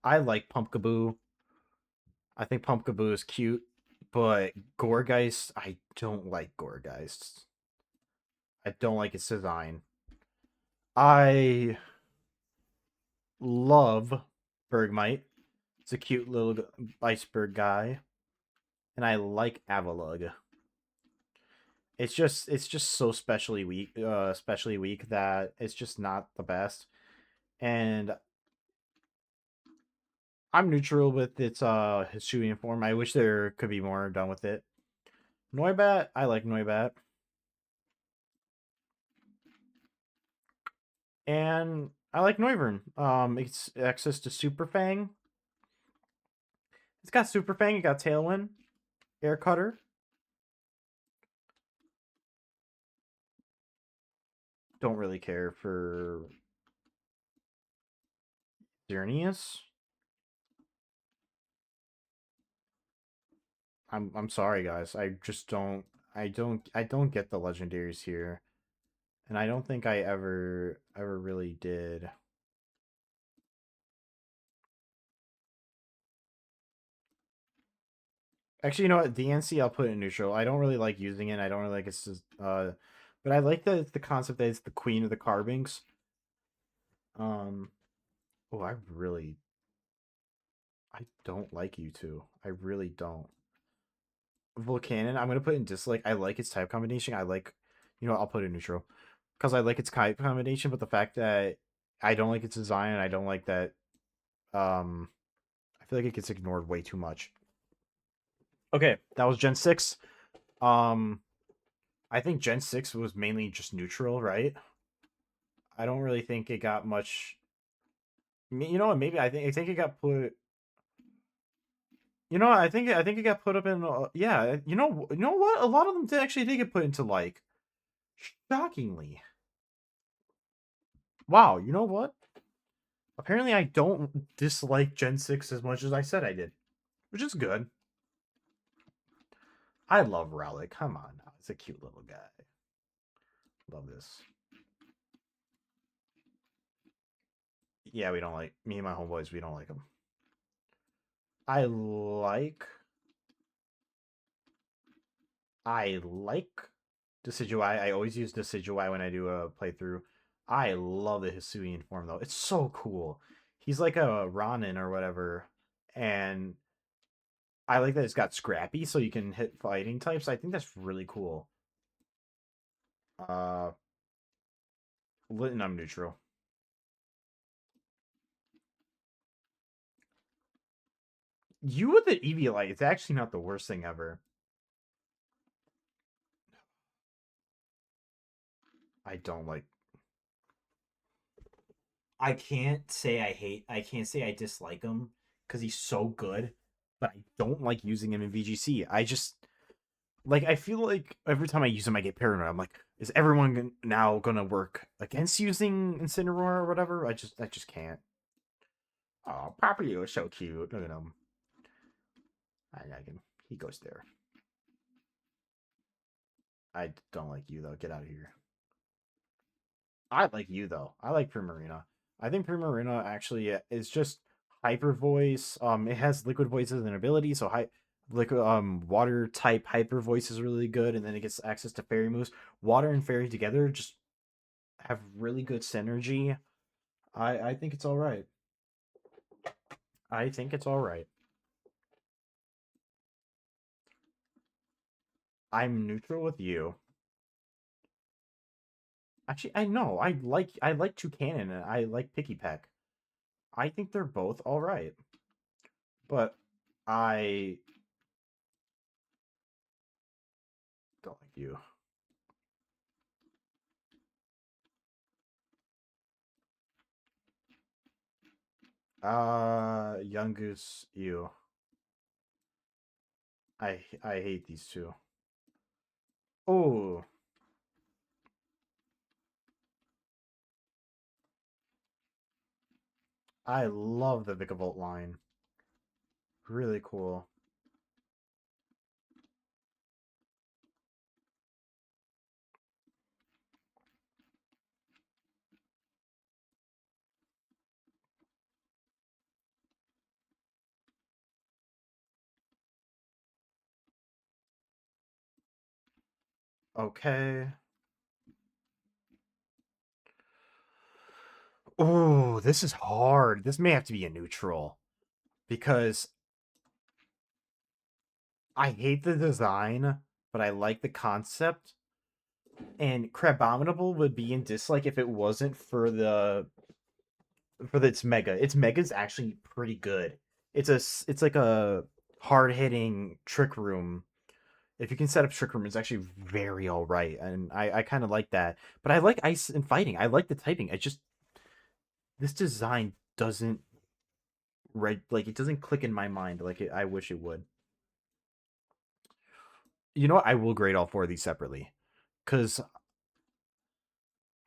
I like Pumpkaboo. I think Pumpkaboo is cute, but Gourgeist, I don't like Gourgeist. I don't like its design. I love Bergmite. It's a cute little iceberg guy, and I like Avalugg. It's just so especially weak that it's just not the best. And I'm neutral with its Hisuian form. I wish there could be more done with it. Noibat, I like Noibat. And I like Noivern. It's access to Super Fang. It's got Super Fang, it got Tailwind, Air Cutter. Don't really care for Xerneas. I'm sorry guys. I just don't get the legendaries here. And I don't think I ever really did. Actually, you know what? DNC I'll put in neutral. I don't really like using it. I don't really like it's just but I like the concept that it's the queen of the carvings. Um oh, I don't like you two. I really don't. Volcanon, I'm gonna put in dislike. I like its type combination. I like, you know, I'll put it in neutral because I like its type combination. But the fact that I don't like its design, and I don't like that. Um, I feel like it gets ignored way too much. Okay, that was Gen 6. Um, I think Gen 6 was mainly just neutral, right? I don't really think it got much. You know what? Maybe I think it got put. You know, I think it got put up in. Yeah, you know what? A lot of them actually did get put into like shockingly. Wow, you know what? Apparently, I don't dislike Gen 6 as much as I said I did, which is good. I love Relic. Come on now. It's a cute little guy. Love this. Yeah, we don't like me and my homeboys. We don't like him. I like I like Decidueye. I always use Decidueye when I do a playthrough. I love the Hisuian form though. It's so cool. He's like a Ronin or whatever, and I like that it's got Scrappy, so you can hit fighting types. I think that's really cool. Uh, Lit and I'm neutral. You with the Eviolite, it's actually not the worst thing ever. I don't like. I can't say I hate. I can't say I dislike him because he's so good, but I don't like using him in VGC. I just like. I feel like every time I use him, I get paranoid. I'm like, is everyone now gonna work against using Incineroar or whatever? I just can't. Oh, Papillon is so cute. Look at him. I like him. He goes there. I don't like you though. Get out of here. I like you though. I like Primarina. I think Primarina actually is just hyper voice. It has liquid voice as an ability, so liquid water type hyper voice is really good, and then it gets access to fairy moves. Water and fairy together just have really good synergy. I think it's all right. I think it's all right. I'm neutral with you. Actually, I know I like Toucannon and I like Picky Peck. I think they're both all right, but I don't like you. Young Goose, you. I hate these two. Oh, I love the Vikavolt line. Really cool. Okay. Oh, this is hard. This may have to be a neutral because I hate the design, but I like the concept. And Crabominable would be in dislike if it wasn't for its mega. Its mega is actually pretty good. It's like a hard hitting trick room. If you can set up trick room, it's actually very all right, and I kind of like that. But I like ice and fighting. I like the typing. I just this design doesn't like it doesn't click in my mind like I wish it would. You know what? I will grade all four of these separately because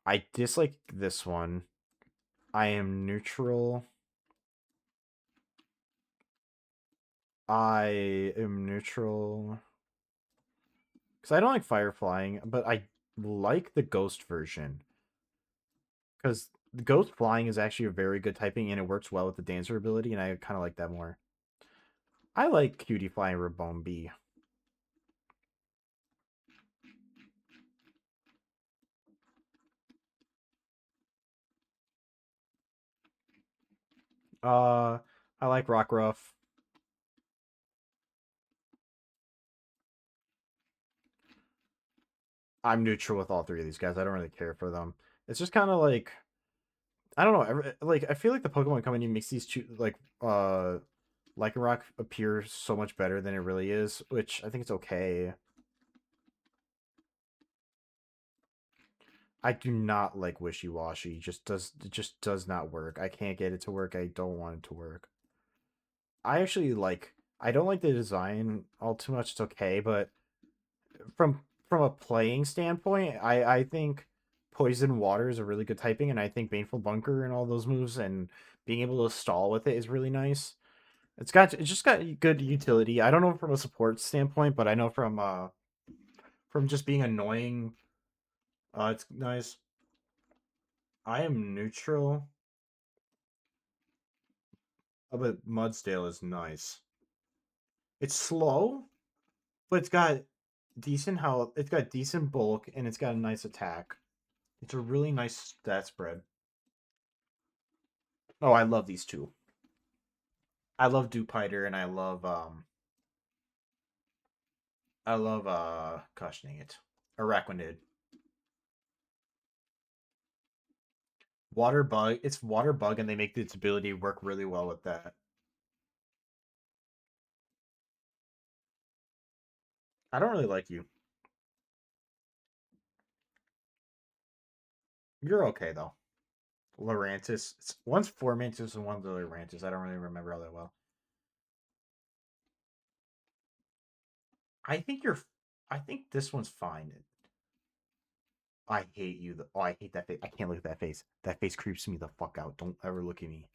I dislike this one. I am neutral. I am neutral because I don't like fire flying, but I like the ghost version because the ghost flying is actually a very good typing and it works well with the dancer ability, and I kind of like that more. I like cutie flying Rabone B. Uh, I like Rockruff. I'm neutral with all three of these guys. I don't really care for them. It's just kind of like I don't know. Like I feel like the Pokemon Company makes these two Lycanroc appear so much better than it really is, which I think it's okay. I do not like Wishy Washy. It just does not work. I can't get it to work. I don't want it to work. I actually like I don't like the design all too much. It's okay, but from a playing standpoint, I think Poison Water is a really good typing, and I think Baneful Bunker and all those moves and being able to stall with it is really nice. It's just got good utility. I don't know from a support standpoint, but I know from just being annoying, it's nice. I am neutral, but Mudsdale is nice. It's slow, but it's got decent health. It's got decent bulk, and it's got a nice attack. It's a really nice stat spread. Oh, I love these two. I love Dupiter, and I love gosh dang it, Araquanid. Water bug. It's water bug, and they make its ability work really well with that. I don't really like you. You're okay though. Lurantis. One's Formantis and one's Lurantis. I don't really remember all that well. I think you're. I think this one's fine. I hate you. Oh, I hate that face. I can't look at that face. That face creeps me the fuck out. Don't ever look at me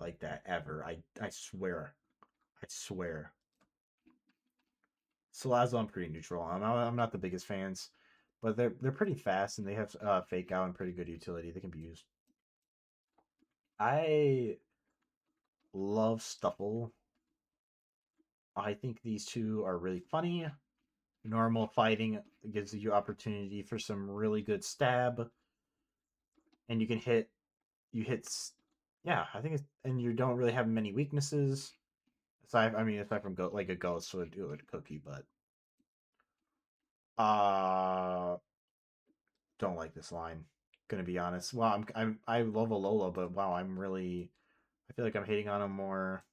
like that ever. I swear. I swear. Salazzle, I'm pretty neutral. I'm not the biggest fans, but they're pretty fast and they have fake out and pretty good utility. They can be used. I love Stuffle. I think these two are really funny. Normal fighting gives you opportunity for some really good stab, and you can hit. You hit. Yeah, I think it's and you don't really have many weaknesses. Aside from like a ghost would do it cookie, but uh, don't like this line. Gonna be honest. Well, I love Alola, but wow, I feel like I'm hating on him more.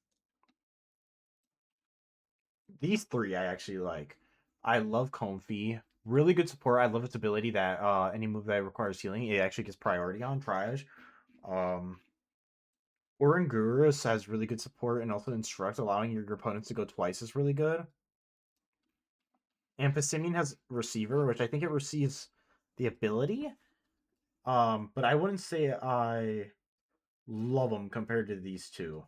These three I actually like. I love Comfy. Really good support. I love its ability that any move that requires healing, it actually gets priority on triage. Um Orangurus has really good support and also instruct, allowing your opponents to go twice is really good. And Passimian has receiver, which I think it receives the ability. But I wouldn't say I love them compared to these two.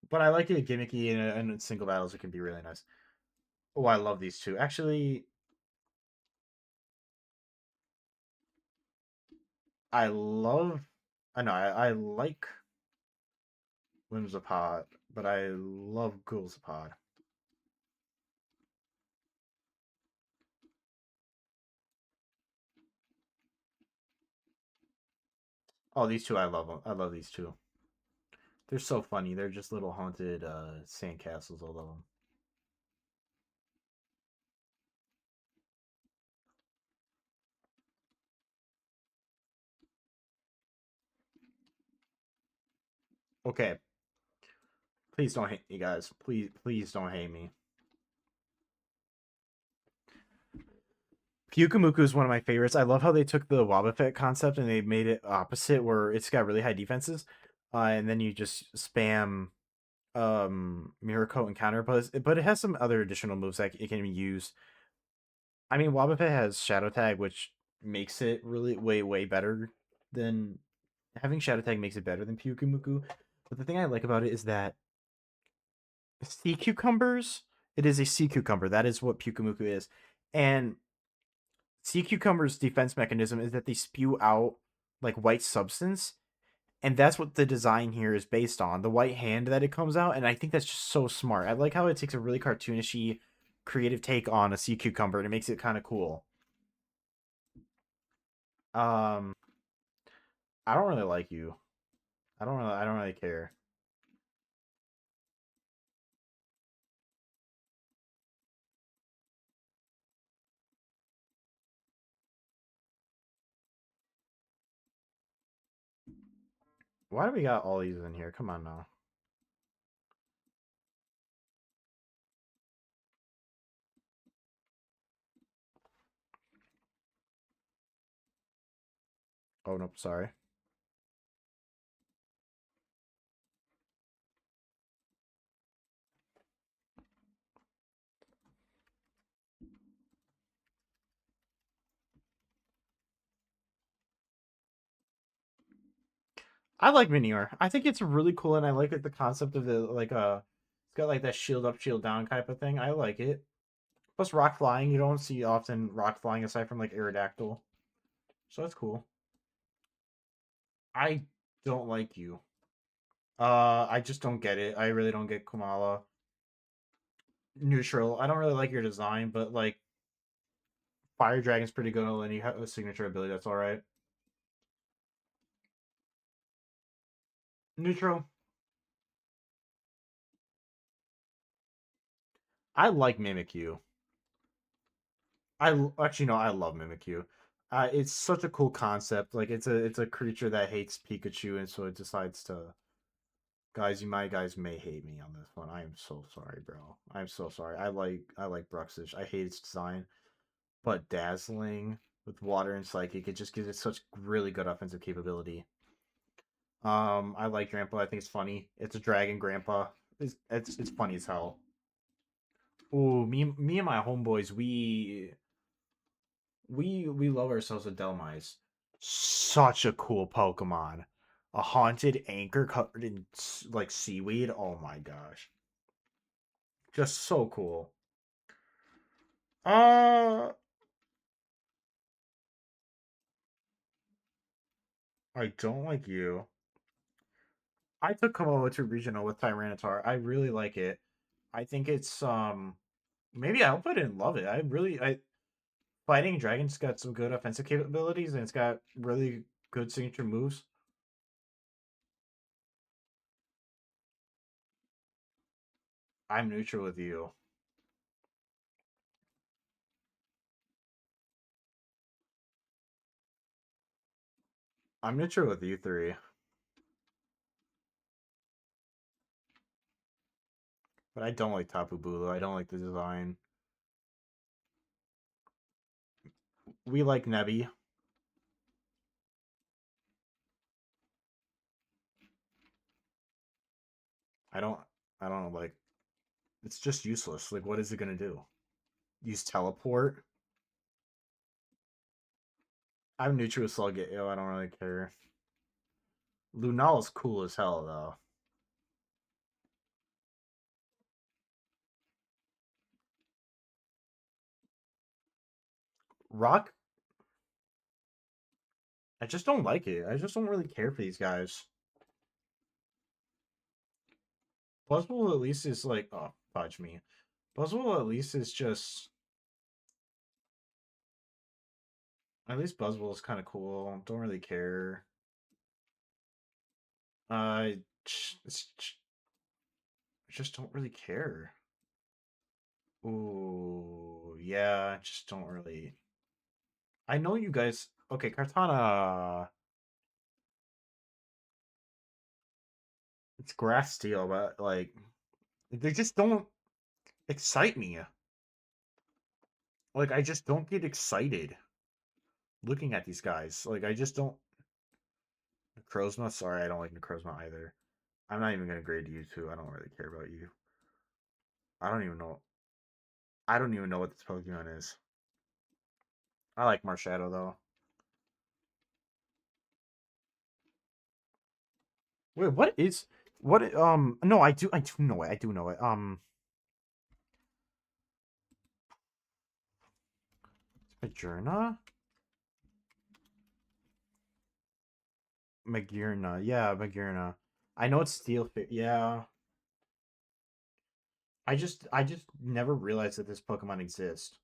But I like it gimmicky and in single battles it can be really nice. Oh, I love these two. Actually, I love. I know I like Whimsipod, but I love Ghoulsapod. Oh, these two I love them. I love these two. They're so funny. They're just little haunted sandcastles. I love them. Okay, please don't hate me, guys. Please don't hate me. Pyukumuku is one of my favorites. I love how they took the Wobbuffet concept and they made it opposite, where it's got really high defenses, and then you just spam Miracle and counter, but it has some other additional moves that it can use. I mean, Wobbuffet has Shadow Tag, which makes it really way better than having Shadow Tag makes it better than Pyukumuku. But the thing I like about it is that sea cucumbers. It is a sea cucumber. That is what Pyukumuku is, and sea cucumbers' defense mechanism is that they spew out like white substance, and that's what the design here is based on, the white hand that it comes out. And I think that's just so smart. I like how it takes a really cartoonishy creative take on a sea cucumber and it makes it kind of cool. um I don't really like you. I don't really care. Why do we got all these in here? Come on now. Oh nope, sorry. I like Minior. I think it's really cool, and I like the concept of the it's got like that shield up, shield down type of thing. I like it. Plus rock flying, you don't see often rock flying aside from like Aerodactyl, so that's cool. I don't like you. I just don't get it. I really don't get Kumala. Neutral. I don't really like your design, but like Fire Dragon's pretty good, and you have a signature ability that's all right. Neutral. I like Mimikyu. Actually no, I love Mimikyu. It's such a cool concept. Like it's a creature that hates Pikachu, and so it decides to. Guys, you guys may hate me on this one. I am so sorry, bro. I'm so sorry. I like Bruxish. I hate its design, but Dazzling with Water and Psychic, it just gives it such really good offensive capability. I like Grandpa. I think it's funny. It's a dragon Grandpa. It's funny as hell. Ooh, me and my homeboys, we love ourselves with Delmise. Such a cool Pokemon. A haunted anchor covered in like seaweed. Oh my gosh. Just so cool. Uh I don't like you. I took Komodo to regional with Tyranitar. I really like it. I think it's maybe I hope I didn't love it. I fighting dragons got some good offensive capabilities and it's got really good signature moves. I'm neutral with you. I'm neutral with you three. But I don't like Tapu Bulu. I don't like the design. We like Nebby. I don't I don't know, like it's just useless. Like what is it gonna do? Use teleport? I'm neutral with Slugget. Yo, I don't really care. Lunala's cool as hell though. Rock, I just don't like it. I just don't really care for these guys. Buzzwole at least is like, oh, fudge me. Buzzwole at least is just, at least Buzzwole is kind of cool. Don't really care. I just don't really care. Ooh, yeah, just don't really. I know you guys. Okay, Kartana. It's grass steel, but like they just don't excite me. Like I just don't get excited looking at these guys. Like I just don't. Necrozma. Sorry, I don't like Necrozma either. I'm not even gonna grade you two. I don't really care about you. I don't even know. I don't even know what this Pokemon is. I like Marshadow though. Wait, what is what? No, I do know it. I do know it. Majerna, Magirna. Yeah, Magirna. I know it's Steel. Yeah, I just never realized that this Pokemon exists.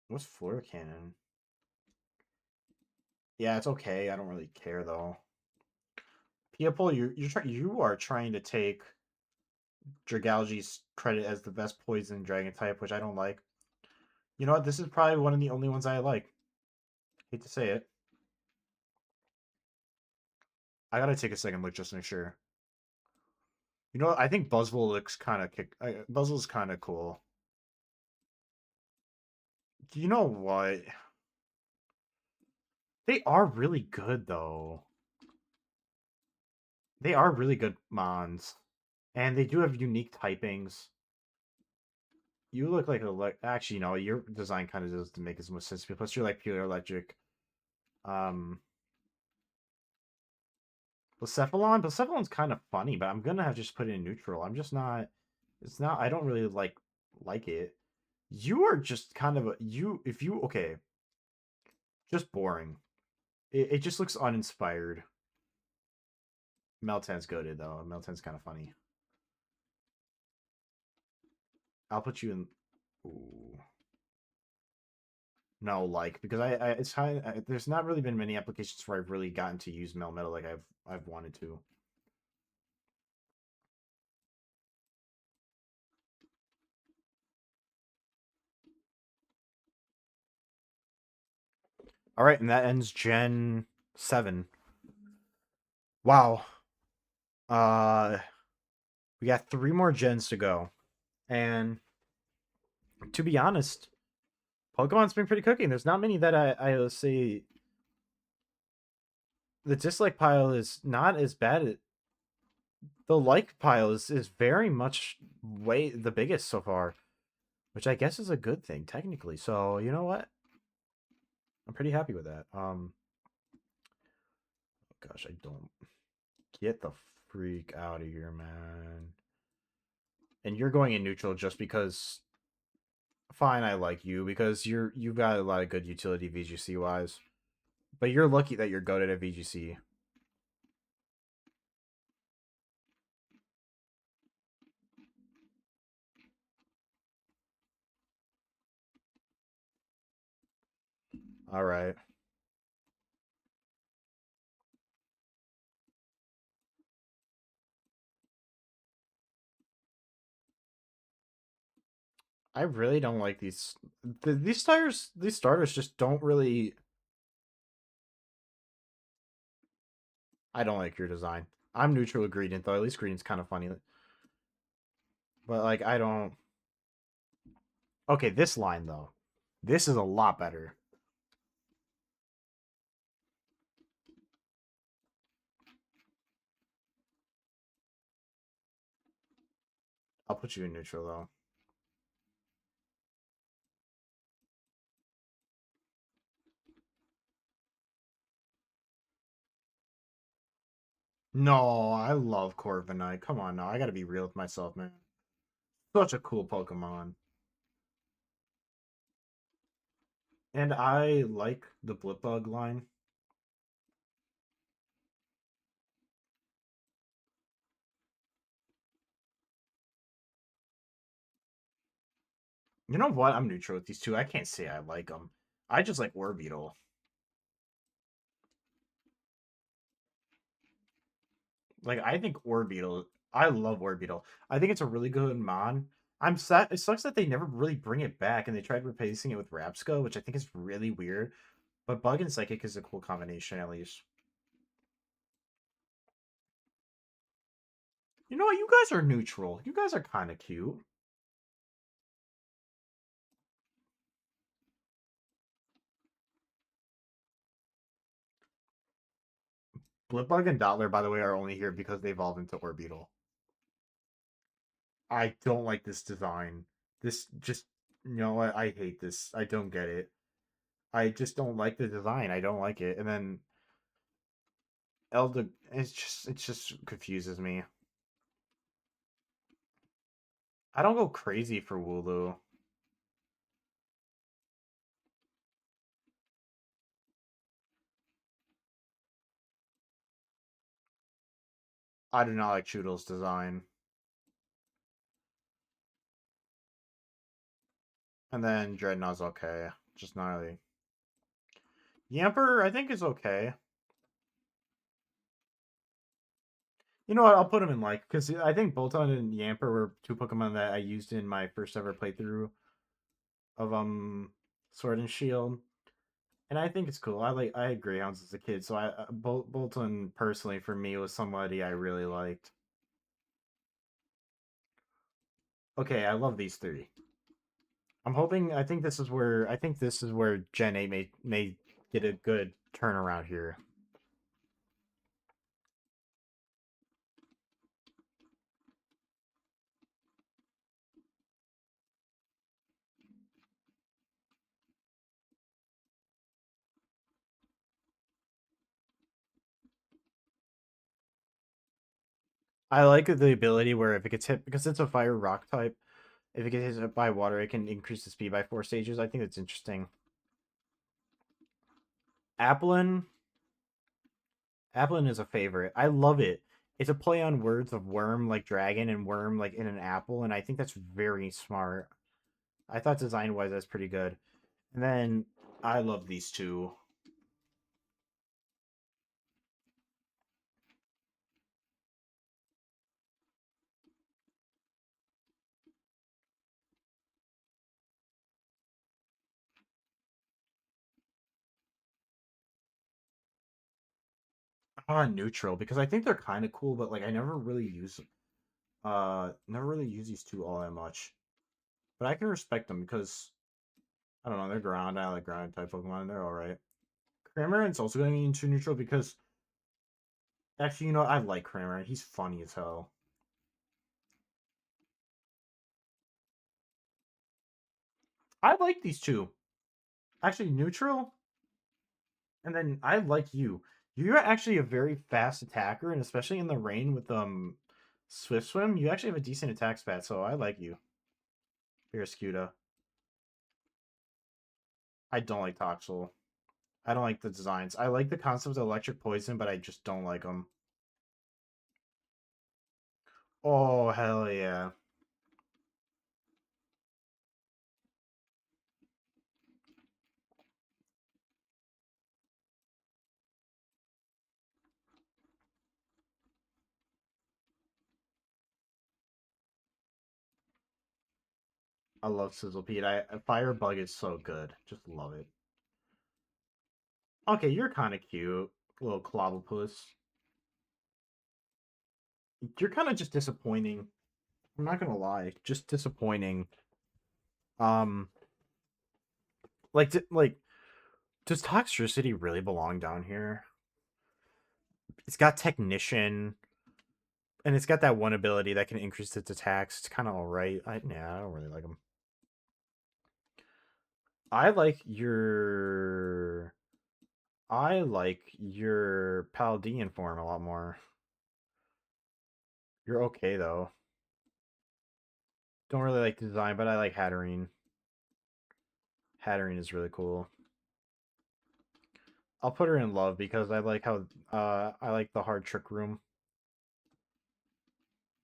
What's Flora Cannon? Yeah, it's okay. I don't really care though. People, you are trying to take Dragalge's credit as the best poison dragon type, which I don't like. You know what? This is probably one of the only ones I like. Hate to say it. I gotta take a second look just to make sure. You know what? I think Buzzwole looks kind of kick. Buzzwole's kind of cool. You know what? They are really good though. They are really good mons, and they do have unique typings. You look like a actually no, your design kind of doesn't make as much sense. Plus, you're like pure electric. Um, Blacephalon's kind of funny, but I'm gonna have to just put it in neutral. I'm just not. It's not. I don't really like it. You are just kind of a you. If you okay, just boring. It just looks uninspired. Meltan's goaded though. Meltan's kind of funny. I'll put you in. Ooh. No, like because it's high. There's not really been many applications where I've really gotten to use Melmetal like I've wanted to. All right, and that ends Gen 7. Wow. Uh, we got 3 more gens to go, and to be honest, Pokemon's been pretty cooking. There's not many that I will say the dislike pile is not as bad. The like pile is very much way the biggest so far, which I guess is a good thing technically. So you know what? I'm pretty happy with that. Oh gosh, I don't get the freak out of here, man. And you're going in neutral just because. Fine, I like you because you've got a lot of good utility VGC wise, but you're lucky that you're goated at VGC. All right. I really don't like these. These starters just don't really. I don't like your design. I'm neutral with Gradient though. At least Gradient's kind of funny, but like I don't. Okay, this line though, this is a lot better. I'll put you in neutral though. No, I love Corviknight. Come on now, I gotta be real with myself, man. Such a cool Pokemon. And I like the Blipbug line. You know what? I'm neutral with these two. I can't say I like them. I just like Orbeetle. Like I think Orbeetle. I love Orbeetle. I think it's a really good mon. I'm sad. It sucks that they never really bring it back, and they tried replacing it with Rapsco, which I think is really weird. But Bug and Psychic is a cool combination, at least. You know what? You guys are neutral. You guys are kind of cute. Blipbug and Dottler, by the way, are only here because they evolved into Orbeetle. I don't like this design. This just no, I hate this. I don't get it. I just don't like the design. I don't like it. And then Elder, it just confuses me. I don't go crazy for Wooloo. I do not like Choodle's design. And then Dreadnought's okay. Just not really. Yamper, I think, is okay. You know what? I'll put him in like, because I think Bolton and Yamper were two Pokemon that I used in my first ever playthrough of Sword and Shield. And I think it's cool. I had Greyhounds as a kid, so Bolton personally for me was somebody I really liked. Okay, I love these three. I'm hoping. I think this is where Gen 8 may get a good turnaround here. I like the ability where if it gets hit, because it's a fire rock type, if it gets hit by water, it can increase the speed by 4 stages. I think it's interesting. Applin, Applin is a favorite. I love it. It's a play on words of worm like dragon and worm like in an apple, and I think that's very smart. I thought design wise that's pretty good. And then I love these two. Neutral because I think they're kind of cool, but like I never really use these two all that much. But I can respect them because I don't know, they're ground. I like ground type Pokemon. They're all right. Cramorant's also going into neutral because actually, you know, I like Cramorant. He's funny as hell. I like these two. Actually, neutral, and then I like you. You're actually a very fast attacker, and especially in the rain with Swift Swim, you actually have a decent attack stat. So I like you. Barraskewda. I don't like Toxel. I don't like the designs. I like the concept of electric poison, but I just don't like them. Oh hell yeah! I love Sizzlepede. Firebug is so good. Just love it. Okay, you're kind of cute, little Clobbopus. You're kind of just disappointing. I'm not gonna lie, just disappointing. Um, like, does Toxtricity really belong down here? It's got Technician, and it's got that one ability that can increase its attacks. It's kind of alright. I don't really like them. I like your I like your Paldean form a lot more. You're okay though. Don't really like the design, but I like Hatterene. Hatterene is really cool. I'll put her in love because I like how I like the hard trick room.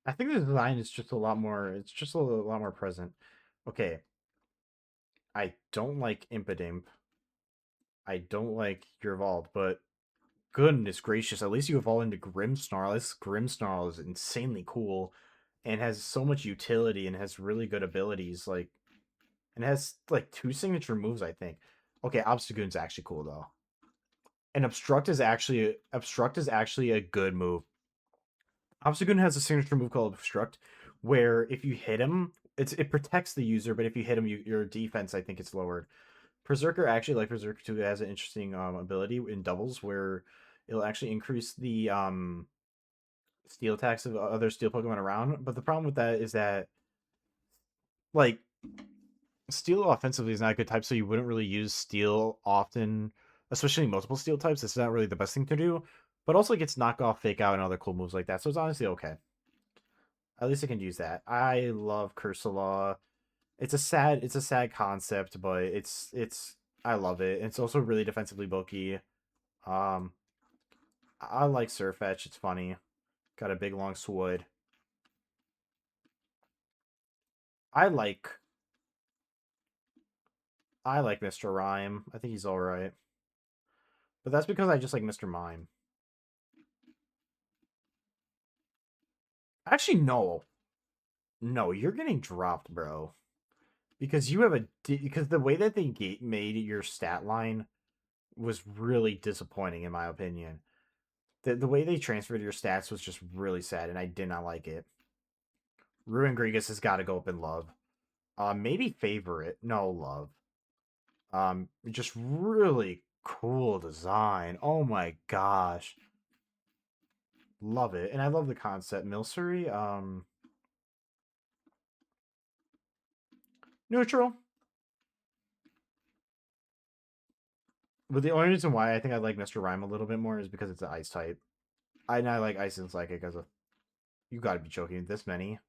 I think the design is just a lot more. It's just lot more present. Okay, I don't like Impidimp. I don't like your evolved, but goodness gracious, at least you evolve into Grimmsnarl. This Grimmsnarl is insanely cool and has so much utility and has really good abilities. Like, and has like two signature moves. I think. Okay, Obstagoon's actually cool though, and Obstruct is actually a good move. Obstagoon has a signature move called Obstruct, where if you hit him, it protects the user, but if you hit him, your defense I think it's lowered. Berserker actually like Berserker 2 has an interesting ability in doubles where it'll actually increase the steel attacks of other steel Pokemon around. But the problem with that is that like steel offensively is not a good type, so you wouldn't really use steel often, especially multiple steel types. It's not really the best thing to do. But also it gets knockoff, fake out, and other cool moves like that. So it's honestly okay. At least I can use that. I love Cursolaw. It's a sad concept, but it's I love it. It's also really defensively bulky. Um, I like Surfetch. It's funny. Got a big long sword. I like I like Mr. Rhyme. I think he's all right, but that's because I just like Mr. Mime. Actually, no, no, you're getting dropped, bro. Because you have because the way that they made your stat line was really disappointing in my opinion. The way they transferred your stats was just really sad, and I did not like it. Ruin Grigas has got to go up in love. Maybe favorite. No love. Just really cool design. Oh my gosh, love it, and I love the concept. Milcery. Neutral. But the only reason why I think I like Mr. Rhyme a little bit more is because it's an ice type. I like ice and psychic as a. You gotta be joking. This many?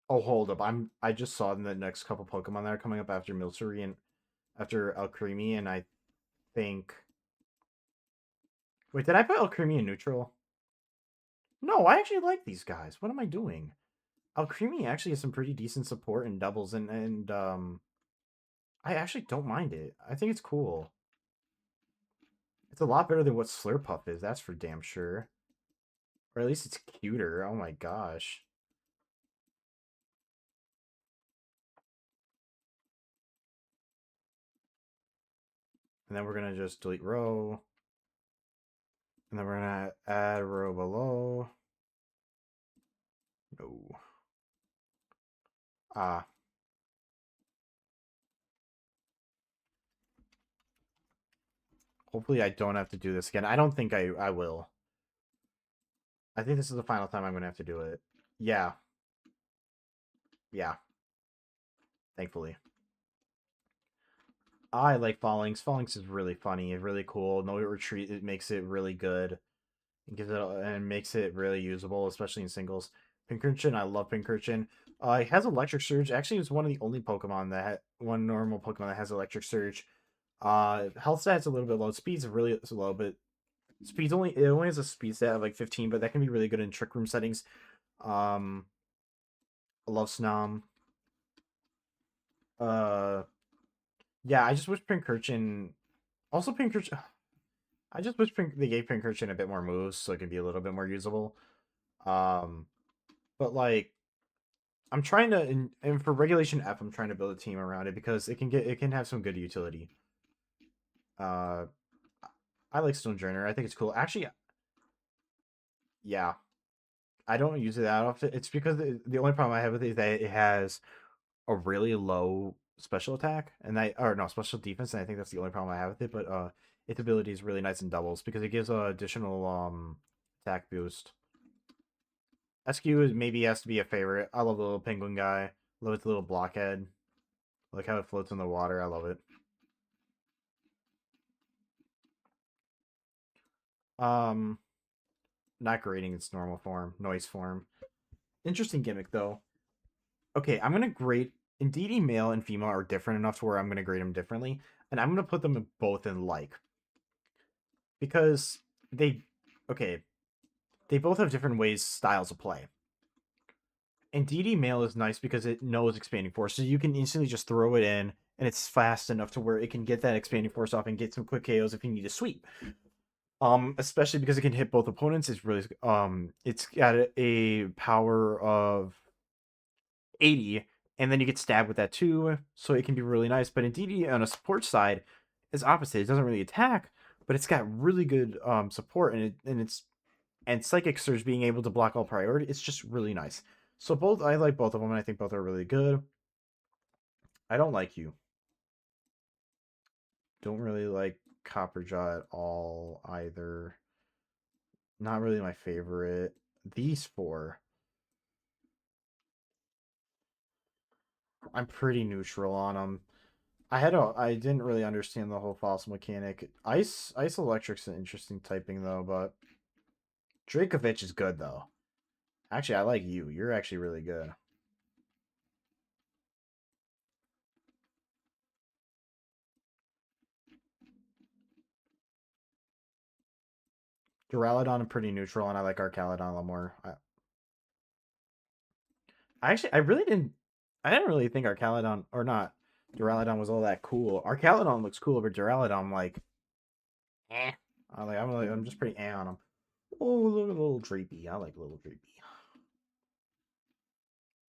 Oh, hold up. I just saw the next couple Pokemon that are coming up after Milcery and after Alcremie, and I think. Wait, did I put Alcremie in neutral? No, I actually like these guys. What am I doing? Alcremie actually has some pretty decent support and doubles, and I actually don't mind it. I think it's cool. It's a lot better than what Slurpuff is. That's for damn sure. Or at least it's cuter. Oh my gosh. And then we're gonna just delete row. And then we're gonna add row below. No. Ah. Hopefully I don't have to do this again. I don't think I will. I think this is the final time I'm gonna have to do it. Yeah. Yeah. Thankfully. I like Fallings. Fallings is really funny. It's really cool. No retreat. It makes it really good. It gives it and makes it really usable, especially in singles. Pincurchin, I love Pincurchin. It has Electric Surge. Actually, it's one of the only Pokemon one normal Pokemon that has Electric Surge. Health stats a little bit low. Speed's really low, but it only has a speed stat of like 15, but that can be really good in Trick Room settings. I love Snom. Uh, yeah, I just wish Pincurchin. Also, Pincurchin. I just wish they gave Pincurchin a bit more moves so it can be a little bit more usable. Um, but like I'm trying to, and for Regulation F, I'm trying to build a team around it because it can have some good utility. Uh, I like Stonejourner. I think it's cool. Actually, yeah, I don't use it that often. It's because the only problem I have with it is that it has a really low special attack, and or no special defense, and I think that's the only problem I have with it. But its ability is really nice in doubles because it gives a additional attack boost. SQ maybe has to be a favorite. I love the little penguin guy. Love its little blockhead. I like how it floats in the water. I love it. Um, Not grading its normal form, noise form. Interesting gimmick though. Okay, I'm gonna grade. Indeed, male and female are different enough to where I'm gonna grade them differently, and I'm gonna put them both in like because they, okay, they both have different ways styles of play. And DD male is nice because it knows expanding force, so you can instantly just throw it in, and it's fast enough to where it can get that expanding force off and get some quick KOs if you need to sweep. Especially because it can hit both opponents. It's got a power of 80, and then you get stabbed with that too, so it can be really nice. But in DD on a support side, it's opposite. It doesn't really attack, but it's got really good support, and Psychic Surge being able to block all priority. It's just really nice. So I like both of them, and I think both are really good. I don't like you. Don't really like Copperjaw at all either. Not really my favorite. These four, I'm pretty neutral on them. I didn't really understand the whole fossil mechanic. Ice Electric's an interesting typing though, but Dracovic is good though. Actually, I like you. You're actually really good. Duraludon I'm pretty neutral, and I like Arcaludon a lot more. I didn't really think Arcaludon or not Duraludon was all that cool. Arcaludon looks cool, but Duraludon I'm like, eh. I'm just pretty on him. Oh, look at little Dreepy. I like little Dreepy.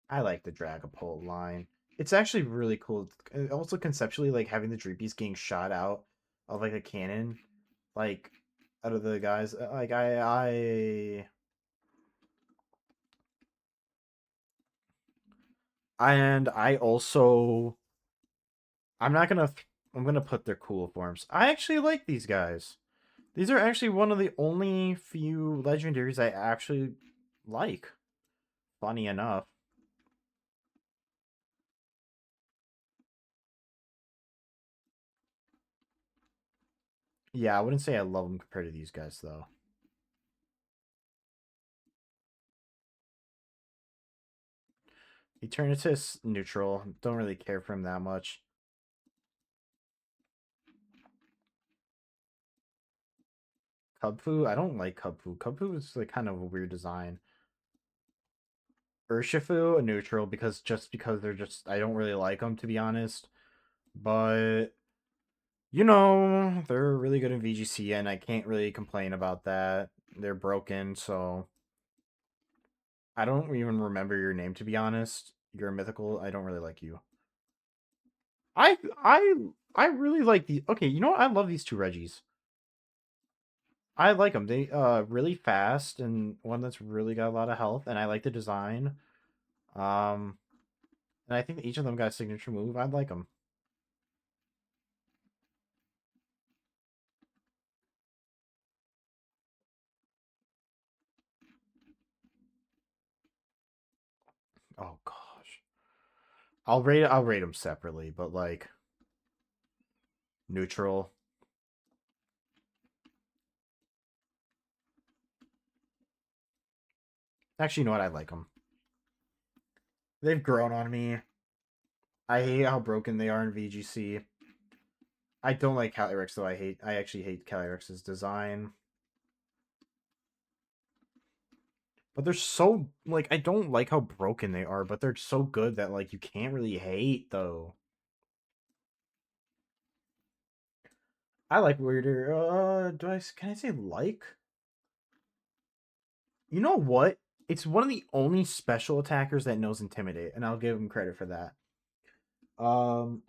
I like the Dragapult line. It's actually really cool. Also conceptually, like having the Dreepies getting shot out of like a cannon, like out of the guys. Like and I also I'm not gonna I'm gonna put their cool forms. I actually like these guys. These are actually one of the only few legendaries I actually like. Funny enough. Yeah, I wouldn't say I love them compared to these guys though. Eternatus neutral. Don't really care for him that much. Cubfu, I don't like Cubfu. Cubfu is like kind of a weird design. Urshifu, a neutral because they're just I don't really like them to be honest. But they're really good in VGC and I can't really complain about that. They're broken, so I don't even remember your name to be honest. You're a mythical. I don't really like you. I I I really like the. Okay, you know what? I love these two Reggies. I like them. They really fast and one that's really got a lot of health and I like the design. Um and I think each of them got a signature move. I like them. Oh gosh. I'll rate them separately, but like neutral. Actually, you know what? I like them. They've grown on me. I hate how broken they are in VGC. I don't like Calyrex though. I actually hate Calyrex's design. But they're so like I don't like how broken they are, but they're so good that like you can't really hate though. I like weirder. Can I say like? You know what? It's one of the only special attackers that knows Intimidate, and I'll give him credit for that.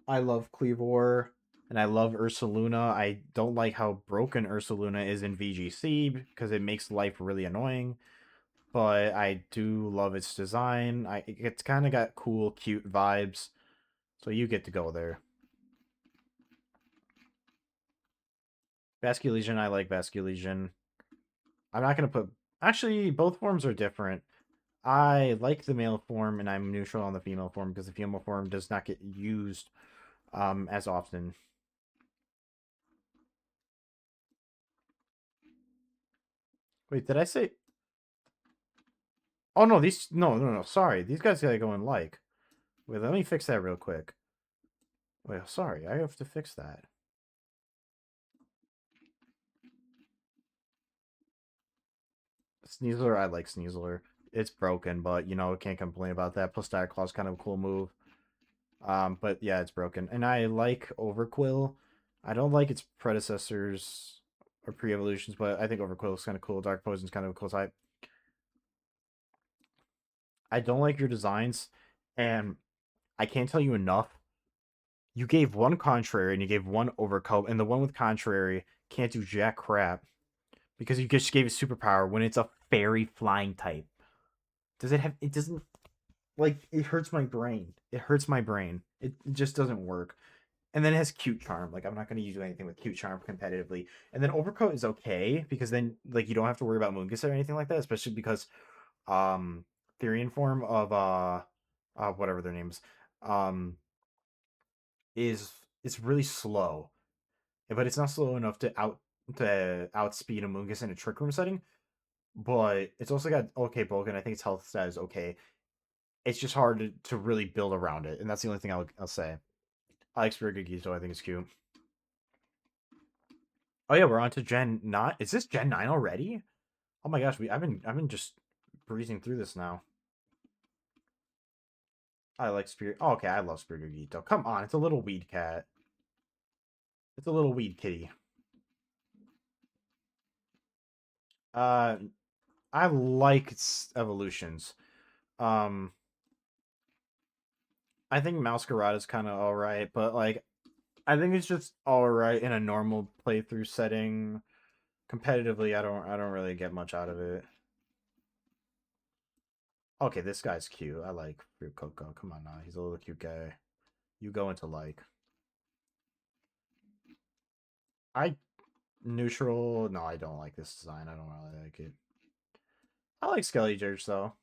I love Cleavor, and I love Ursaluna. I don't like how broken Ursaluna is in VGC because it makes life really annoying. But I do love its design. It's kind of got cool, cute vibes. So you get to go there. Basculegion, I like Basculegion. I'm not gonna put. Actually, both forms are different. I like the male form, and I'm neutral on the female form because the female form does not get used as often. Wait, did I say? Oh no, these no. Sorry, these guys gotta go in like. Wait, let me fix that real quick. Wait, sorry, I have to fix that. Sneasler, I like Sneasler. It's broken, but can't complain about that. Plus, Dire Claw's kind of a cool move. But yeah, it's broken, and I like Overquill. I don't like its predecessors or pre-evolutions, but I think Overquill is kind of cool. Dark Poison's kind of a cool type. I don't like your designs, and I can't tell you enough. You gave one contrary and you gave one overcoat, and the one with contrary can't do jack crap because you just gave it superpower when it's a fairy flying type. Does it have? It doesn't like. It hurts my brain. It hurts my brain. It just doesn't work. And then it has cute charm. Like I'm not going to do anything with cute charm competitively. And then overcoat is okay because then like you don't have to worry about Moongus or anything like that, especially because um Therian form of whatever their names um is it's really slow, but it's not slow enough to outspeed a Moongus in a Trick Room setting. But it's also got okay bulk, and I think its health stat is okay. It's just hard to really build around it, and that's the only thing I'll say. I like Spirit Gigito. I think it's cute. Oh yeah, we're on to Gen 9. Is this Gen 9 already? Oh my gosh, I've been just breezing through this now. I like Spirit. Oh, okay, I love Spirit Gigito. Come on, it's a little weed cat. It's a little weed kitty. Uh, I like its evolutions. Um, I think Masquerade is kind of alright, but like I think it's just alright in a normal playthrough setting. Competitively, I don't really get much out of it. Okay, this guy's cute. I like Fruit Coco. Come on now, he's a little cute guy. You go into like I neutral. No, I don't like this design. I don't really like it. I like Skelly George though.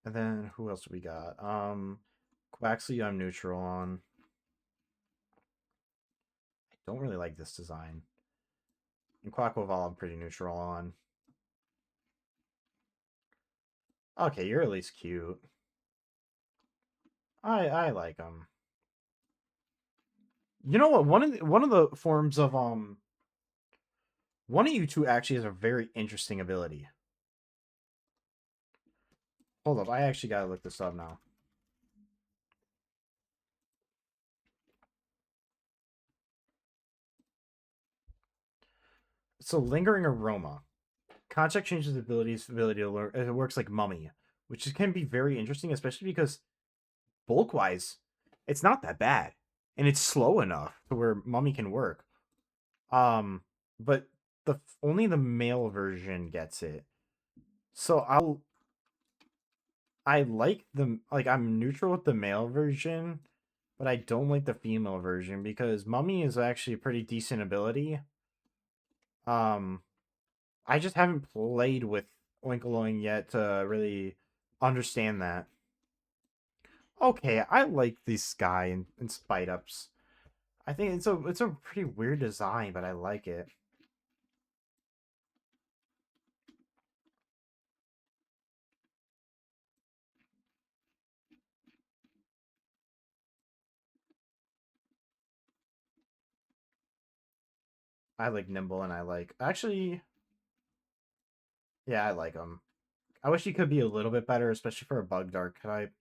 And then who else do we got? Quaxley, I'm neutral on. I don't really like this design. And Quackleval, I'm pretty neutral on. Okay, you're at least cute. I like them. You know what? One of the forms of one of you two actually has a very interesting ability. Hold up, I actually gotta look this up now. So lingering aroma. Contact changes ability to learn. It works like mummy, which can be very interesting, especially because bulk wise, it's not that bad, and it's slow enough to where mummy can work. Um, but the only the male version gets it. So I like I'm neutral with the male version, but I don't like the female version because mummy is actually a pretty decent ability. Um, I just haven't played with Oinkoloing yet to really understand that. Okay, I like this sky and Spite Ups. I think it's a pretty weird design, but I like it. I like Nimble and I like actually, yeah, I like them. I wish he could be a little bit better, especially for a bug dark type.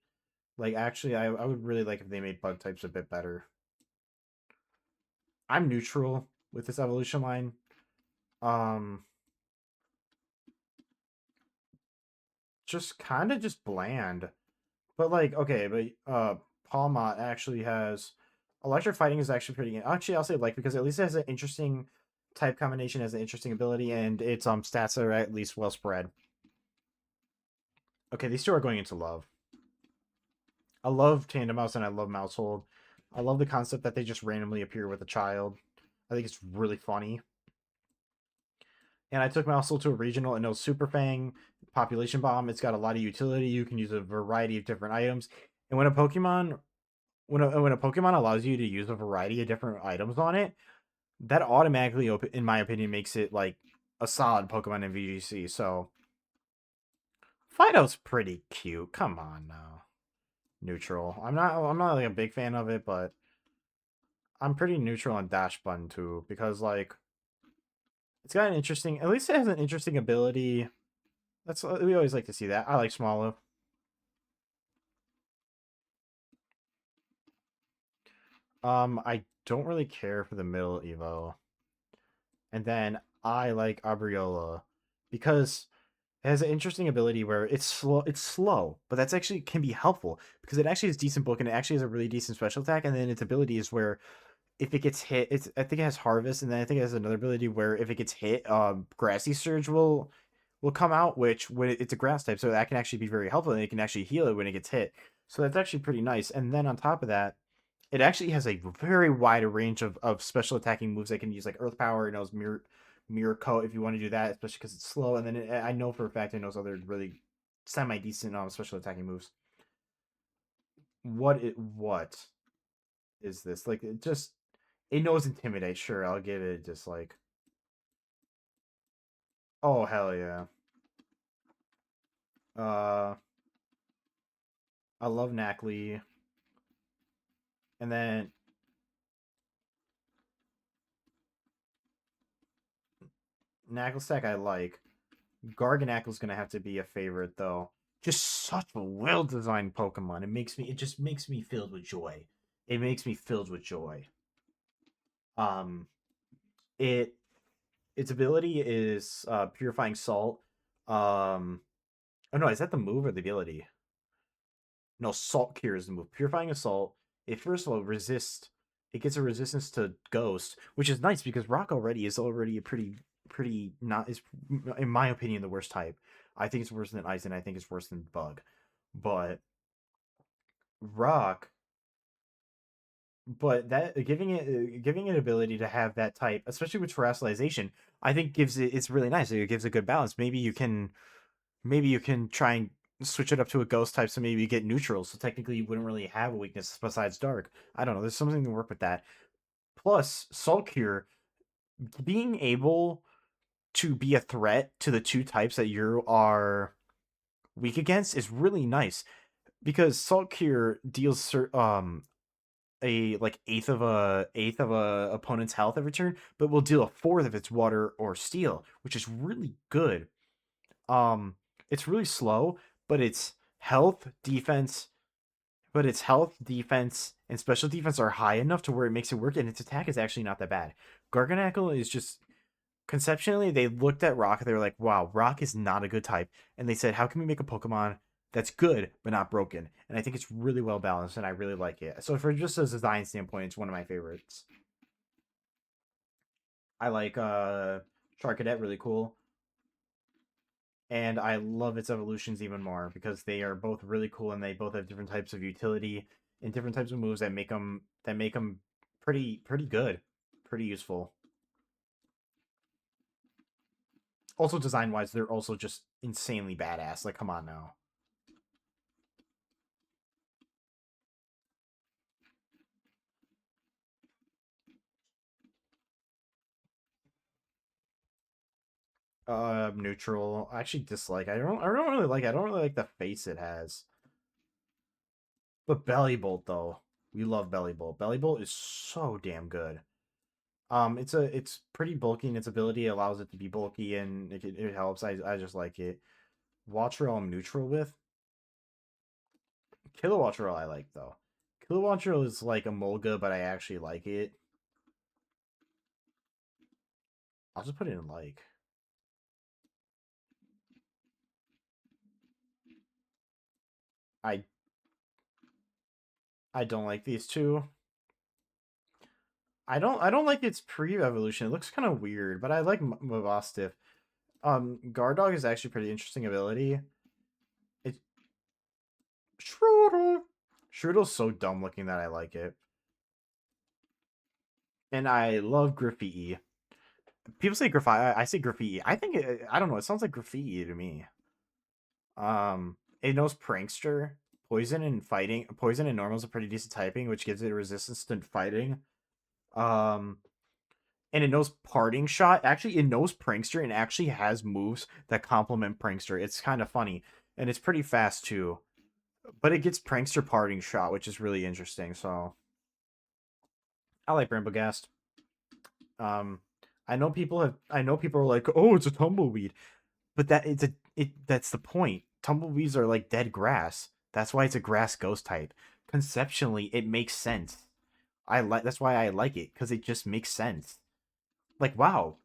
Like actually, I would really like if they made bug types a bit better. I'm neutral with this evolution line. Um, just kind of just bland. But like, okay, but Palmot actually has electric fighting is actually pretty. Actually, I'll say like because at least it has an interesting type combination, has an interesting ability, and its stats are at least well spread. Okay, these two are going into love. I love Tandem Mouse and I love Mousehold. I love the concept that they just randomly appear with a child. I think it's really funny. And I took Mousehold to a regional and it was Super Fang, Population Bomb. It's got a lot of utility. You can use a variety of different items. And when a Pokemon allows you to use a variety of different items on it, that automatically, in my opinion, makes it like a solid Pokemon in VGC. So Fido's pretty cute. Come on now, neutral. I'm not like a big fan of it, but I'm pretty neutral on Dash Button too because like it's got an interesting. At least it has an interesting ability. That's we always like to see that. I like Swallow. I don't really care for the middle Evo, and then I like Abriola because it has an interesting ability where it's slow. It's slow, but that's actually can be helpful because it actually has decent book and it actually has a really decent special attack. And then its ability is where if it gets hit, it's I think it has harvest, and then I think it has another ability where if it gets hit, grassy surge will come out, which when it's a grass type, so that can actually be very helpful, and it can actually heal it when it gets hit. So that's actually pretty nice. And then on top of that, it actually has a very wide range of special attacking moves. I can use like Earth Power, it knows Mirror Coat if you want to do that, especially because it's slow. And then I know for a fact it knows other really semi decent special attacking moves. What is this? Like it knows Intimidate. Sure, I'll give it just like oh hell yeah. Uh, I love Knackley, and then Knacklestack I like. Garganacle's gonna have to be a favorite though. Just such a well designed Pokemon. It just makes me filled with joy. It makes me filled with joy. Um it its ability is purifying salt. Oh no, is that the move or the ability? No, salt cure is the move. Purifying assault. It first of all resists. It gets a resistance to ghost, which is nice because rock already is already a pretty not is in my opinion the worst type. I think it's worse than ice, and I think it's worse than bug. But rock, but that giving it ability to have that type, especially with terrestrialization, I think gives it's really nice. It gives a good balance. Maybe you can try and switch it up to a ghost type, so maybe you get neutral. So technically, you wouldn't really have a weakness besides dark. I don't know. There's something to work with that. Plus, Salt Cure being able to be a threat to the two types that you are weak against is really nice because Salt Cure deals a like eighth of a opponent's health every turn, but will deal a fourth if it's water or steel, which is really good. Um, it's really slow, but its health, defense, and special defense are high enough to where it makes it work, and its attack is actually not that bad. Garganackle is just conceptually they looked at Rock and they were like, "Wow, Rock is not a good type," and they said, "How can we make a Pokemon that's good but not broken?" And I think it's really well balanced, and I really like it. So for just a design standpoint, it's one of my favorites. I like Charcadet, really cool, and I love its evolutions even more because they are both really cool and they both have different types of utility and different types of moves that make them pretty good, pretty useful. Also design wise, they're also just insanely badass. Like, come on now. Neutral. I actually dislike. I don't really like. I don't really like the face it has. But Belly Bolt though, we love Belly Bolt. Belly Bolt is so damn good. It's pretty bulky in its ability. It allows it to be bulky and it helps. I just like it. Wattrel I'm neutral with. Kilowattrel I like though. Kilowattrel is like a Molga, but I actually like it. I'll just put it in like. I I don't like these two. I don't like its pre-evolution. It looks kind of weird, but I like Mabosstiff. Guard is actually a pretty interesting ability. It's Shroodle. Shroodle's so dumb looking that I like it. And I love Graffiti. People say graffiti. I say graffiti. I think I don't know. It sounds like graffiti to me. It knows prankster, poison, and fighting. Poison and normal is a pretty decent typing, which gives it resistance to fighting. Um, and it knows parting shot. Actually, it knows prankster and actually has moves that complement prankster. It's kind of funny, and it's pretty fast too. But it gets prankster parting shot, which is really interesting. So I like Bramblegast. Um, I know people are like, oh, it's a tumbleweed, but that's the point. Tumbleweeds are like dead grass. That's why it's a grass ghost type. Conceptually, it makes sense. That's why I like it because it just makes sense. Like wow,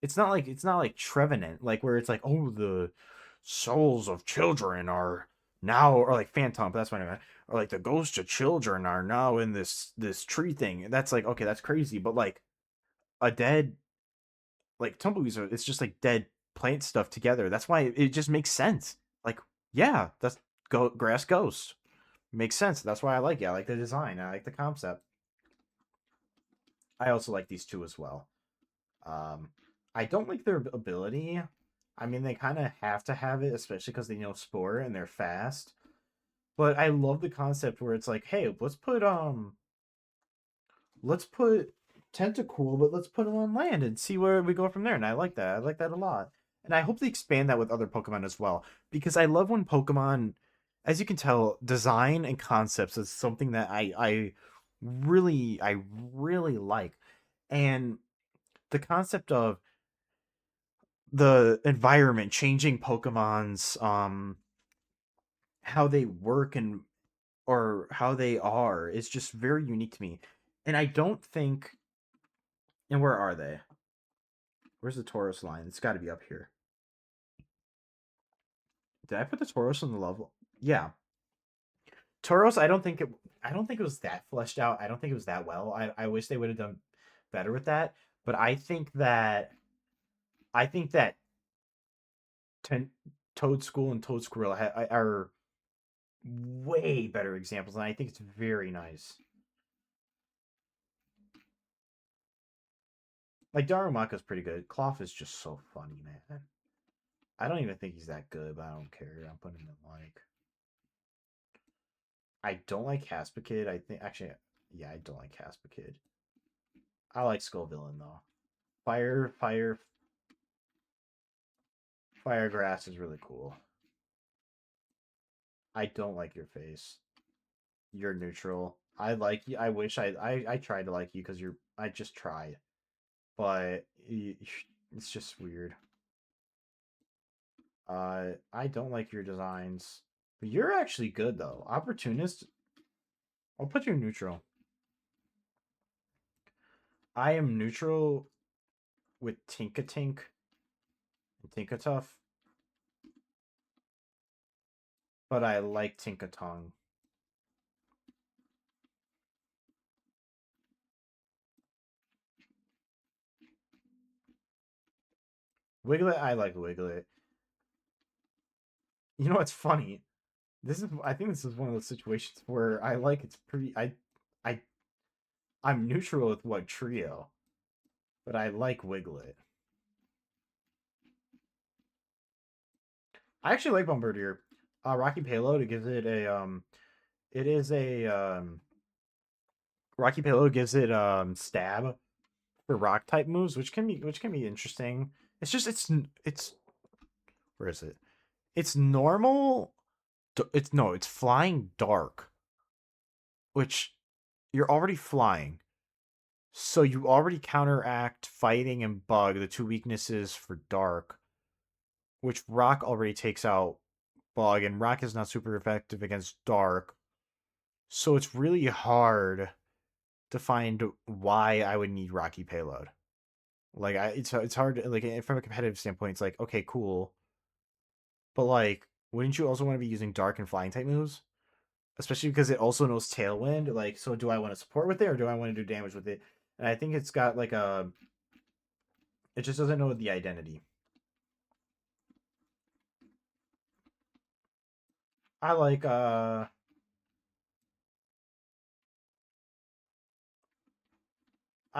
it's not like Trevenant, like where it's like, oh, the souls of children are now, or like Phantom, but that's what I meant. Or like the ghosts of children are now in this tree thing. That's like, okay, that's crazy, but like a dead like tumbleweeds are it's just like dead plant stuff together. That's why it just makes sense. Like, yeah, that's grass ghost. Makes sense. That's why I like it. I like the design. I like the concept. I also like these two as well. Um, I don't like their ability. I mean, they kind of have to have it, especially because they know Spore and they're fast. But I love the concept where it's like, hey, let's put Tentacool, but let's put him on land and see where we go from there. And I like that. I like that a lot. And I hope they expand that with other Pokemon as well. Because I love when Pokemon, as you can tell, design and concepts is something that I really like. And the concept of the environment changing Pokemon's how they work and or how they are is just very unique to me. And I don't think and where are they? Where's the Tauros line? It's got to be up here. Did I put the Tauros on the level? Yeah, Tauros. I don't think it was that fleshed out. I don't think it was that well. I wish they would have done better with that. But I think that Ten, Toad School and Toad Squirrel are way better examples, and I think it's very nice. Like Darumaka's pretty good. Cloth is just so funny, man. I don't even think he's that good, but I don't care. I'm putting him in like. I don't like Casper Kid. I think actually, yeah, I don't like Casper Kid. I like Skull Villain though. Fire, fire, Firegrass is really cool. I don't like your face. You're neutral. I like you. I wish I tried to like you because you're. I just tried, but it's just weird. I don't like your designs. But you're actually good though. Opportunist. I'll put you neutral. I am neutral with Tinkatink and Tinkatuff, but I like Tinkatongue. Wiglet, I like Wiglet. You know what's funny? This is I think this is one of those situations where I like it's pretty I I'm neutral with what trio, but I like Wiglet. I actually like Bombardier. Rocky Payload, it gives it a it is a Rocky Payload gives it stab for rock type moves, which can be interesting. It's just it's where is it? It's normal. It's no, it's flying dark, which you're already flying. So you already counteract fighting and bug, the two weaknesses for dark, which rock already takes out bug, and rock is not super effective against dark. So it's really hard to find why I would need Rocky Payload. Like it's hard like from a competitive standpoint. It's like okay, cool, but like, wouldn't you also want to be using dark and flying type moves? Especially because it also knows Tailwind. Like, so do I want to support with it or do I want to do damage with it? And I think it's got like a. It just doesn't know the identity. I like I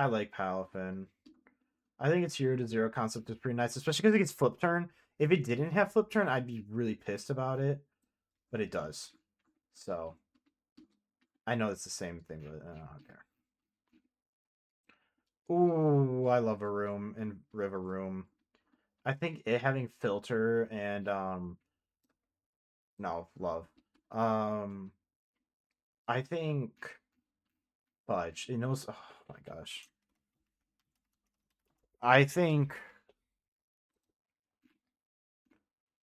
like Palafin. I think its 0 to 0 concept is pretty nice, especially because it gets flip turn. If it didn't have flip turn, I'd be really pissed about it, but it does. So I know it's the same thing, but I don't care. Ooh, I love a room and River Room. I think it having filter and no love. Um, I think fudge. It knows. Oh my gosh. I think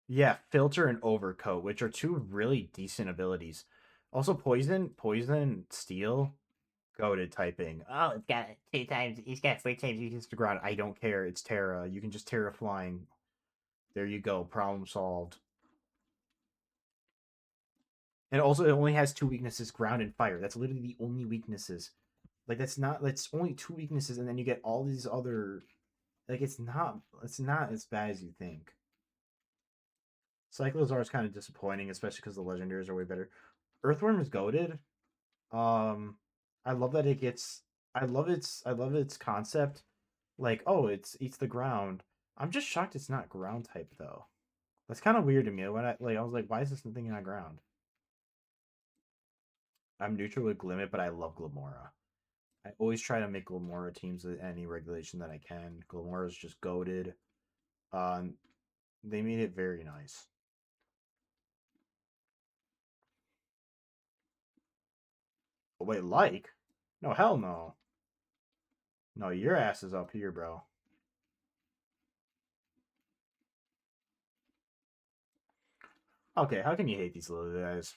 yeah, filter and overcoat, which are two really decent abilities. Also, poison, steel, goaded typing. Oh, it's got 2 times. He's got 3 times. He hits the ground. I don't care. It's Terra. You can just Terra flying. There you go. Problem solved. And also, it only has two weaknesses: ground and fire. That's literally the only weaknesses. Like that's not. That's only two weaknesses, and then you get all these other. Like it's not. It's not as bad as you think. Cyclozar is kind of disappointing, especially because the legendaries are way better. Earthworm is goaded. Um, I love that it gets. I love its concept. Like, oh, it's eats the ground. I'm just shocked it's not ground type though. That's kind of weird to me. When I was like, why is this thing not ground? I'm neutral with Glimmet, but I love Glamora. I always try to make Glamora teams with any regulation that I can. Glamora's just goaded. Um, they made it very nice. Oh, wait, like? No, hell no. No, your ass is up here, bro. Okay, how can you hate these little guys?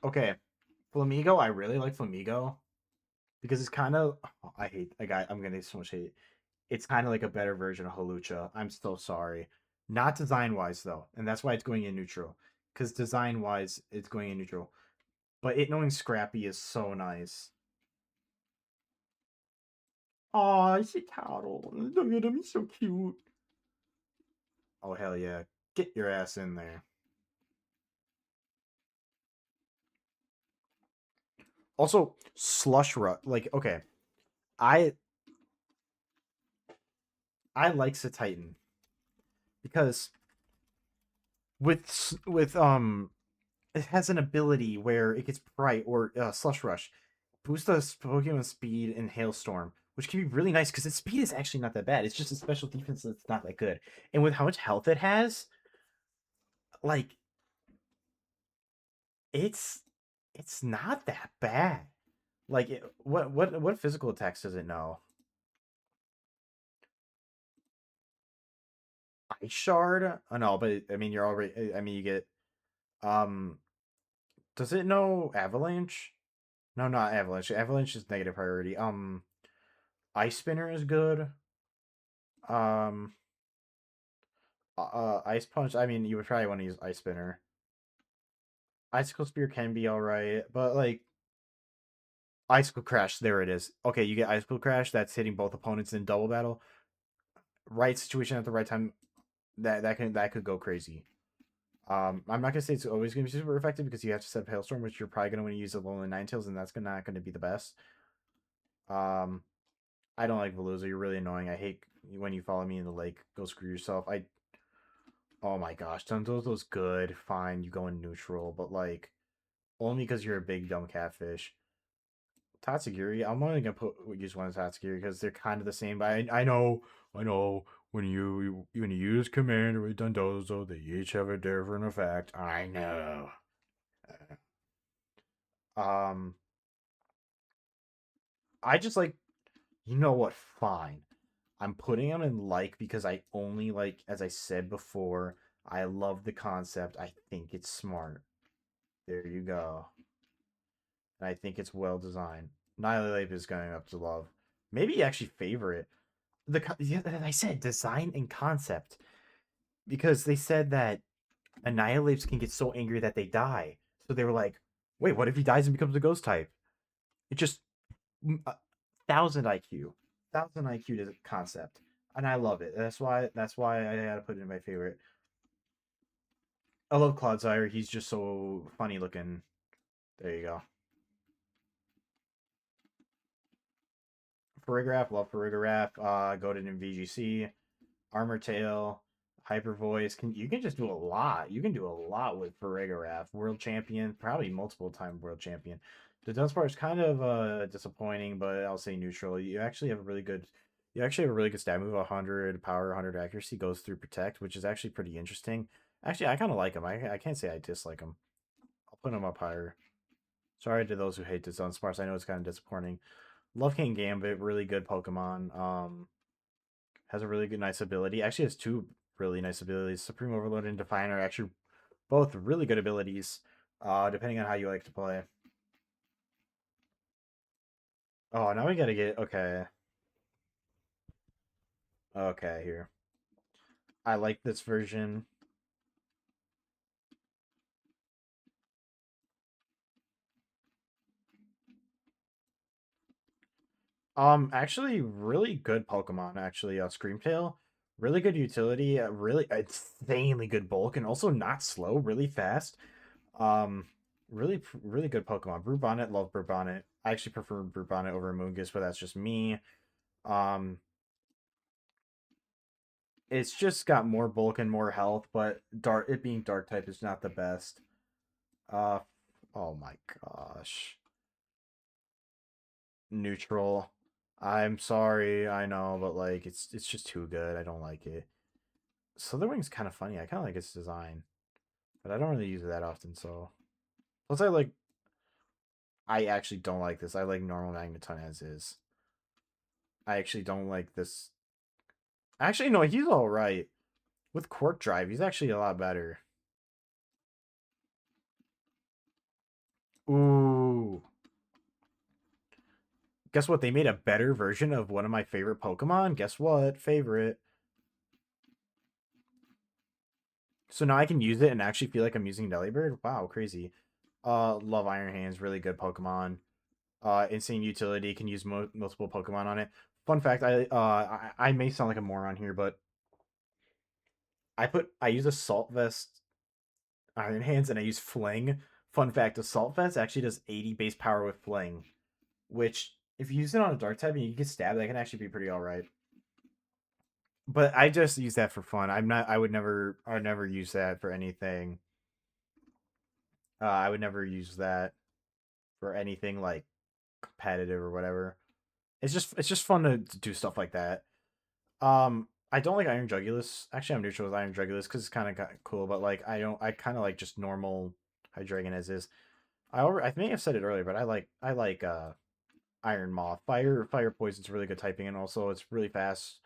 Okay, Flamigo, I really like Flamigo because it's kind of. Oh, I hate. I'm gonna so much hate. It's kind of like a better version of Halucha. I'm so sorry. Not design wise though, and that's why it's going in neutral. Because design wise, it's going in neutral. But it knowing Scrappy is so nice. Aw, it's a turtle. Look at him, he's so cute. Oh hell yeah! Get your ass in there. Also, Slush Rush. Like, okay, I I like Titan because with it has an ability where it gets bright or Slush Rush boost us Pokemon speed in Hailstorm, which can be really nice because its speed is actually not that bad. It's just a special defense that's not that good. And with how much health it has, like it's it's not that bad. Like what physical attacks does it know? Ice Shard? Oh no, but I mean you're already. I mean you get um. Does it know Avalanche? No, not Avalanche. Avalanche is negative priority. Ice Spinner is good. Um, Ice Punch. I mean, you would probably want to use Ice Spinner. Icicle Spear can be all right, but like Icicle Crash, there it is. Okay, you get Icicle Crash. That's hitting both opponents in double battle. Right situation at the right time. That could go crazy. I'm not gonna say it's always gonna be super effective because you have to set up Hailstorm, which you're probably gonna want to use a Lonely Ninetales, and that's not gonna be the best. Um, I don't like Veluza. You're really annoying. I hate when you follow me in the lake. Go screw yourself. I Oh my gosh, Dondozo's good. Fine, you go in neutral, but like only because you're a big dumb catfish. Tatsugiri, I'm only gonna use one Tatsugiri because they're kind of the same. But I know. When you use Commander with Dondozo, they each have a different effect. I know. Um, I just like you know what? Fine. I'm putting them in like because I only like, as I said before, I love the concept. I think it's smart. There you go. And I think it's well designed. Annihilate is going up to love. Maybe actually favor it. Yeah, I said design and concept because they said that Annihilates can get so angry that they die. So they were like, wait, what if he dies and becomes a ghost type? It just 1,000 IQ, 1,000 IQ to the concept, and I love it. That's why I had to put it in my favorite. I love Clodsire. He's just so funny looking. There you go. Farigiraf, love Farigiraf. Goaded in VGC. Armor Tail, Hyper Voice. You can just do a lot. You can do a lot with Farigiraf. World champion, probably multiple time world champion. The Dunsparce is kind of disappointing, but I'll say neutral. You actually have a really good stat move. 100 power, 100 accuracy goes through Protect, which is actually pretty interesting. Actually, I kind of like him. I can't say I dislike him. I'll put him up higher. Sorry to those who hate the Dunsparce. I know it's kind of disappointing. Love King Gambit, really good Pokemon. Has a really good nice ability. Actually has two really nice abilities. Supreme Overload and Define are actually both really good abilities, depending on how you like to play. Oh, now we gotta get okay. Okay, here. I like this version. Actually, really good Pokemon. Actually, Screamtail, really good utility. Really insanely good bulk, and also not slow. Really fast. Um, really good Pokemon. Brubonnet, love Brubonnet. I actually prefer Brubonnet over Moongus, but that's just me. Um, it's just got more bulk and more health, but it being dark type is not the best. Uh oh my gosh. Neutral. I'm sorry, I know, but like it's just too good. I don't like it. Slitherwing's kind of funny. I kind of like its design, but I don't really use it that often, so. Plus I actually don't like this. I like normal Magneton as is. I actually don't like this. Actually, no, he's all right. With Quark Drive, he's actually a lot better. Ooh. Guess what? They made a better version of one of my favorite Pokemon. Guess what? Favorite. So now I can use it and actually feel like I'm using Delibird. Wow, crazy. Love Iron Hands, really good Pokemon. Insane utility, can use multiple Pokemon on it. Fun fact, I may sound like a moron here, but I use Assault Vest Iron Hands and I use Fling Fun fact: Assault Vest actually does 80 base power with Fling, which if you use it on a dark type and you get stabbed, that can actually be pretty alright. But I just use that for fun. I'm not. I would never use that for anything. I would never use that for anything like competitive or whatever. It's just fun to do stuff like that. I don't like Iron Jugulus. Actually, I'm neutral with Iron Jugulus because it's kind of cool. But like, I don't. I kind of like just normal Hydreigon as is. I may have said it earlier, but I like Iron Moth. Fire poison's really good typing, and also it's really fast,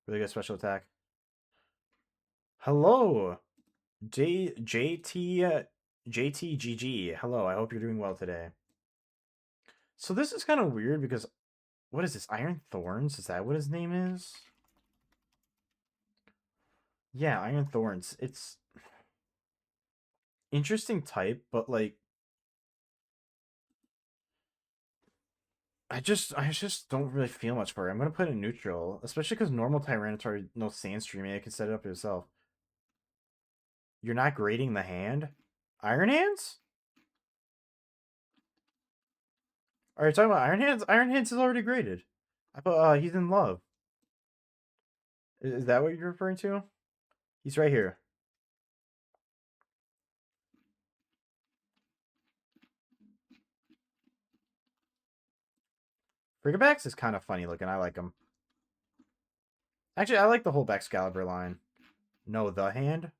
really good special attack. Hello, JTGG. Hello, I hope you're doing well today. So this is kind of weird because what is this? Iron Thorns? Is that what his name is? Yeah, Iron Thorns. It's interesting type, but like I just don't really feel much for it. I'm gonna put it in neutral, especially because normal Tyranitar no Sandstream. You can set it up yourself. You're not grading the hand. Iron Hands? Are you talking about Iron Hands? Iron Hands is already graded. I thought he's in love. Is that what you're referring to? He's right here. Frigabax is kind of funny looking. I like him. Actually, I like the whole Excalibur line. No, the hand?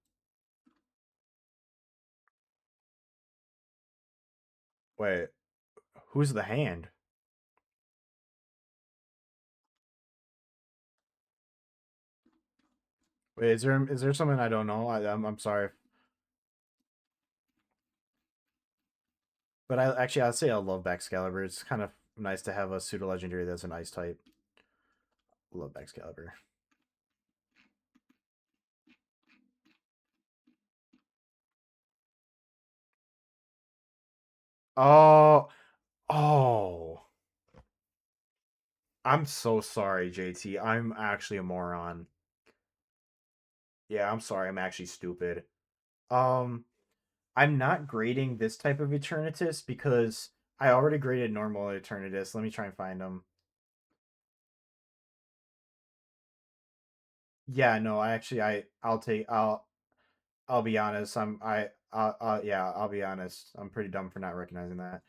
Wait, who's the hand? Wait, is there something I don't know? I'm sorry, but I actually I'd say I love Excalibur. It's kind of nice to have a pseudo legendary that's an ice type. Love Excalibur. Oh, oh. I'm so sorry, JT. I'm actually a moron. Yeah, I'm sorry. I'm actually stupid. Um, I'm not grading this type of Eternatus because I already graded normal Eternatus. Let me try and find them. Yeah, no, I actually I'll be honest. Yeah, I'll be honest. I'm pretty dumb for not recognizing that.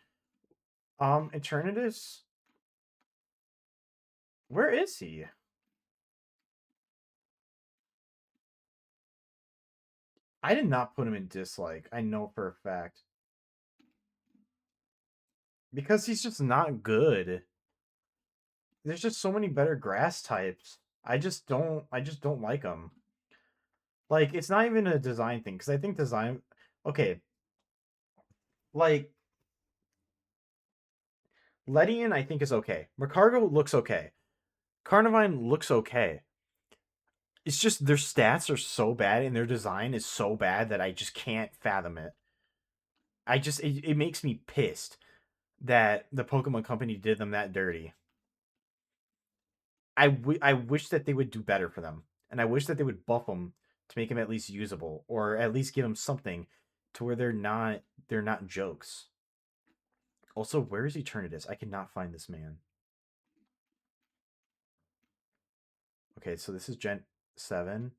Eternatus, where is he? I did not put him in dislike. I know for a fact. Because he's just not good. There's just so many better grass types. I just don't like them. Like it's not even a design thing because I think design okay, like Ledian I think is okay. Mercargo looks okay. Carnivine looks okay. It's just their stats are so bad and their design is so bad that I just can't fathom it. It makes me pissed that the Pokemon Company did them that dirty. I wish that they would do better for them, and I wish that they would buff them to make them at least usable, or at least give them something to where they're not jokes. Also, where is Eternatus? I cannot find this man. Okay, so this is Gen 7.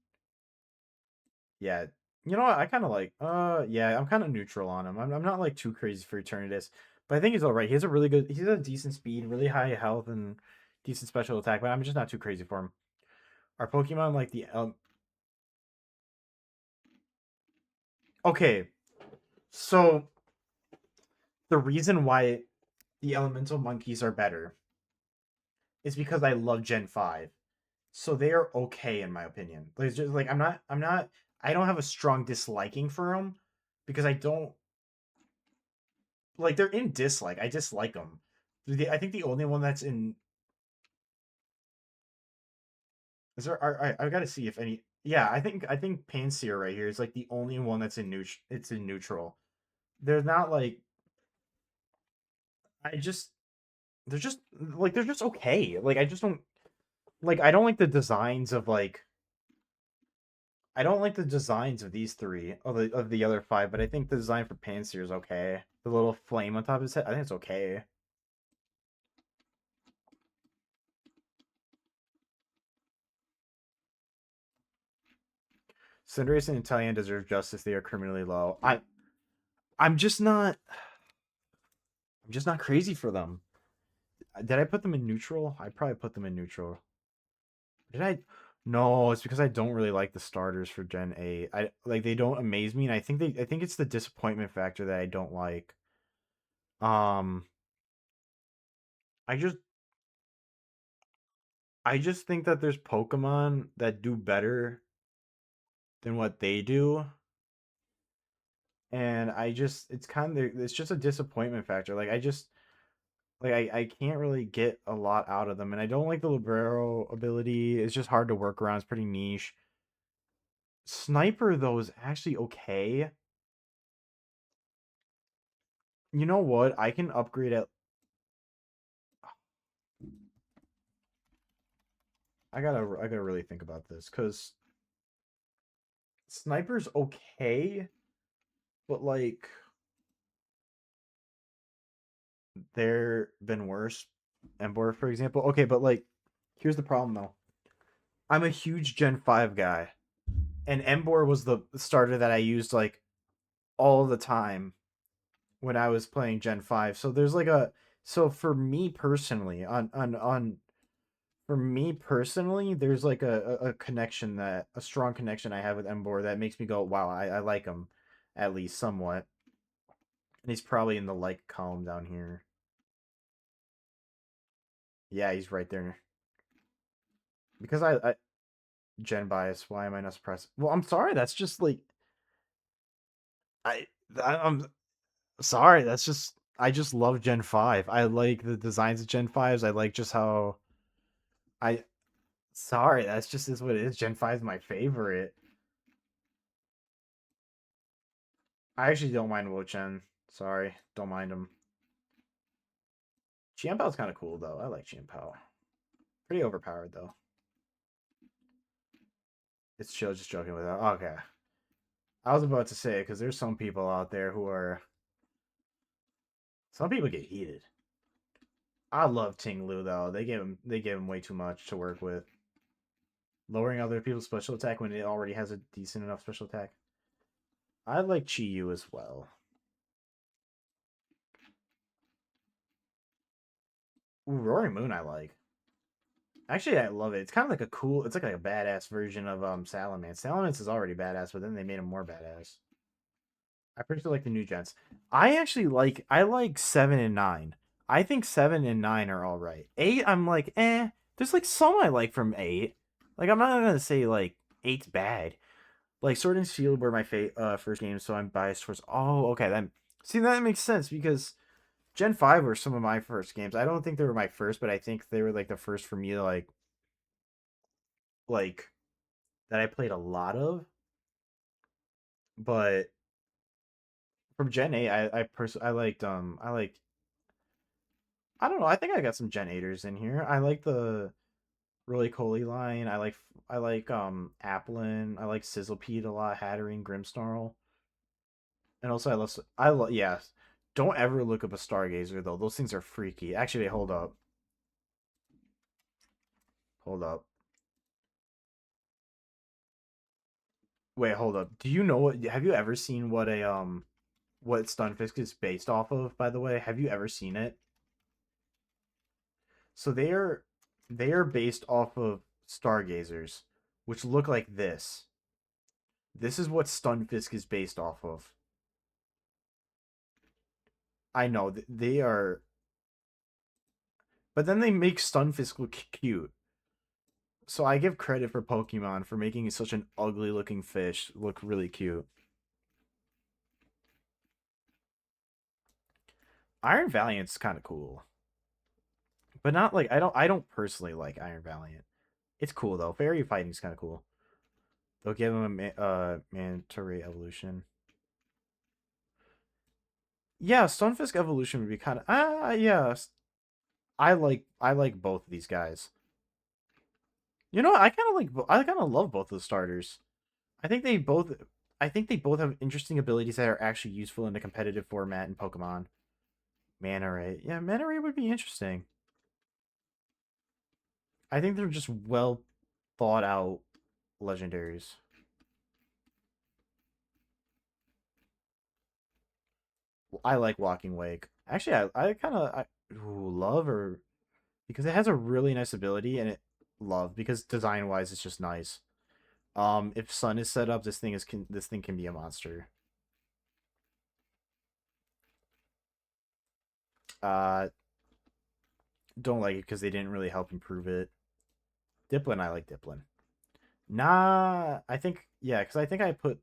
Yeah. You know what? I kind of like yeah, I'm kind of neutral on him. I'm not like too crazy for Eternatus, but I think he's all right. He has a really good he's a decent speed, really high health and decent special attack, but I'm just not too crazy for him. Our Pokemon like the okay. So the reason why the elemental monkeys are better is because I love Gen 5. So they are okay in my opinion. Like just like I don't have a strong disliking for them because I don't like they're in dislike. I dislike them. I think the only one that's in is there I got to see if any yeah, I think Pansear right here is like the only one that's in neutral. It's in neutral. They're not like I just they're just okay. Like I just don't like I don't like the designs of like I don't like the designs of these three of the other five, but I think the design for Panseer is okay. The little flame on top of his head, I think it's okay. Cinderace and Italian deserve justice. They are criminally low. I'm just not I'm just not crazy for them. Did I put them in neutral? I probably put them in neutral. Did I? No, it's because I don't really like the starters for Gen 8. I like they don't amaze me, and I think it's the disappointment factor that I don't like. Um I just I just think that there's Pokemon that do better than what they do, and I just it's just a disappointment factor. Like I just like I can't really get a lot out of them, and I don't like the Libero ability. It's just hard to work around. It's pretty niche. Sniper though is actually okay. You know what? I can upgrade it. I gotta really think about this because Sniper's okay, but like there been worse. Ember, for example. Okay, but like here's the problem though. I'm a huge Gen 5 guy, and Embor was the starter that I used like all the time when I was playing Gen 5. So there's like a so for me personally on for me personally, there's like a connection that a strong connection I have with Embor that makes me go, wow, I like him at least somewhat. And he's probably in the like column down here. Yeah, he's right there. Because I Gen bias, why am I not surprised? Well, I'm sorry, that's just like I I'm sorry, that's just I just love Gen 5. I like the designs of Gen 5s. I like just how I sorry, that's just is what it is. Gen 5 is my favorite. I actually don't mind Wo-Chen. Sorry, don't mind him. Chiampao's kind of cool though. I like Chiampao. Pretty overpowered though. It's chill, just joking with that. Okay, I was about to say because there's some people out there who are some people get heated. I love Ting Lu though. They gave him way too much to work with. Lowering other people's special attack when it already has a decent enough special attack. I like Chi Yu as well. Ooh, Roaring Moon I like. Actually, I love it. It's kind of like a cool. It's like a badass version of Salamence. Salamence is already badass, but then they made him more badass. I personally like the new gens. I like 7 and 9. I think 7 and 9 are all right. 8, I'm like, eh. There's like some I like from 8. Like I'm not gonna say like eight's bad. Like Sword and Shield were my first games, so I'm biased towards. Oh, okay, then see that makes sense because Gen 5 were some of my first games. I don't think they were my first, but I think they were like the first for me to like that I played a lot of. But from Gen 8, I liked I don't know, I think I got some Gen 8ers in here. I like the Roly Coly line. I like Applin. I like Sizzlepede a lot, Hatterene, Grimmsnarl. And also I love yeah. Don't ever look up a Stargazer though. Those things are freaky. Actually, hold up. Hold up. Wait, hold up. Do you know what have you ever seen what Stunfisk is based off of, by the way? Have you ever seen it? So they are based off of Stargazers, which look like this. This is what Stunfisk is based off of. I know they are, but then they make Stunfisk look cute. So I give credit for Pokemon for making such an ugly looking fish look really cute. Iron Valiant's kind of cool, but not like I don't personally like Iron Valiant. It's cool though. Fairy fighting's kind of cool. They'll give him a Manta-Ray evolution. Yeah, Stunfisk evolution would be kind of yeah. I like both of these guys. You know, I kind of love both of the starters. I think they both. I think they both have interesting abilities that are actually useful in the competitive format in Pokemon. Mana Ray, yeah, Mana Ray would be interesting. I think they're just well thought out legendaries. I like Walking Wake. Actually, I kind of love or because it has a really nice ability and it love because design wise it's just nice. If Sun is set up, this thing can be a monster. Uh, don't like it because they didn't really help improve it. Diplin, I like Diplin. Nah, I think yeah, because I think I put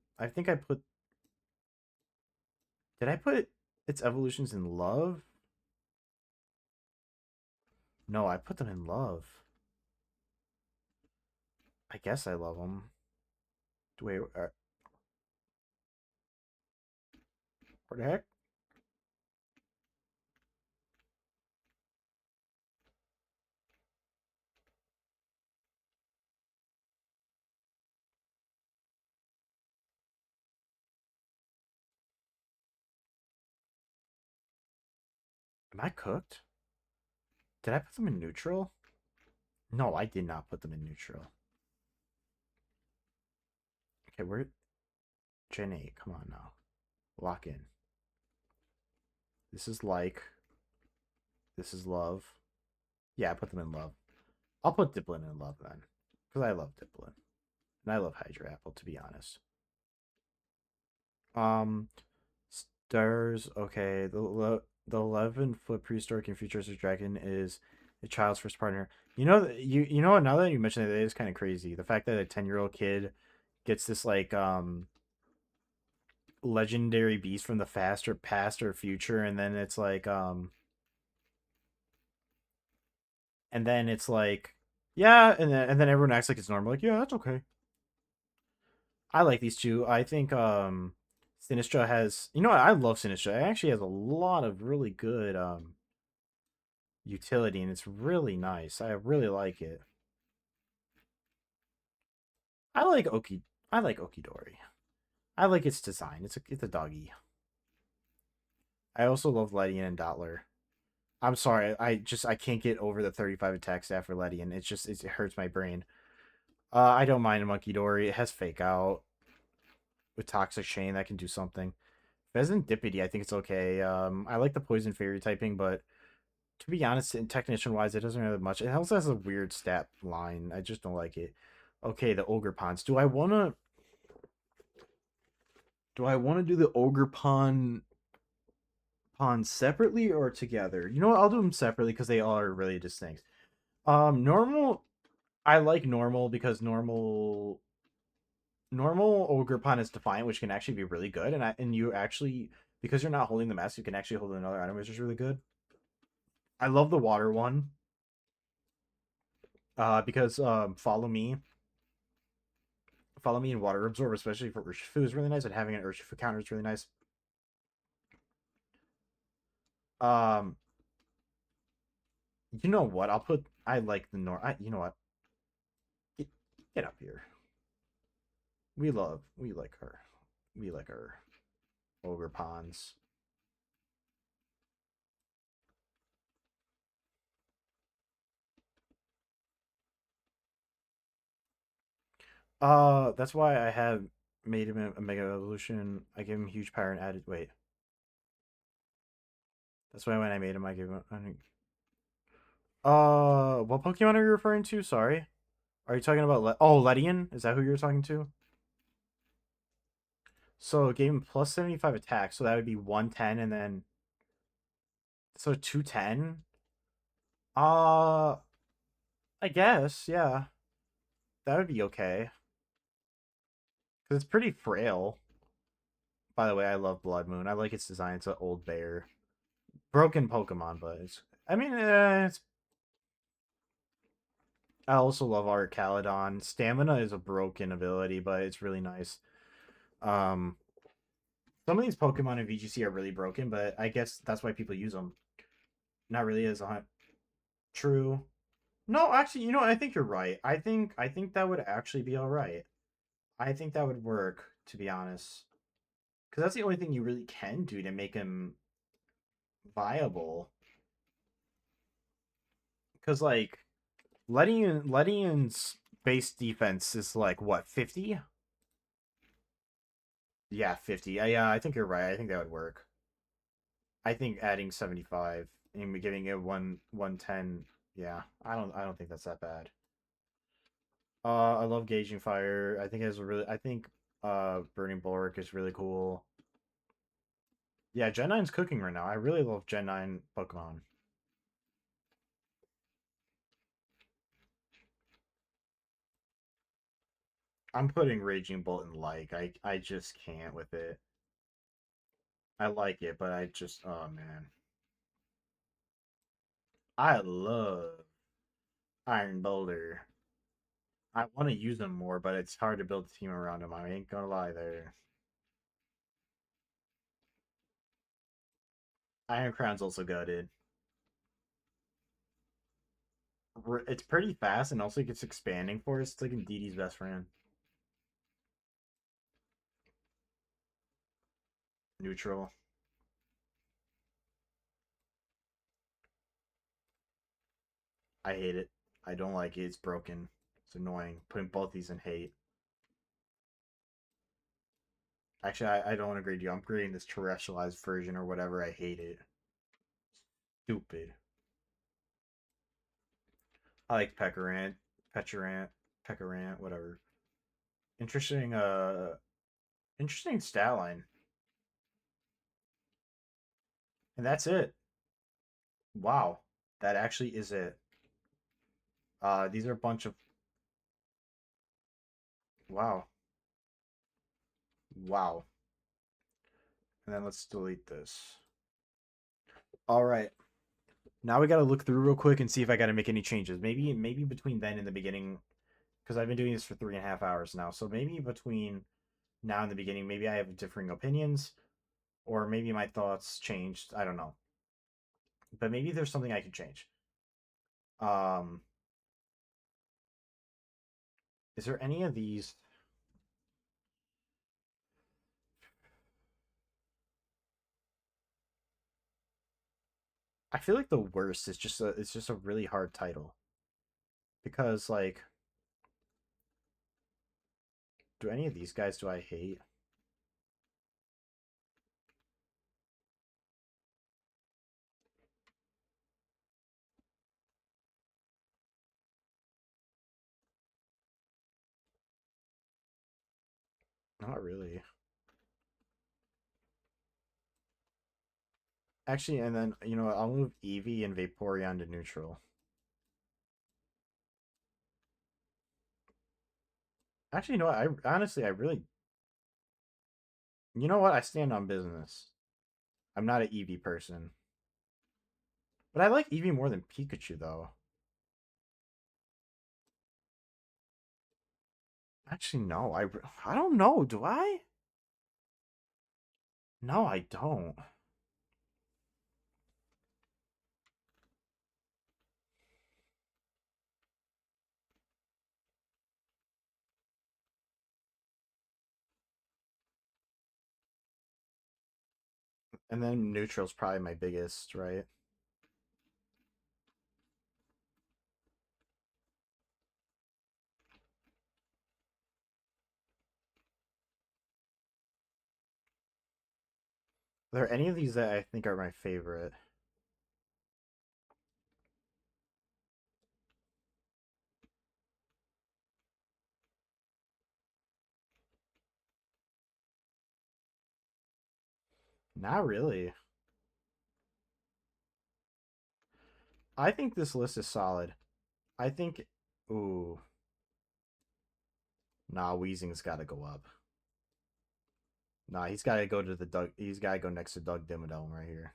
did I put its evolutions in love? No, I put them in love. I guess I love them. Wait, what the heck? Am I cooked? Did I put them in neutral? No, I did not put them in neutral. Okay, we're Gen 8. Come on now. Lock in. This is like. This is love. Yeah, I put them in love. I'll put Diplin in love then. Because I love Diplin. And I love Hydra Apple, to be honest. Um, Stars. Okay, the 11-foot prehistoric and futuristic dragon is a child's first partner. You know what? Now that you mention it, it is kind of crazy. The fact that a 10-year-old kid gets this like legendary beast from the faster past or future, and then it's like and then it's like yeah, and then everyone acts like it's normal. Like yeah, that's okay. I like these two. I think Sinistra has you know what? I love Sinistra. It actually has a lot of really good utility and it's really nice. I really like it. I like Okidori. I like its design. It's a doggy. I also love Ledian and Dottler. I'm sorry, I can't get over the 35 attack stat for Ledian. It hurts my brain. I don't mind a Monkey Dory. It has Fake Out with Toxic Chain that can do something. Pheasant Dippity, I think it's okay. I like the Poison Fairy typing, but to be honest, in technician wise, it doesn't really have much. It also has a weird stat line. I just don't like it. Okay, the Ogre Ponds. Do I wanna do the Ogre Pond separately or together? You know what? I'll do them separately because they are really distinct. Normal. I like normal because normal ogre pun is defiant, which can actually be really good, and you actually because you're not holding the mask, you can actually hold another item, which is really good. I love the water one, because follow me and water absorb, especially for Urshifu is really nice, and having an Urshifu counter is really nice. Um, you know what? I like the nor. You know what? Get, get up here. We like her. We like her ogre ponds. That's why I have made him a Mega Evolution. I give him huge power and added. Wait, that's why when I made him, I gave him. What Pokemon are you referring to? Sorry, are you talking about? Ledian? Is that who you're talking to? So it gave him plus 75 attack, so that would be 110, and then 210. Uh, I guess yeah, that would be okay because it's pretty frail. By the way, I love Blood Moon. I like its design. It's an old bear, broken Pokemon, but it's. I mean, it's I also love Art Caledon. Stamina is a broken ability, but it's really nice. Um, some of these Pokemon in VGC are really broken, but I guess that's why people use them. Not really as a true. No, actually, you know, I think you're right. I think that would actually be all right. I think that would work, to be honest, because that's the only thing you really can do to make him viable. Because like letting in base defense is like what 50? Yeah, 50. Yeah, I think you're right. I think that would work. I think adding 75 and giving it 110. Yeah, I don't think that's that bad. I love gauging fire. I think it has a really I think burning bulwark is really cool. Yeah, Gen 9's cooking right now. I really love Gen 9 Pokemon. I'm putting Raging Bolt in like. I just can't with it. I like it, but I just oh man. I love Iron Boulder. I want to use them more, but it's hard to build a team around them. I ain't gonna lie there. Iron Crown's also gutted. It's pretty fast and also gets expanding for us. It's like Indeedee's best friend. Neutral. I hate it. I don't like it. It's broken. It's annoying. Putting both these in hate. Actually, I don't agree with you. I'm creating this terrestrialized version or whatever. I hate it. Stupid. I like Pecorant, Peturant, Pecorant, whatever. Interesting. Interesting stat line, and that's it. Wow, that actually is it. These are a bunch of wow, wow. And then let's delete this. All right. Now we got to look through real quick and see if I got to make any changes. Maybe between then and the beginning, because I've been doing this for 3.5 hours now. So maybe between now and the beginning, maybe I have differing opinions, or maybe my thoughts changed. I don't know, but maybe there's something I can change. Um, is there any of these? I feel like the worst is just a really hard title because like, do any of these guys do I hate? Not really. Actually, and then you know what, I'll move Eevee and Vaporeon to neutral. Actually, you know what? I honestly, I really, you know what? I stand on business. I'm not an Eevee person, but I like Eevee more than Pikachu, though. Actually, no. I don't know. Do I? No, I don't. And then neutral's probably my biggest, right? Are there any of these that I think are my favorite? Not really. I think this list is solid. I think. Ooh, nah. Weezing's got to go up. Nah, he's got to go to the Doug. He's got to go next to Doug Dimmadome right here.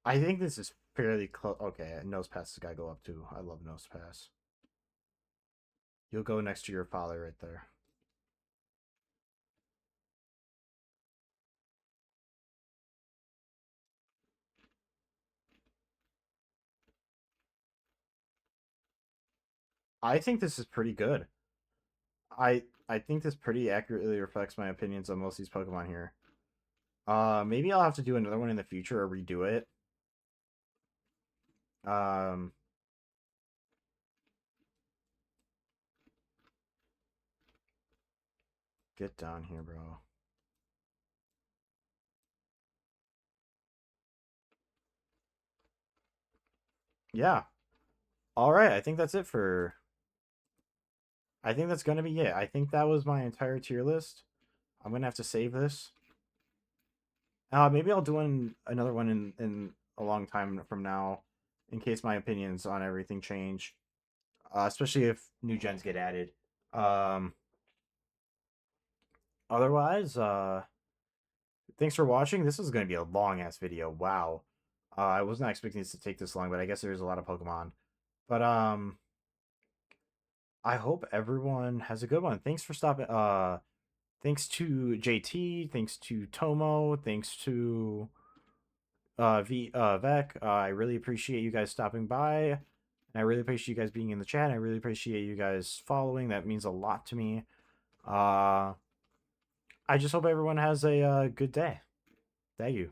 I think this is fairly close. Okay, Nose Pass has got to go up too. I love Nose Pass. You'll go next to your father right there. I think this is pretty good. I think this pretty accurately reflects my opinions on most of these Pokemon here. Maybe I'll have to do another one in the future or redo it. Um, get down here, bro. Yeah. All right. I think that's it for. I think that's gonna be it. I think that was my entire tier list. I'm gonna have to save this. Maybe I'll do another one in a long time from now, in case my opinions on everything change. Especially if new gens get added. Um, Otherwise, thanks for watching. This is going to be a long ass video. Wow. I was not expecting this to take this long, but I guess there's a lot of Pokemon. But I hope everyone has a good one. Thanks for stopping. Thanks to JT. Thanks to Tomo. Thanks to Vec. I really appreciate you guys stopping by. And I really appreciate you guys being in the chat. I really appreciate you guys following. That means a lot to me. Uh, I just hope everyone has a good day. Thank you.